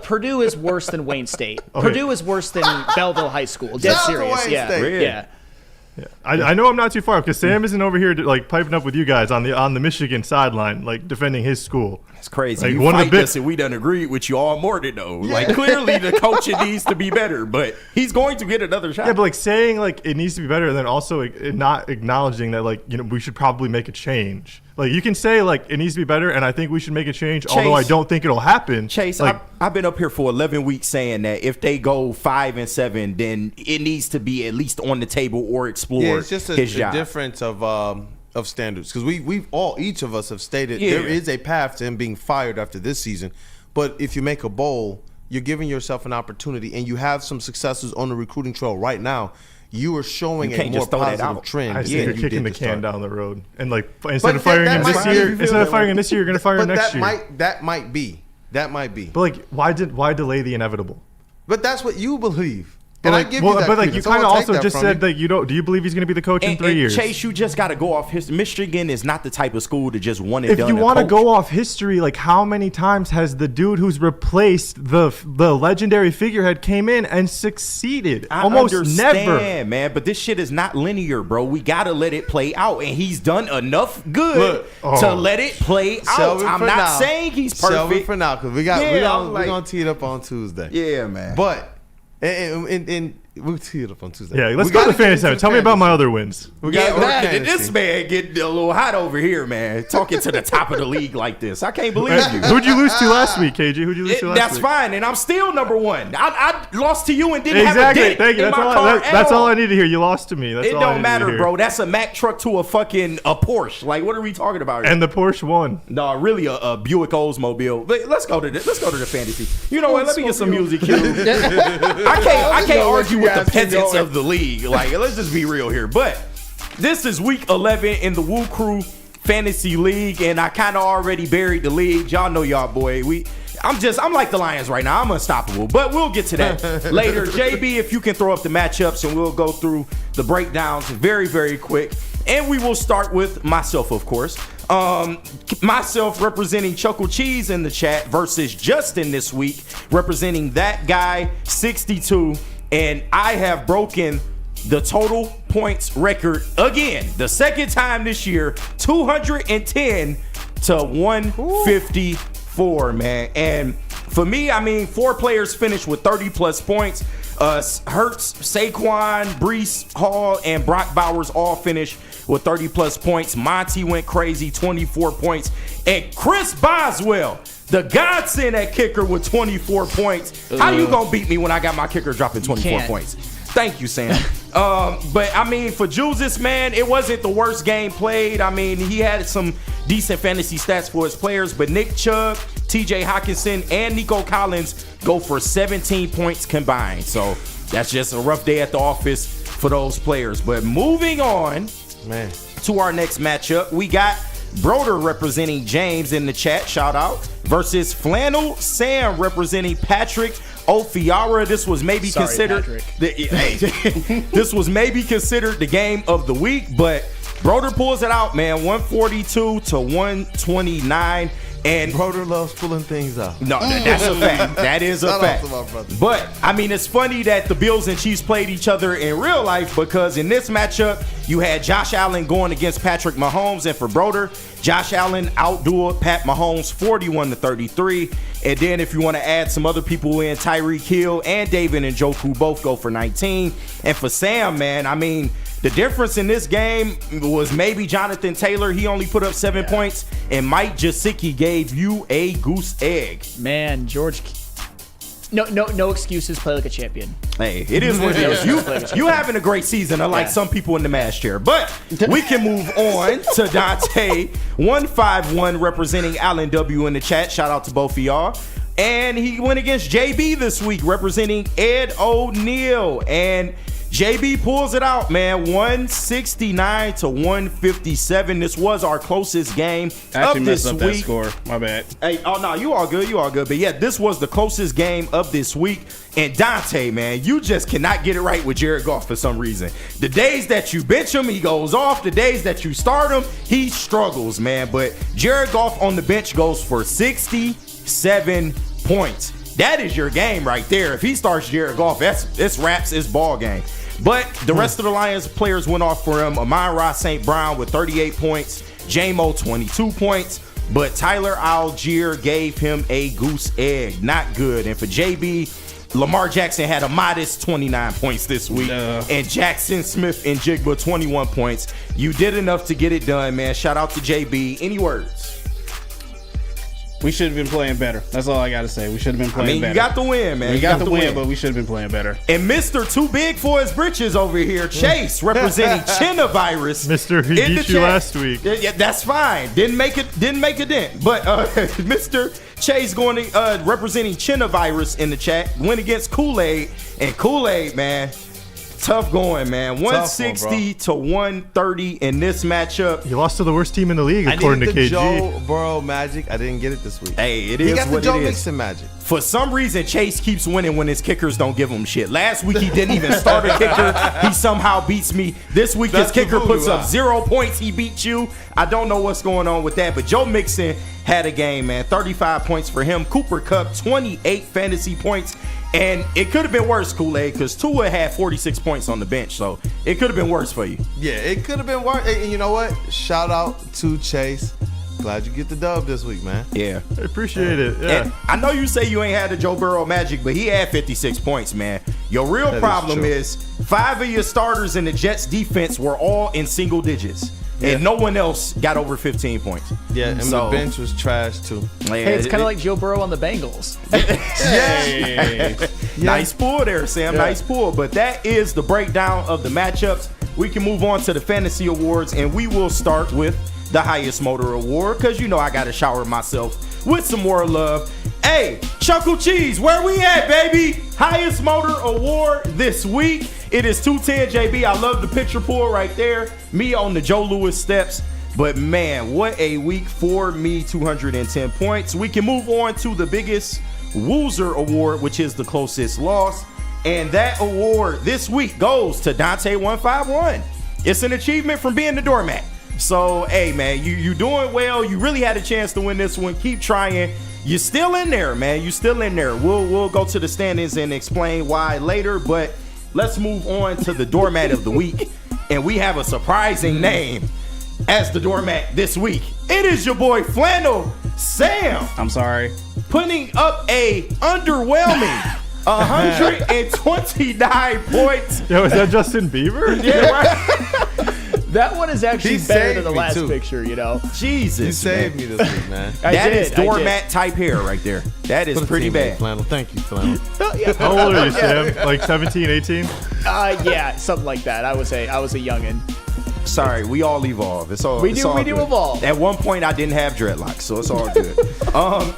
Purdue is worse than Wayne State. Okay. Purdue is worse than Belleville High School. Dead Shout out to serious. Wayne Yeah. State. Yeah. I know I'm not too far off because Sam isn't over here like piping up with you guys on the Michigan sideline, like defending his school. It's crazy. Like, You one of the fight big- us and we done agreed with you all morning though. Like clearly the coaching needs to be better, but he's going to get another shot. Yeah, but like saying like it needs to be better, and then also not acknowledging that like we should probably make a change. Like you can say like it needs to be better, and I think we should make a change. Although I don't think it'll happen. Chase, like, I've been up here for 11 weeks saying that if they go 5-7, then it needs to be at least on the table or explore Yeah, it's just his a job. difference of standards, because each of us have stated Yeah. there is a path to him being fired after this season, but if you make a bowl, you're giving yourself an opportunity, and you have some successes on the recruiting trail right now. You are showing You a can't more just throw that positive out. trend. I than think you're you kicking did the to start. can down the road, and like instead of But firing that him this might year, be- instead of firing him this year, you're gonna fire him But next year. that might be. But like, why delay the inevitable? But that's what you believe. But And like, I give you that but like you credence. I kind of won't take also that just from said you. that you don't. Do you believe he's going to be the coach in 3 years? Chase, you just got to go off history. Michigan is not the type of school to just one and If done. you a want to coach. go off history, like how many times has the dude who's replaced the legendary figurehead came in and succeeded? I Almost understand, never. man. But this shit is not linear, bro. We gotta let it play out, and he's done enough good to let it play out. Shelby I'm for not now. saying he's Shelby perfect for now, because we're gonna tee it up on Tuesday. Yeah, man. But and We'll tee it up on Tuesday. Yeah, let's go to fantasy time. Tell me about my other wins. This man getting a little hot over here, man. Talking to the top of the league like this. I can't believe you. Who'd you lose to last week, KG? Who'd you lose to last week? That's fine, and I'm still number one. I lost to you and didn't have a dent Thank you. in my car That's all I need to hear. You lost to me. That's it all I don't need matter, to hear. bro. That's a Mack truck to a Porsche. Like, what are we talking about here? And the Porsche won. No, really a Buick Oldsmobile. But let's go to the fantasy. You know what? Let me get some music here. I can't argue with the peasants of the league. Like, let's just be real here. But this is week 11 in the WUW Crew Fantasy League, and I kind of already buried the league. Y'all know y'all, boy. I'm like the Lions right now. I'm unstoppable. But we'll get to that later. JB, if you can throw up the matchups, and we'll go through the breakdowns very, very quick. And we will start with myself, of course. Myself representing Chuckle Cheese in the chat versus Justin this week, representing that guy 62. And I have broken the total points record again, the second time this year, 210 to 154, man. And for me, I mean, 4 players finished with 30 plus points. Hurts, Saquon, Breece Hall, and Brock Bowers all finished with 30 plus points. Monty went crazy, 24 points. And Chris Boswell, the godsend at kicker, with 24 points. How you gonna beat me when I got my kicker dropping 24 points? Thank you, Sam. But I mean, for Jules, man, it wasn't the worst game played. I mean, he had some decent fantasy stats for his players, but Nick Chubb, TJ Hawkinson, and Nico Collins go for 17 points combined. So that's just a rough day at the office for those players. But moving on, man, to our next matchup, we got Broder representing James in the chat, shout out, versus Flannel Sam representing Patrick Ofiara. This was maybe considered this was maybe considered the game of the week, but Broder pulls it out, man, 142 to 129. And Broder loves pulling things out. No, that's a fact. That is a fact. But I mean, it's funny that the Bills and Chiefs played each other in real life, because in this matchup, you had Josh Allen going against Patrick Mahomes, and for Broder, Josh Allen outdueled Pat Mahomes 41 to 33. And then if you want to add some other people in, Tarik Hill and David Njoku both go for 19. And for Sam, man, I mean, the difference in this game was maybe Jonathan Taylor. He only put up 7 points, and Mike Gesicki gave you a goose egg. Man, George, no excuses. Play like a champion. Hey, it is what it is. You having a great season, unlike some people in the mass chair. But we can move on to Dante 151 representing Allen W in the chat. Shout out to both of y'all. And he went against JB this week representing Ed O'Neal, and JB pulls it out, man, 169 to 157. This was our closest game of this week. That score. My bad. Hey, oh no, you all good. But yeah, this was the closest game of this week. And Dante, man, you just cannot get it right with Jared Goff for some reason. The days that you bench him, he goes off. The days that you start him, he struggles, man. But Jared Goff on the bench goes for 67 points. That is your game right there. If he starts Jared Goff, this wraps his ball game. But the rest of the Lions players went off for him. Amon-Ra St. Brown with 38 points. J-Mo 22 points. But Tyler Algier gave him a goose egg. Not good. And for JB, Lamar Jackson had a modest 29 points this week. And Jackson Smith and Jigba 21 points. You did enough to get it done, man. Shout out to JB. Any words? We should have been playing better. That's all I got to say. We should have been playing better. You got the win, man. We got the win, but we should have been playing better. And Mr. Too Big for His Britches over here, Chase, representing Chinavirus. Mr. He beat you last week. Yeah, that's fine. Didn't make a dent. But Mr. Chase going to representing Chinavirus in the chat, went against Kool-Aid. And Kool-Aid, man, tough going, man. 160 to 130 in this matchup. You lost to the worst team in the league, according to KG. Joe Burrow magic. I didn't get it this week. Hey, it is what it is. He got the Joe Mixon magic. For some reason, Chase keeps winning when his kickers don't give him shit. Last week, he didn't even start a kicker. He somehow beats me. This week, his kicker puts up 0 points. He beat you. I don't know what's going on with that. But Joe Mixon had a game, man. 35 points for him. Cooper Kupp, 28 fantasy points. And it could have been worse, Kool-Aid, because Tua had 46 points on the bench. So it could have been worse for you. Yeah, it could have been worse. And you know what? Shout out to Chase. glad you get the dub this week, man. Yeah. I appreciate it. Yeah. And I know you say you ain't had the Joe Burrow magic, but he had 56 points, man. Your real problem is 5 of your starters in the Jets defense were all in single digits. And no one else got over 15 points. Yeah, and the bench was trash, too. Hey, it's kind of like Joe Burrow on the Bengals. Nice pull there, Sam. Yeah. Nice pull. But that is the breakdown of the matchups. We can move on to the fantasy awards, and we will start with the highest motor award, because you know I got to shower myself with some more love. Hey, Chuckle Cheese, where we at, baby? Highest motor award this week. It is 210, JB. I love the picture pull right there. Me on the Joe Louis steps. But, man, what a week for me, 210 points. We can move on to the biggest Woozer award, which is the closest loss. And that award this week goes to Dante151. It's an achievement from being the doormat. So, hey, man, you doing well. You really had a chance to win this one. Keep trying. You're still in there, man. You're still in there. We'll go to the standings and explain why later, but let's move on to the doormat of the week. And we have a surprising name as the doormat this week. It is your boy Flannel Sam. I'm sorry. Putting up a underwhelming 129 points. Yo, is that Justin Bieber? Yeah, right. That one is actually He better saved than the me, last too. picture, you know. Jesus, You saved me this week, man. That is doormat type hair right there. That is Put a pretty team in, bad. Flannel. Thank you, Flannel. How old are you, Sam? Like 17, 18? Yeah, something like that. I was a youngin'. Sorry, we all evolve. It's all We it's do all good. evolve. At one point, I didn't have dreadlocks, so it's all good.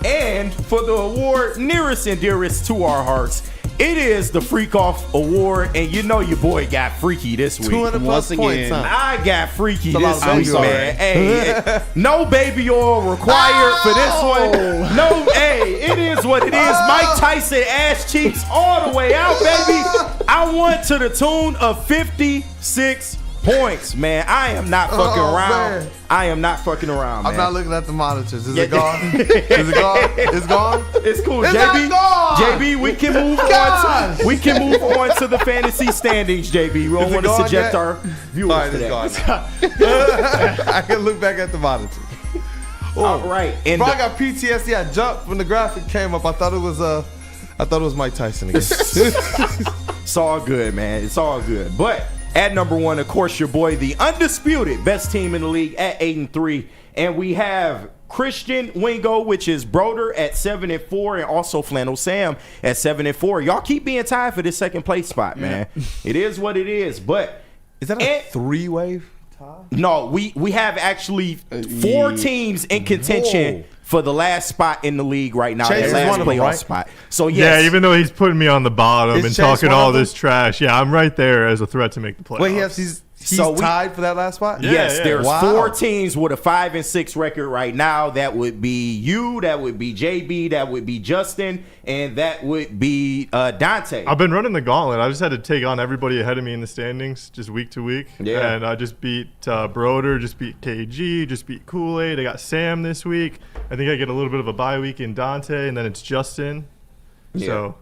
And for the award nearest and dearest to our hearts, it is the Freak Off Award, and you know your boy got freaky this week. 200 plus Once points, again. huh? I got freaky It's a lot this of week, baby oil. man. Hey, no baby oil required for this one. No, hey, it is what it is. Mike Tyson ass cheeks all the way out, baby. I won to the tune of 56 points, man. I am not fucking around. Man. I am not fucking around, man. I'm not looking at the monitors. Is it gone? Is it gone? It's gone? It's cool, It's JB. not gone! JB, we can move on to the fantasy standings, JB. We don't Is it want to gone subject yet? our viewers All right, to it's that. gone. I can look back at the monitors. All right, and Bro, I got PTSD. I jumped when the graphic came up. I thought it was Mike Tyson again. it's all good, man. It's all good. But at number one, of course, your boy, the undisputed best team in the league at 8-3, and we have Christian Wingo, which is Broder at 7-4, and also Flannel Sam at 7-4. Y'all keep being tied for this second place spot, man. It is what it is. But Is that a three-way? no, we have actually 4 teams in contention for the last spot in the league right now. Chase That is last one of them, playoff right? spot. So yes, Yeah, even though he's putting me on the bottom Is and Chase talking one all of them? this trash, yeah, I'm right there as a threat to make the playoffs. Wait, he's So we- tied for that last spot? yes, yeah. there's Wow. 4 teams with a 5-6 record right now. That would be you, that would be JB, that would be Justin, and that would be Dante. I've been running the gauntlet. I just had to take on everybody ahead of me in the standings, just week to week. Yeah. And I just beat Broder, just beat KG, just beat Kool-Aid. I got Sam this week. I think I get a little bit of a bye week in Dante, and then it's Justin. Yeah. So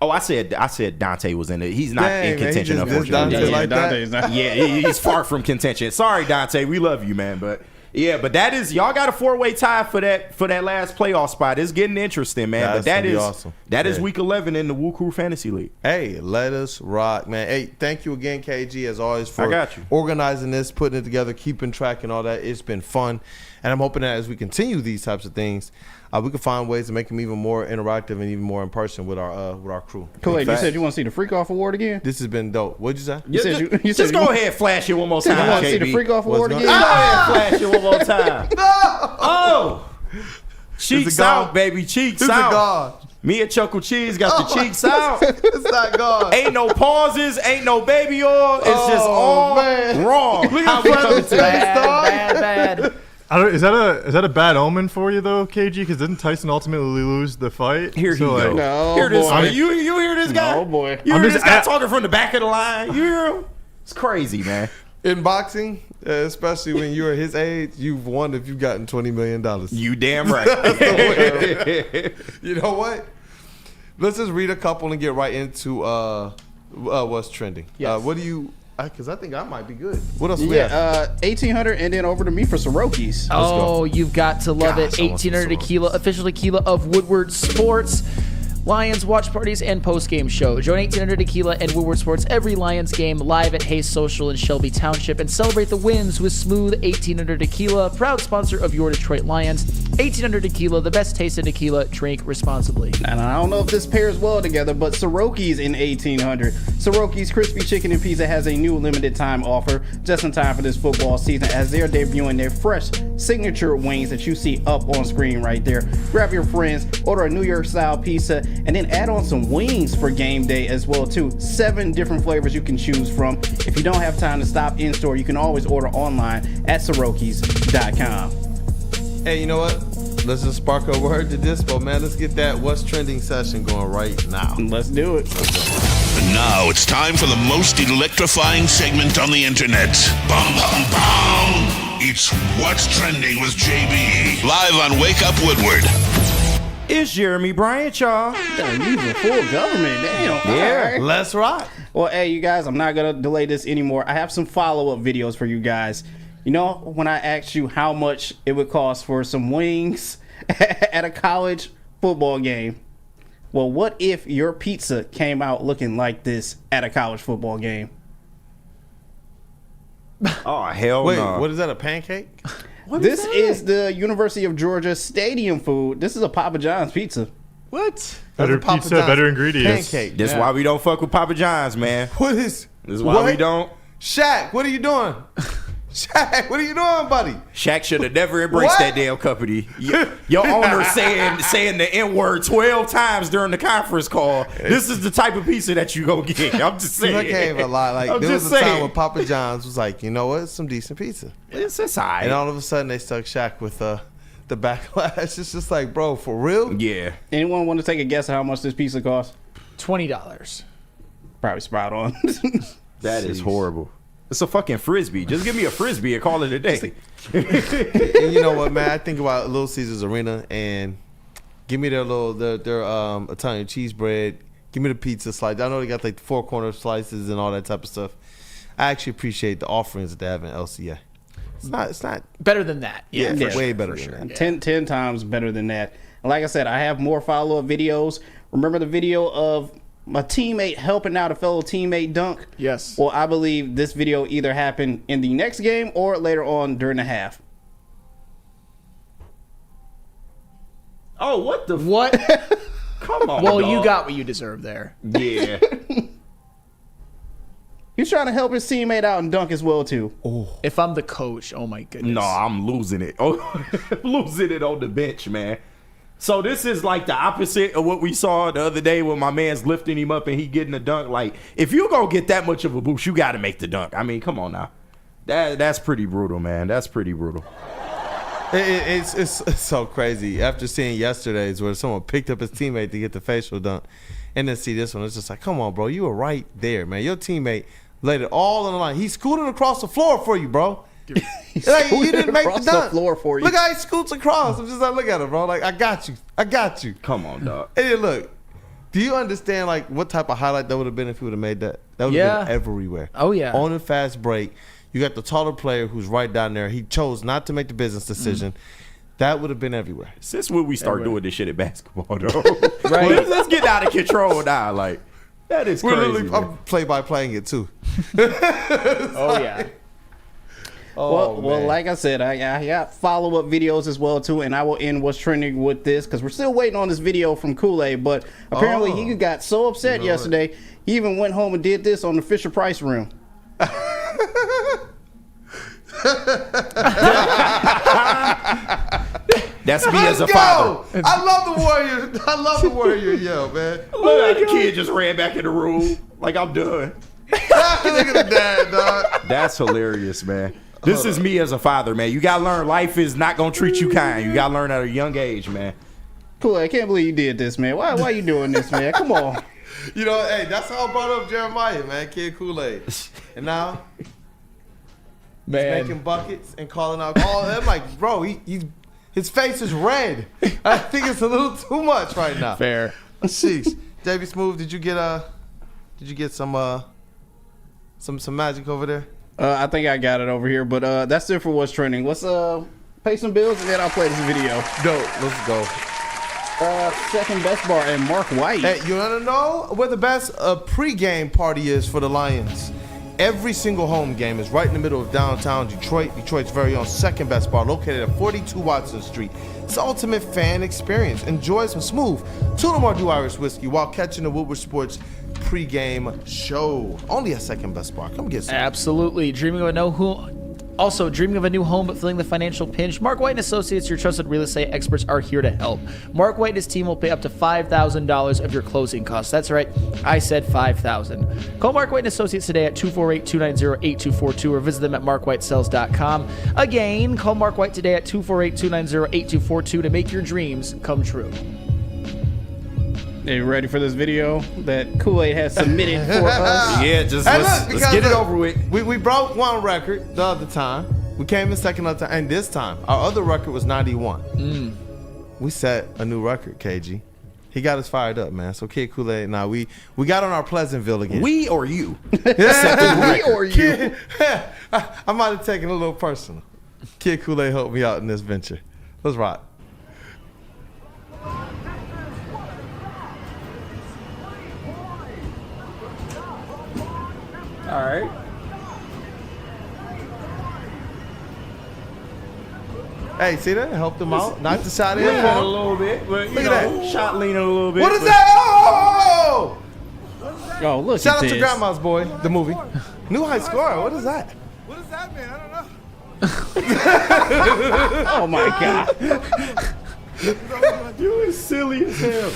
Oh, I said Dante was in it. He's not Dang, in man, he contention, just dissed unfortunately. Dante Yeah, like that? Dante's not. Yeah, he's far from contention. Sorry, Dante. We love you, man. But yeah, but that is, y'all got a 4-way tie for that last playoff spot. It's getting interesting, man. That's but that gonna be is awesome. that is Yeah. week 11 in the WUW Crew Fantasy League. Hey, let us rock, man. Hey, thank you again, KG, as always, for I got you. organizing this, putting it together, keeping track and all that. It's been fun. And I'm hoping that as we continue these types of things, we can find ways to make them even more interactive and even more in person with our crew. Kool-Aid, you Facts. said you want to see the Freak Off Award again? This has been dope. What'd you say? You said you Just said go you- ahead, flash it one more You time. want to see JB. the Freak Off What's Award going again? Go ahead, flash it one more time. Oh, cheeks Is it gone? out, baby, cheeks Is it out. gone? Me and Chuckle Cheese got the cheeks out. It's not gone. Ain't no pauses, ain't no baby oil. It's just Oh, all man. wrong. Look How at we Fred's coming to that? Bad. I don't, is that a bad omen for you though, KG? Because didn't Tyson ultimately lose the fight? Here he go. No, Hear this? boy. You hear this guy? No, boy. You I'm hear just- this guy I- talking from the back of the line? You hear him? It's crazy, man. In boxing, especially when you're his age, you've won if you've gotten $20 million. You damn right. You know what? Let's just read a couple and get right into what's trending. Yes. What do you? because I think I might be good. What else we have? 1800 and then over to me for Siroki's. Oh, you've got to love Gosh, it. I want some 1800 tequila, official tequila of Woodward Sports. Lions watch parties and post-game show. Join 1800 Tequila and Woodward Sports every Lions game live at Hayes Social in Shelby Township and celebrate the wins with smooth 1800 Tequila, proud sponsor of your Detroit Lions. 1800 Tequila, the best taste of tequila. Drink responsibly. And I don't know if this pairs well together, but Siroki's in 1800. Siroki's Crispy Chicken and Pizza has a new limited time offer just in time for this football season as they're debuting their fresh signature wings that you see up on screen right there. Grab your friends, order a New York style pizza, and then add on some wings for game day as well too. 7 different flavors you can choose from. If you don't have time to stop in store, you can always order online at Sirokis.com. Hey, you know what? Let's just spark a word to this, but man, let's get that What's Trending session going right now. Let's do it. And now it's time for the most electrifying segment on the internet. Bum, bum, bum. It's What's Trending with JB. Live on Wake Up Woodward. It's Jeremy Bryant, y'all. Use a full government. Damn. Yeah. All right. Let's rock. Well, hey, you guys, I'm not going to delay this anymore. I have some follow-up videos for you guys. You know, when I asked you how much it would cost for some wings at a college football game, well, what if your pizza came out looking like this at a college football game? Oh, hell Wait, no. what is that, a pancake? This is the University of Georgia stadium food. This is a Papa John's pizza. What? Better That's a Papa pizza, John's better ingredients. Pancake. That's why we don't fuck with Papa John's, man. What is? This is why we don't. Shaq, what are you doing? Shaq, what are you doing, buddy? Shaq should have never embraced that damn company. Your owner saying the N-word 12 times during the conference call. This is the type of pizza that you go get. I'm just saying. I can't even lie. Like, I'm there was just a time saying. when Papa John's was like, you know what? It's some decent pizza. It's all right. And all of a sudden, they stuck Shaq with the backlash. It's just like, bro, for real? Yeah. Anyone want to take a guess at how much this pizza costs? $20. Probably spot on. That is horrible. It's a fucking Frisbee. Just give me a Frisbee and call it a day. And you know what, man? I think about Little Caesars Arena and give me their Italian cheese bread. Give me the pizza slice. I know they got like the 4-corner slices and all that type of stuff. I actually appreciate the offerings that they have in LCA. It's not better than that. Yeah, Yeah, way better for than sure. that. 10 times better than that. And like I said, I have more follow-up videos. Remember the video of my teammate helping out a fellow teammate dunk? Yes. Well, I believe this video either happened in the next game or later on during the half. Oh, what the? What? Come on, Well, dog. you got what you deserve there. Yeah. He's trying to help his teammate out and dunk as well, too. If I'm the coach, oh my goodness. No, I'm losing it. Oh, losing it on the bench, man. So this is like the opposite of what we saw the other day when my man's lifting him up and he getting a dunk. Like, if you gonna get that much of a boost, you got to make the dunk. I mean, come on now. That's pretty brutal, man. That's pretty brutal. It's so crazy. After seeing yesterday's where someone picked up his teammate to get the facial dunk, and then see this one, it's just like, come on, bro, you were right there, man. Your teammate laid it all on the line. He scooted across the floor for you, bro. Like, you didn't make the across dunk. the floor for you. Look how he scoots across. I'm just like, look at him, bro. Like, I got you. Come on, dog. And then look, do you understand like what type of highlight that would have been if he would have made that? That would have been everywhere. Oh yeah. On a fast break, you got the taller player who's right down there. He chose not to make the business decision. That would have been everywhere. Since when we start doing this shit at basketball, though? Right. Let's get out of control now. Like, that is We're crazy. literally, I'm play-by-playing it too. Oh yeah. Well, like I said, I got follow-up videos as well, too, and I will end what's trending with this because we're still waiting on this video from Kool-Aid, but apparently he got so upset yesterday, he even went home and did this on the Fisher-Price rim. That's me as a Let's father. go! I love the Warrior yell, man. Look how the kid just ran back in the room. Like, I'm done. Look at the dad, dog. That's hilarious, man. This is me as a father, man. You gotta learn life is not gonna treat you kind. You gotta learn at a young age, man. Kool-Aid, I can't believe you did this, man. Why you doing this, man? Come on. You know, hey, that's how I brought up Jeremiah, man. Kid Kool-Aid. And now, he's making buckets and calling out. I'm like, bro, his face is red. I think it's a little too much right now. Fair. Sheesh. JB Smooth, did you get some Some magic over there. I think I got it over here, but that's it for what's trending. Let's pay some bills and then I'll play this video. Dope. Let's go. Second best bar and Mark White. Hey, you want to know where the best pregame party is for the Lions? Every single home game is right in the middle of downtown Detroit. Detroit's very own second best bar, located at 42 Watson Street. It's the ultimate fan experience. Enjoy some smooth Tullamore Irish whiskey while catching the Woodward Sports pregame show. Only at second best bar. Come get some. Absolutely. Dreaming of a new home but feeling the financial pinch? Mark White & Associates, your trusted real estate experts, are here to help. Mark White and his team will pay up to $5,000 of your closing costs. That's right, I said $5,000. Call Mark White & Associates today at 248-290-8242 or visit them at markwhitesells.com. Again, call Mark White today at 248-290-8242 to make your dreams come true. Are you ready for this video that Kool-Aid has submitted for us? Yeah, let's get it over with. We broke one record the other time. We came in second other time, and this time our other record was 91. We set a new record, KG. He got us fired up, man. So Kid Kool-Aid, now we got on our Pleasantville again. We or you? We or you? I might have taken it a little personal. Kid Kool-Aid helped me out in this venture. Let's rock. All right. Hey, see that? Helped him out. Knocked the shot in. Leaning a little bit, but you know, shot leaning a little bit. What is that? Oh! Oh, look Shout at out this. to Grandma's Boy, the movie. New high score. What is that? What does that mean? I don't know. Oh my God. You is silly as hell.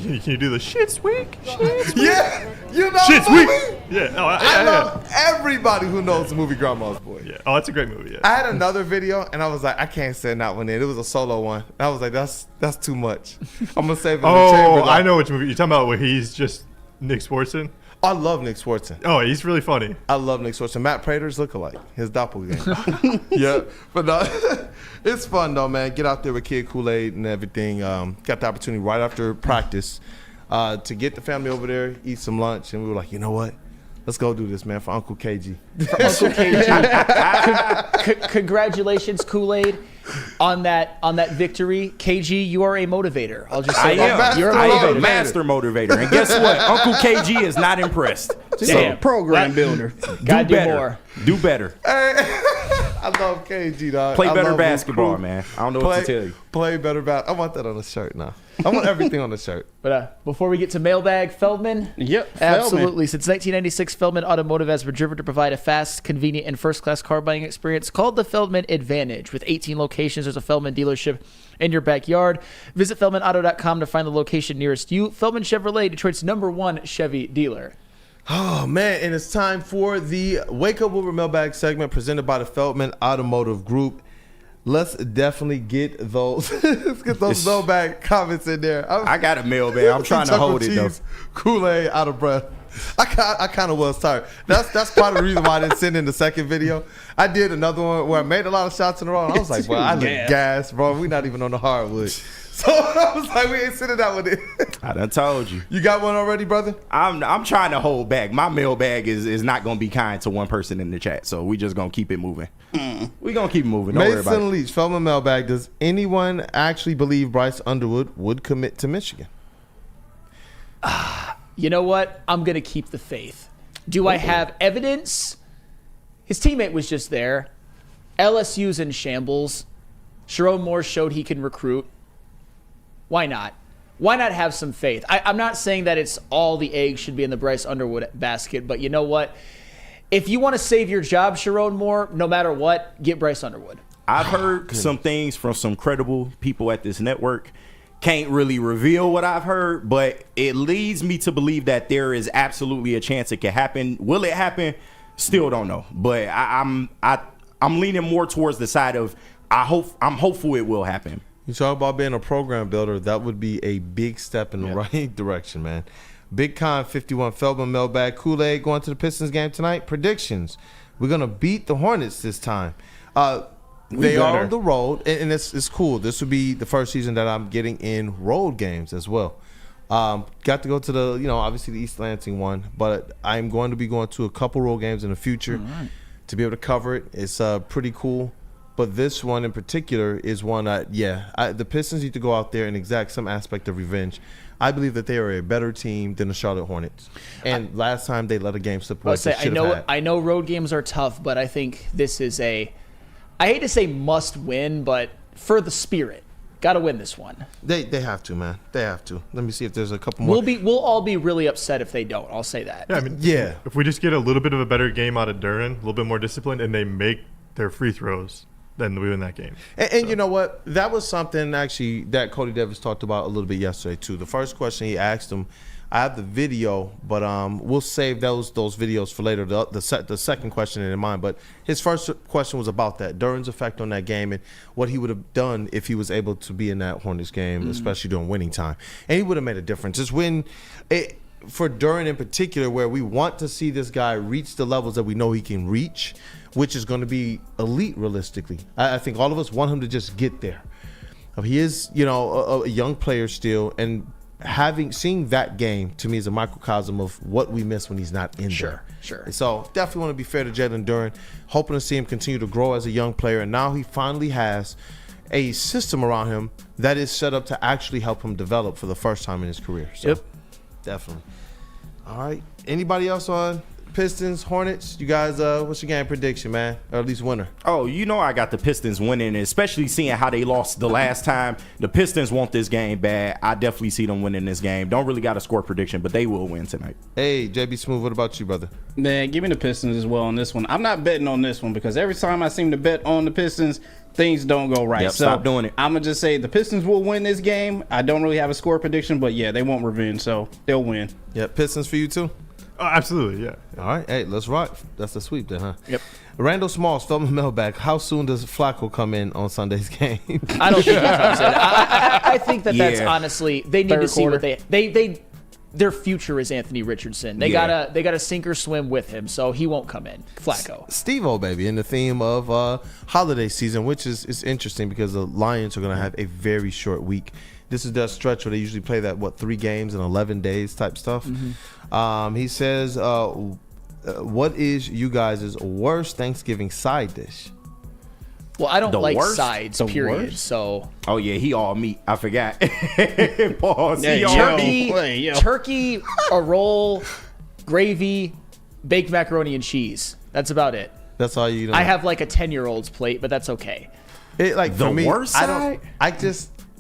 Can you do the shit's weak? Shit's weak. Yeah, you know Shit's the movie? weak. Yeah, no, I love everybody who knows the movie Grandma's Boy. Yeah. Oh, that's a great movie. Yeah. I had another video, and I was like, I can't send that one in. It was a solo one. And I was like, that's too much. I'm gonna save it. In the chamber. I know which movie you're talking about. Where he's just Nick Swartzen. I love Nick Swartzen. Oh, he's really funny. I love Nick Swartzen. Matt Prater's lookalike, his doppelganger. Yeah, but no, it's fun though, man. Get out there with Kid Kool-Aid and everything. Got the opportunity right after practice to get the family over there, eat some lunch, and we were like, you know what? Let's go do this, man, for Uncle KG. For Uncle KG. Congratulations, Kool-Aid, on that victory. KG, you are a motivator. I'll just say that. You're a I motivator. am a master motivator. And guess what? Uncle KG is not impressed. Damn, program builder. Gotta do better. more. Do better. I love KG, dog. Play I better love basketball, Crew. man. I don't know what to tell you. Play better basketball. I want that on a shirt now. I want everything on the shirt. But before we get to mailbag, Feldman. Yep, Absolutely. Since 1996, Feldman Automotive has been driven to provide a fast, convenient, and first-class car buying experience called the Feldman Advantage. With 18 locations, there's a Feldman dealership in your backyard. Visit FeldmanAuto.com to find the location nearest you. Feldman Chevrolet, Detroit's #1 Chevy dealer. Oh, man, and it's time for the Wake Up Woodward Mailbag segment presented by the Feldman Automotive Group. Let's definitely get those mailbag comments in there. I got a mailbag. I'm trying to hold it, though. Kool-Aid out of breath. I kind of was tired. That's part of the reason why I didn't send in the second video. I did another one where I made a lot of shots in a row, and I was like, bro, I look gassed, bro. We're not even on the hardwood. So I was like, we ain't sending that one in. I done told you. You got one already, brother? I'm trying to hold back. My mailbag is not going to be kind to one person in the chat, so we just going to keep it moving. We're going to keep it moving. Don't worry about it. Mason Leach, Feldman Mailbag, does anyone actually believe Bryce Underwood would commit to Michigan? You know what? I'm going to keep the faith. Do I have evidence? His teammate was just there. LSU's in shambles. Sharon Moore showed he can recruit. Why not? Why not have some faith? I'm not saying that it's all the eggs should be in the Bryce Underwood basket, but you know what? If you want to save your job, Sharon Moore, no matter what, get Bryce Underwood. I've heard some things from some credible people at this network. Can't really reveal what I've heard, but it leads me to believe that there is absolutely a chance it could happen. Will it happen? Still don't know. But I'm leaning more towards the side of I'm hopeful it will happen. You talk about being a program builder, that would be a big step in the right direction, man. Big Con 51 Feldman Mailbag. Kool-Aid going to the Pistons game tonight. Predictions. We're going to beat the Hornets this time. They are on the road, and it's cool. This would be the first season that I'm getting in road games as well. Got to go to the, obviously the East Lansing one, but I'm going to be going to a couple road games in the future to be able to cover it. It's pretty cool. But this one in particular is one that, the Pistons need to go out there and exact some aspect of revenge. I believe that they are a better team than the Charlotte Hornets. And last time they let a game slip away. I know road games are tough, but I think this is I hate to say must win, but for the spirit, got to win this one. They have to, man. They have to. Let me see if there's a couple more. We'll all be really upset if they don't. I'll say that. Yeah, if we just get a little bit of a better game out of Duren, a little bit more disciplined, and they make their free throws, then we win that game. And you know what? That was something actually that Cody Davis talked about a little bit yesterday too. The first question he asked him, I have the video, but we'll save those videos for later. The second question in mind, but his first question was about that Duren's effect on that game and what he would have done if he was able to be in that Hornets game, especially during winning time, and he would have made a difference. Just when for Duren in particular, where we want to see this guy reach the levels that we know he can reach, which is going to be elite realistically. I think all of us want him to just get there. He is, a young player still, and seeing that game to me is a microcosm of what we miss when he's not in there. Sure. So definitely want to be fair to Jalen Duren, hoping to see him continue to grow as a young player, and now he finally has a system around him that is set up to actually help him develop for the first time in his career. So, definitely. All right. Anybody else on Pistons, Hornets? You guys, what's your game prediction, man? Or at least winner? Oh, I got the Pistons winning, especially seeing how they lost the last time. The Pistons want this game bad. I definitely see them winning this game. Don't really got a score prediction, but they will win tonight. Hey, JB Smooth, what about you, brother? Man, give me the Pistons as well on this one. I'm not betting on this one because every time I seem to bet on the Pistons, things don't go right. Yep, so stop doing it. I'm going to just say the Pistons will win this game. I don't really have a score prediction, but they want revenge, so they'll win. Yeah, Pistons for you too? Oh, absolutely, yeah. All right, hey, let's rock. That's the sweep then, huh? Yep. Randall Smalls, Feldman Mailbag. How soon does Flacco come in on Sunday's game? I don't think he comes in. I think that's honestly, they need to see what their future is Anthony Richardson. They gotta sink or swim with him, so he won't come in. Flacco. Steve-O, baby, in the theme of holiday season, which is interesting because the Lions are gonna have a very short week. This is that stretch where they usually play that 3 games in 11 days type stuff. He says, what is you guys' worst Thanksgiving side dish? Well, I don't like sides, period. So. Oh yeah, he all meat. I forgot. Pause. Turkey, a roll, gravy, baked macaroni and cheese. That's about it. That's all you know. I have like a 10-year-old's plate, but that's okay. For me, worst side?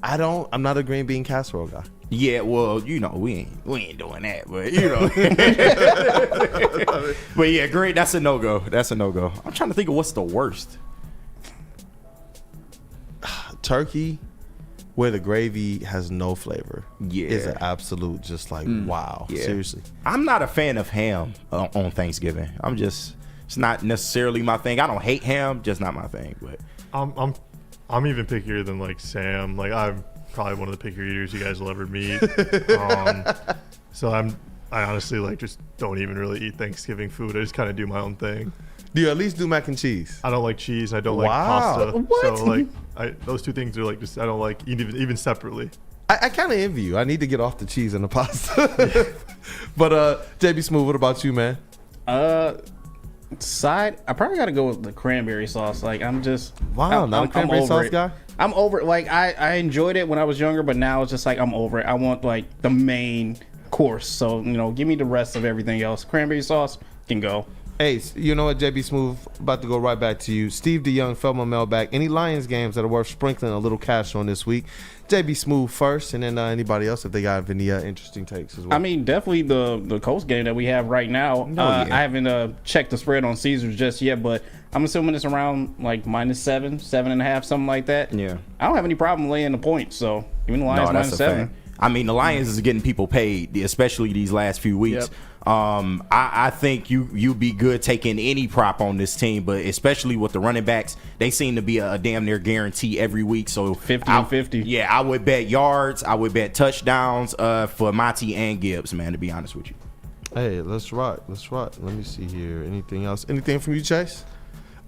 I'm not a green bean casserole guy. Yeah, well, we ain't doing that, but but yeah, great. That's a no-go. I'm trying to think of what's the worst. Turkey, where the gravy has no flavor, is an absolute wow. Yeah. Seriously, I'm not a fan of ham on Thanksgiving. It's not necessarily my thing. I don't hate ham, just not my thing. But I'm even pickier than Sam. I'm probably one of the pickier eaters you guys will ever meet. So I honestly just don't even really eat Thanksgiving food. I just kind of do my own thing. Do you at least do mac and cheese? I don't like cheese. I don't like pasta. What? So those two things are I don't like even separately. I kind of envy you. I need to get off the cheese and the pasta. But JB Smooth, what about you, man? Side, I probably got to go with the cranberry sauce. I'm just not a cranberry sauce guy. I'm over it. I enjoyed it when I was younger, but now it's just I'm over it. I want the main course. So give me the rest of everything else. Cranberry sauce can go. Hey, you know what, JB Smooth? About to go right back to you. Steve DeYoung, Feldman Mailbag. Any Lions games that are worth sprinkling a little cash on this week? JB Smooth first, and then anybody else if they got any interesting takes as well. I mean, definitely the Colts game that we have right now. I haven't checked the spread on Caesars just yet, but I'm assuming it's around -7, 7.5, something like that. Yeah. I don't have any problem laying the points, so even the Lions -7. I mean, the Lions is getting people paid, especially these last few weeks. Yep. I think you'd be good taking any prop on this team, but especially with the running backs, they seem to be a damn near guarantee every week. So 50 and 50. Yeah, I would bet yards. I would bet touchdowns for Monty and Gibbs, man, to be honest with you. Hey, let's rock. Let me see here. Anything else? Anything from you, Chase?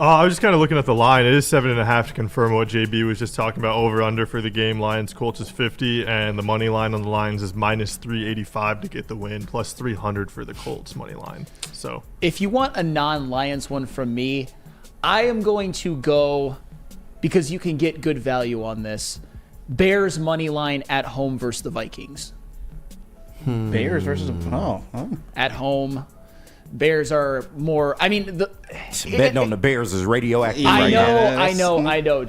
I was just kind of looking at the line. It is 7.5 to confirm what JB was just talking about. Over under for the game. Lions Colts is 50, and the money line on the Lions is minus 385 to get the win, plus 300 for the Colts money line. So if you want a non-Lions one from me, I am going to go, because you can get good value on this, Bears money line at home versus the Vikings. Bears versus at home. Bears are more. I mean, betting on the Bears is radioactive. I know,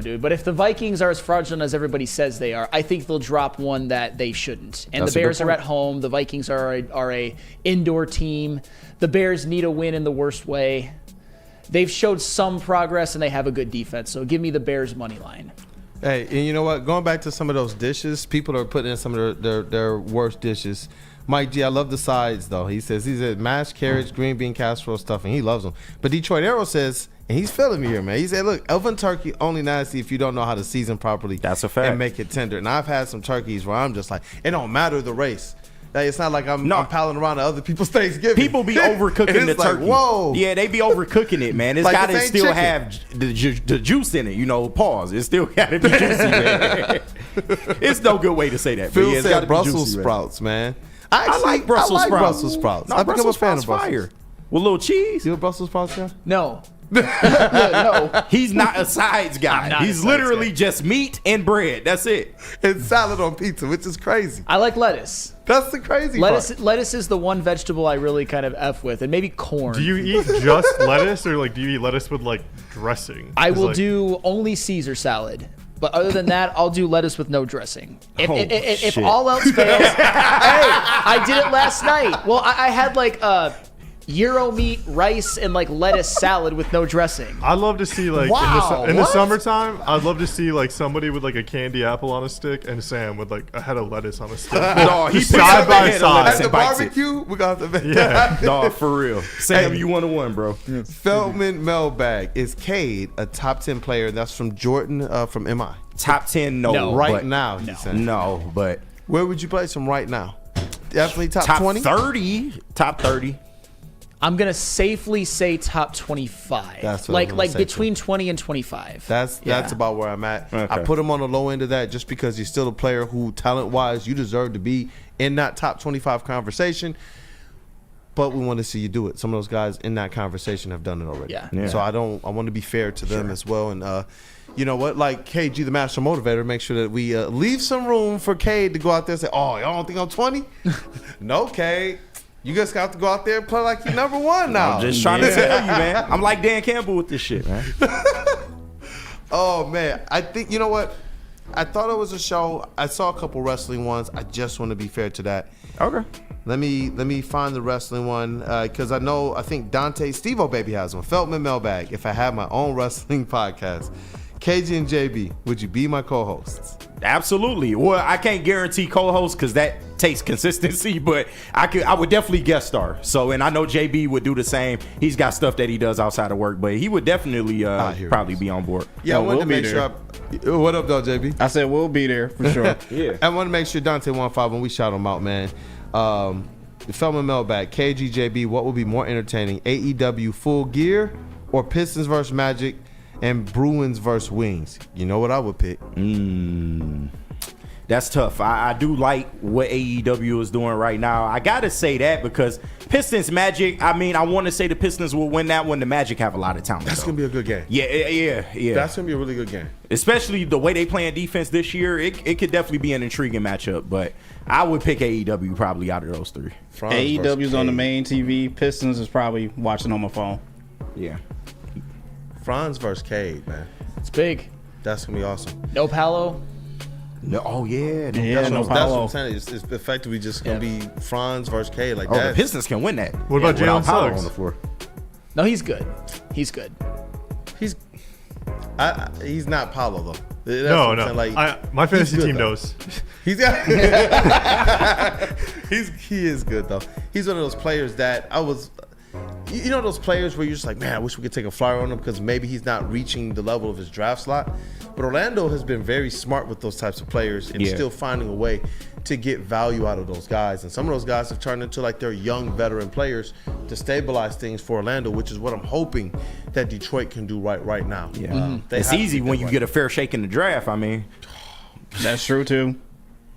dude. But if the Vikings are as fraudulent as everybody says they are, I think they'll drop one that they shouldn't. And the Bears are at home. The Vikings are a indoor team. The Bears need a win in the worst way. They've showed some progress and they have a good defense. So give me the Bears money line. Hey, and you know what? Going back to some of those dishes, people are putting in some of their worst dishes. Mike G, I love the sides, though. He says he's at mashed carrots, green bean casserole stuffing. He loves them. But Detroit Arrow says, and he's feeling me here, man. He said, look, elven turkey only nasty if you don't know how to season properly. That's a fact. And make it tender. And I've had some turkeys where I'm just like, it don't matter the race. Like, it's not like I'm palling around to other people's Thanksgiving. People be overcooking the turkey. Like, whoa. Yeah, they be overcooking it, man. It's like got to still have the juice in it. Pause. It still got to be juicy, man. It's no good way to say that. Phil yeah, said Brussels sprouts, man. I like Brussels sprouts. No, I've become a fan of Brussels. Fire. With a little cheese. You a Brussels sprouts guy? No. No. He's not a sides guy. He's literally just meat and bread. That's it. And salad on pizza, which is crazy. I like lettuce. That's the crazy part. Lettuce is the one vegetable I really kind of F with, and maybe corn. Do you eat just lettuce, or do you eat lettuce with dressing? I will do only Caesar salad. But other than that, I'll do lettuce with no dressing. If all else fails, hey, I did it last night. Well, I had Euro meat, rice, and lettuce salad with no dressing. I'd love to see in the summertime. I'd love to see somebody with a candy apple on a stick and Sam with a head of lettuce on a stick. No, he side by side. At the barbecue, we got to make that. No, for real. Sam, you 1-1, bro. Feldman Mailbag. Is Cade a top 10 player? That's from Jordan from MI. Top 10, no. Right now, he said. No, but where would you place him right now? Definitely top 20? 30. Top 30. I'm gonna safely say top 25. That's what I'm between 20 and 25. That's about where I'm at. Okay. I put him on the low end of that just because he's still a player who, talent-wise, you deserve to be in that top 25 conversation. But we want to see you do it. Some of those guys in that conversation have done it already. Yeah. So I want to be fair to them as well. And you know what? Like KG, the master motivator, make sure that we leave some room for Cade to go out there and say, "Oh, y'all don't think I'm 20?" No, Cade. You just got to go out there and play like you're number one now. I'm just trying to tell you, man. I'm like Dan Campbell with this shit, man. Oh, man. I think, you know what? I thought it was a show. I saw a couple wrestling ones. I just want to be fair to that. Okay. Let me find the wrestling one because I think Dante Steve-O Baby has one. Feldman Mailbag. If I had my own wrestling podcast, KG and JB, would you be my co-hosts? Absolutely. Well, I can't guarantee co-host because that takes consistency, but I would definitely guest star. So, and I know JB would do the same. He's got stuff that he does outside of work, but he would definitely probably be on board. Yeah, I wanted to make sure. What up, though, JB? I said we'll be there for sure. Yeah. I want to make sure Dante 1-5 when we shout him out, man. The Feldman Mailbag, KG, JB, what would be more entertaining, AEW Full Gear or Pistons versus Magic and Bruins versus Wings? You know what I would pick? That's tough. I do like what AEW is doing right now. I got to say that because Pistons Magic, I want to say the Pistons will win that one. The Magic have a lot of talent. That's going to be a good game. Yeah. That's going to be a really good game. Especially the way they playing defense this year, it could definitely be an intriguing matchup. But I would pick AEW probably out of those three. AEW's on the main TV. Pistons is probably watching on my phone. Yeah. Franz versus Cade, man. It's big. That's going to be awesome. No Palo. No, oh yeah, that's what I'm saying. It's effectively just gonna be Franz versus Cade like that. The Pistons can win that. What about Jalen Suggs on the floor? No, he's good. He's good. He's not Paolo though. No. My fantasy team knows. He's got. he is good though. He's one of those players that you know those players where you're just like, man, I wish we could take a flyer on him because maybe he's not reaching the level of his draft slot. But Orlando has been very smart with those types of players and still finding a way to get value out of those guys. And some of those guys have turned into like their young veteran players to stabilize things for Orlando, which is what I'm hoping that Detroit can do right now. Yeah, it's easy when you get a fair shake in the draft. I mean, that's true too.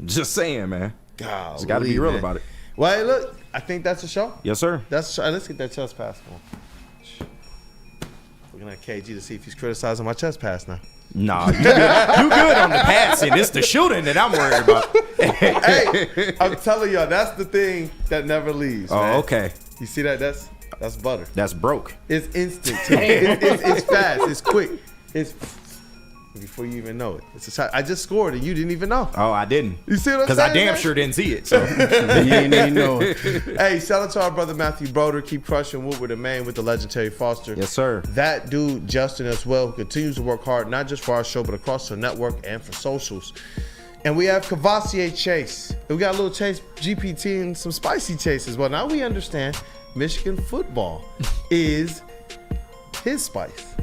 Just saying, man. God, just got to be real about it. Well, hey, look, I think that's a show. Yes, sir. That's a show. Let's get that chest pass on. We're gonna have KG to see if he's criticizing my chest pass now. Nah, you good on the passing. It's the shooting that I'm worried about. Hey, I'm telling y'all, that's the thing that never leaves. Oh, man. okay. You see that? That's butter. That's broke. It's instant. It's fast. It's quick. It's before you even know it. It's a shot. I just scored and you didn't even know. Oh, I didn't. You see what I'm saying? Because I damn man? sure didn't see it. So you didn't even know it. Hey, shout out to our brother Matthew Broder. Keep crushing Woodward and Maine with the legendary Foster. Yes, sir. That dude, Justin, as well, who continues to work hard, not just for our show, but across the network and for socials. And we have Cavassier Chase. We got a little Chase GPT and some spicy chases. Well, now we understand Michigan football is his spice.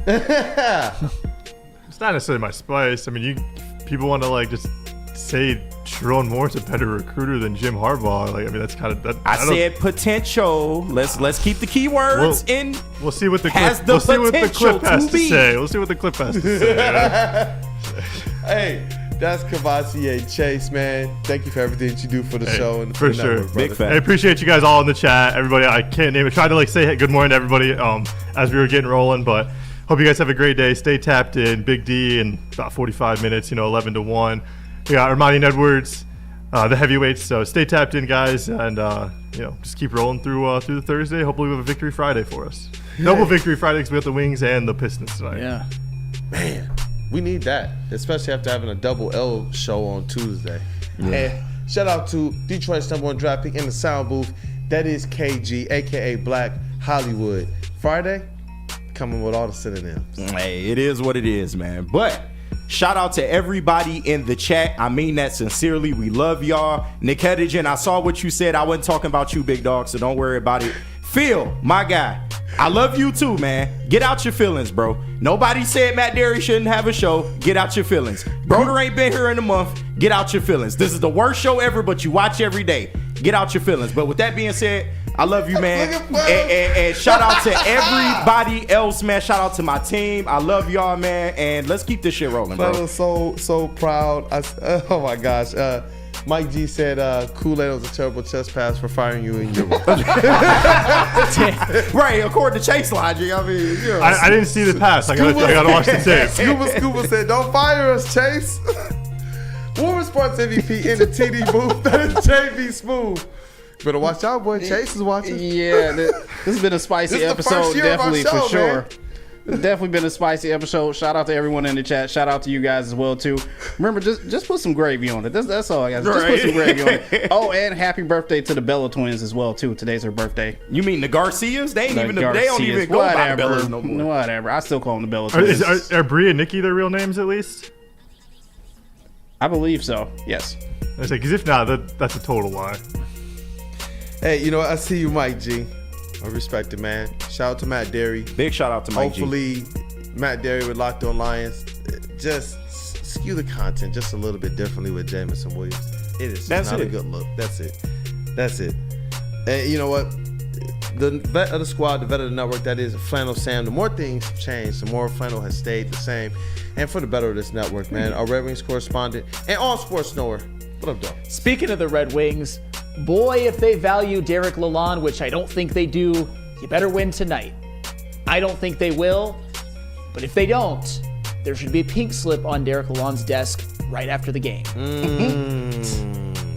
It's not necessarily my spice. I mean, people want to like just say Sharon Moore's a better recruiter than Jim Harbaugh. Like, I mean, that's kind of that. I said potential. Let's keep the key words in. We'll see what the has clip, the we'll see what the potential clip has to to be. say. We'll see what the clip has to say. Hey, that's Cavassier Chase, man. Thank you for everything that you do for the show and For the sure. network, Big brother. fan. I appreciate you guys all in the chat. Everybody, I can't name it. Tried to like say hey, good morning to everybody as we were getting rolling, but hope you guys have a great day. Stay tapped in. Big D in about 45 minutes, 11 to 1. We got Ermanni and Edwards, the heavyweights. So stay tapped in, guys, and just keep rolling through the Thursday. Hopefully we have a victory Friday for us. Double victory Friday because we got the Wings and the Pistons tonight. Yeah. Man, we need that, especially after having a double L show on Tuesday. Yeah. And shout out to Detroit's #1 draft pick in the sound booth. That is KG, a.k.a. Black Hollywood. Friday, coming with all the synonyms. Hey, it is what it is, man. But shout out to everybody in the chat. I mean that sincerely. We love y'all. Nick Hedigen, I saw what you said. I wasn't talking about you, big dog, so don't worry about it. Phil, my guy, I love you too, man. Get out your feelings, bro. Nobody said Matt Dery shouldn't have a show. Get out your feelings. Broder ain't been here in a month. Get out your feelings. This is the worst show ever, but you watch every day. Get out your feelings. But with that being said, I love you, man. And shout out to everybody else, man. Shout out to my team. I love y'all, man. And let's keep this shit rolling, bro. I was so proud. Oh my gosh. Mike G said Kool-Aid was a terrible chest pass for firing you in Europe. Right, according to Chase logic. I mean, I didn't see the pass. I gotta watch the tape. Scuba said, "Don't fire us, Chase." Woodward Sports MVP in the TD booth. That is JB Smooth. Better watch out, boy. Chase is watching. Yeah, this has been a spicy episode, definitely show, for sure. Man. Definitely been a spicy episode. Shout out to everyone in the chat. Shout out to you guys as well too. Remember, just put some gravy on it. That's all I got. Just put some gravy on it. Oh, and happy birthday to the Bella twins as well too. Today's her birthday. You mean the Garcias? They don't even go by the Bellas no more. Whatever. I still call them the Bella twins. Are Bree and Nikki their real names at least? I believe so. Yes. I say because if not, that's a total lie. Hey, you know what? I see you, Mike G. I respect it, man. Shout out to Matt Dery. Big shout out to Mike Hopefully, Matt Dery with Locked On Lions just skew the content just a little bit differently with Jameson Williams. It is not a good look. That's it. And you know what? The vet of the squad, the vet of the network, that is Flannel Sam. The more things have changed, the more Flannel has stayed the same. And for the better of this network, man, our Red Wings correspondent and all sports knower. What up, dog? Speaking of the Red Wings, boy, if they value Derek Lalonde, which I don't think they do, you better win tonight. I don't think they will, but if they don't, there should be a pink slip on Derek Lalonde's desk right after the game.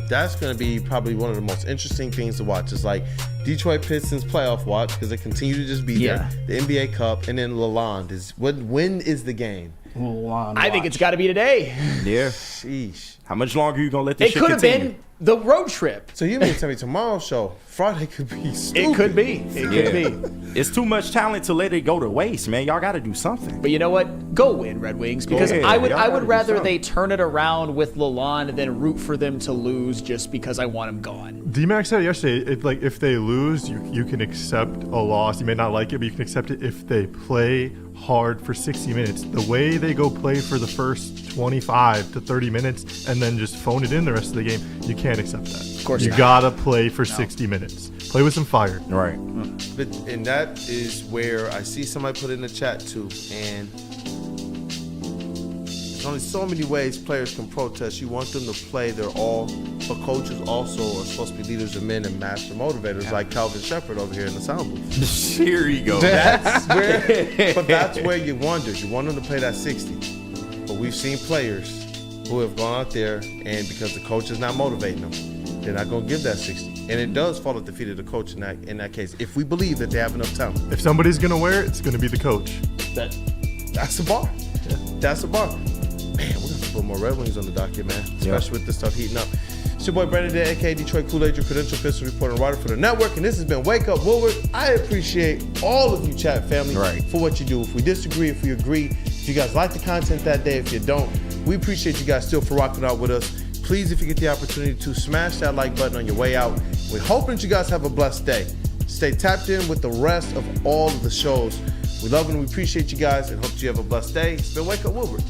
That's going to be probably one of the most interesting things to watch. It's like Detroit Pistons playoff watch because they continue to just be there. The NBA Cup, and then Lalonde is when is the game? I think it's got to be today. Yeah. Sheesh. How much longer are you gonna let this It shit could have continue? been The road trip. So you mean to tell me tomorrow's show, Friday could be stupid. It could be. It could be. It's too much talent to let it go to waste, man. Y'all got to do something. But you know what? Go win, Red Wings, because I would rather they turn it around with Lalonde than root for them to lose just because I want them gone. D-Mac said yesterday, if they lose, you can accept a loss. You may not like it, but you can accept it if they play hard for 60 minutes. The way they go play for the first 25 to 30 minutes and then just phone it in the rest of the game, you can't accept that. Of course you not. gotta play for 60 minutes. Play with some fire. Right. And that is where I see somebody put in the chat too, and there's only so many ways players can protest. You want them to play their all, but coaches also are supposed to be leaders of men and master motivators, like Calvin Shepard over here in the sound booth. Here you go. That's where you wonder. You want them to play that 60. But we've seen players who have gone out there, and because the coach is not motivating them, they're not going to give that 60. And it does fall at the feet of the coach in that case, if we believe that they have enough talent. If somebody's going to wear it, it's going to be the coach. That's the bar. Yeah. That's the bar. Man, we're going to put more Red Wings on the docket, man. Especially with this stuff heating up. It's your boy Brandon Day, a.k.a. Detroit Kool-Aid, your credential pistol reporter and writer for the network. And this has been Wake Up Woodward. I appreciate all of you chat family for what you do. If we disagree, if we agree, if you guys like the content that day, if you don't, we appreciate you guys still for rocking out with us. Please, if you get the opportunity to, smash that like button on your way out. We're hoping that you guys have a blessed day. Stay tapped in with the rest of all of the shows. We love and we appreciate you guys and hope you have a blessed day. It's been Wake Up Woodward.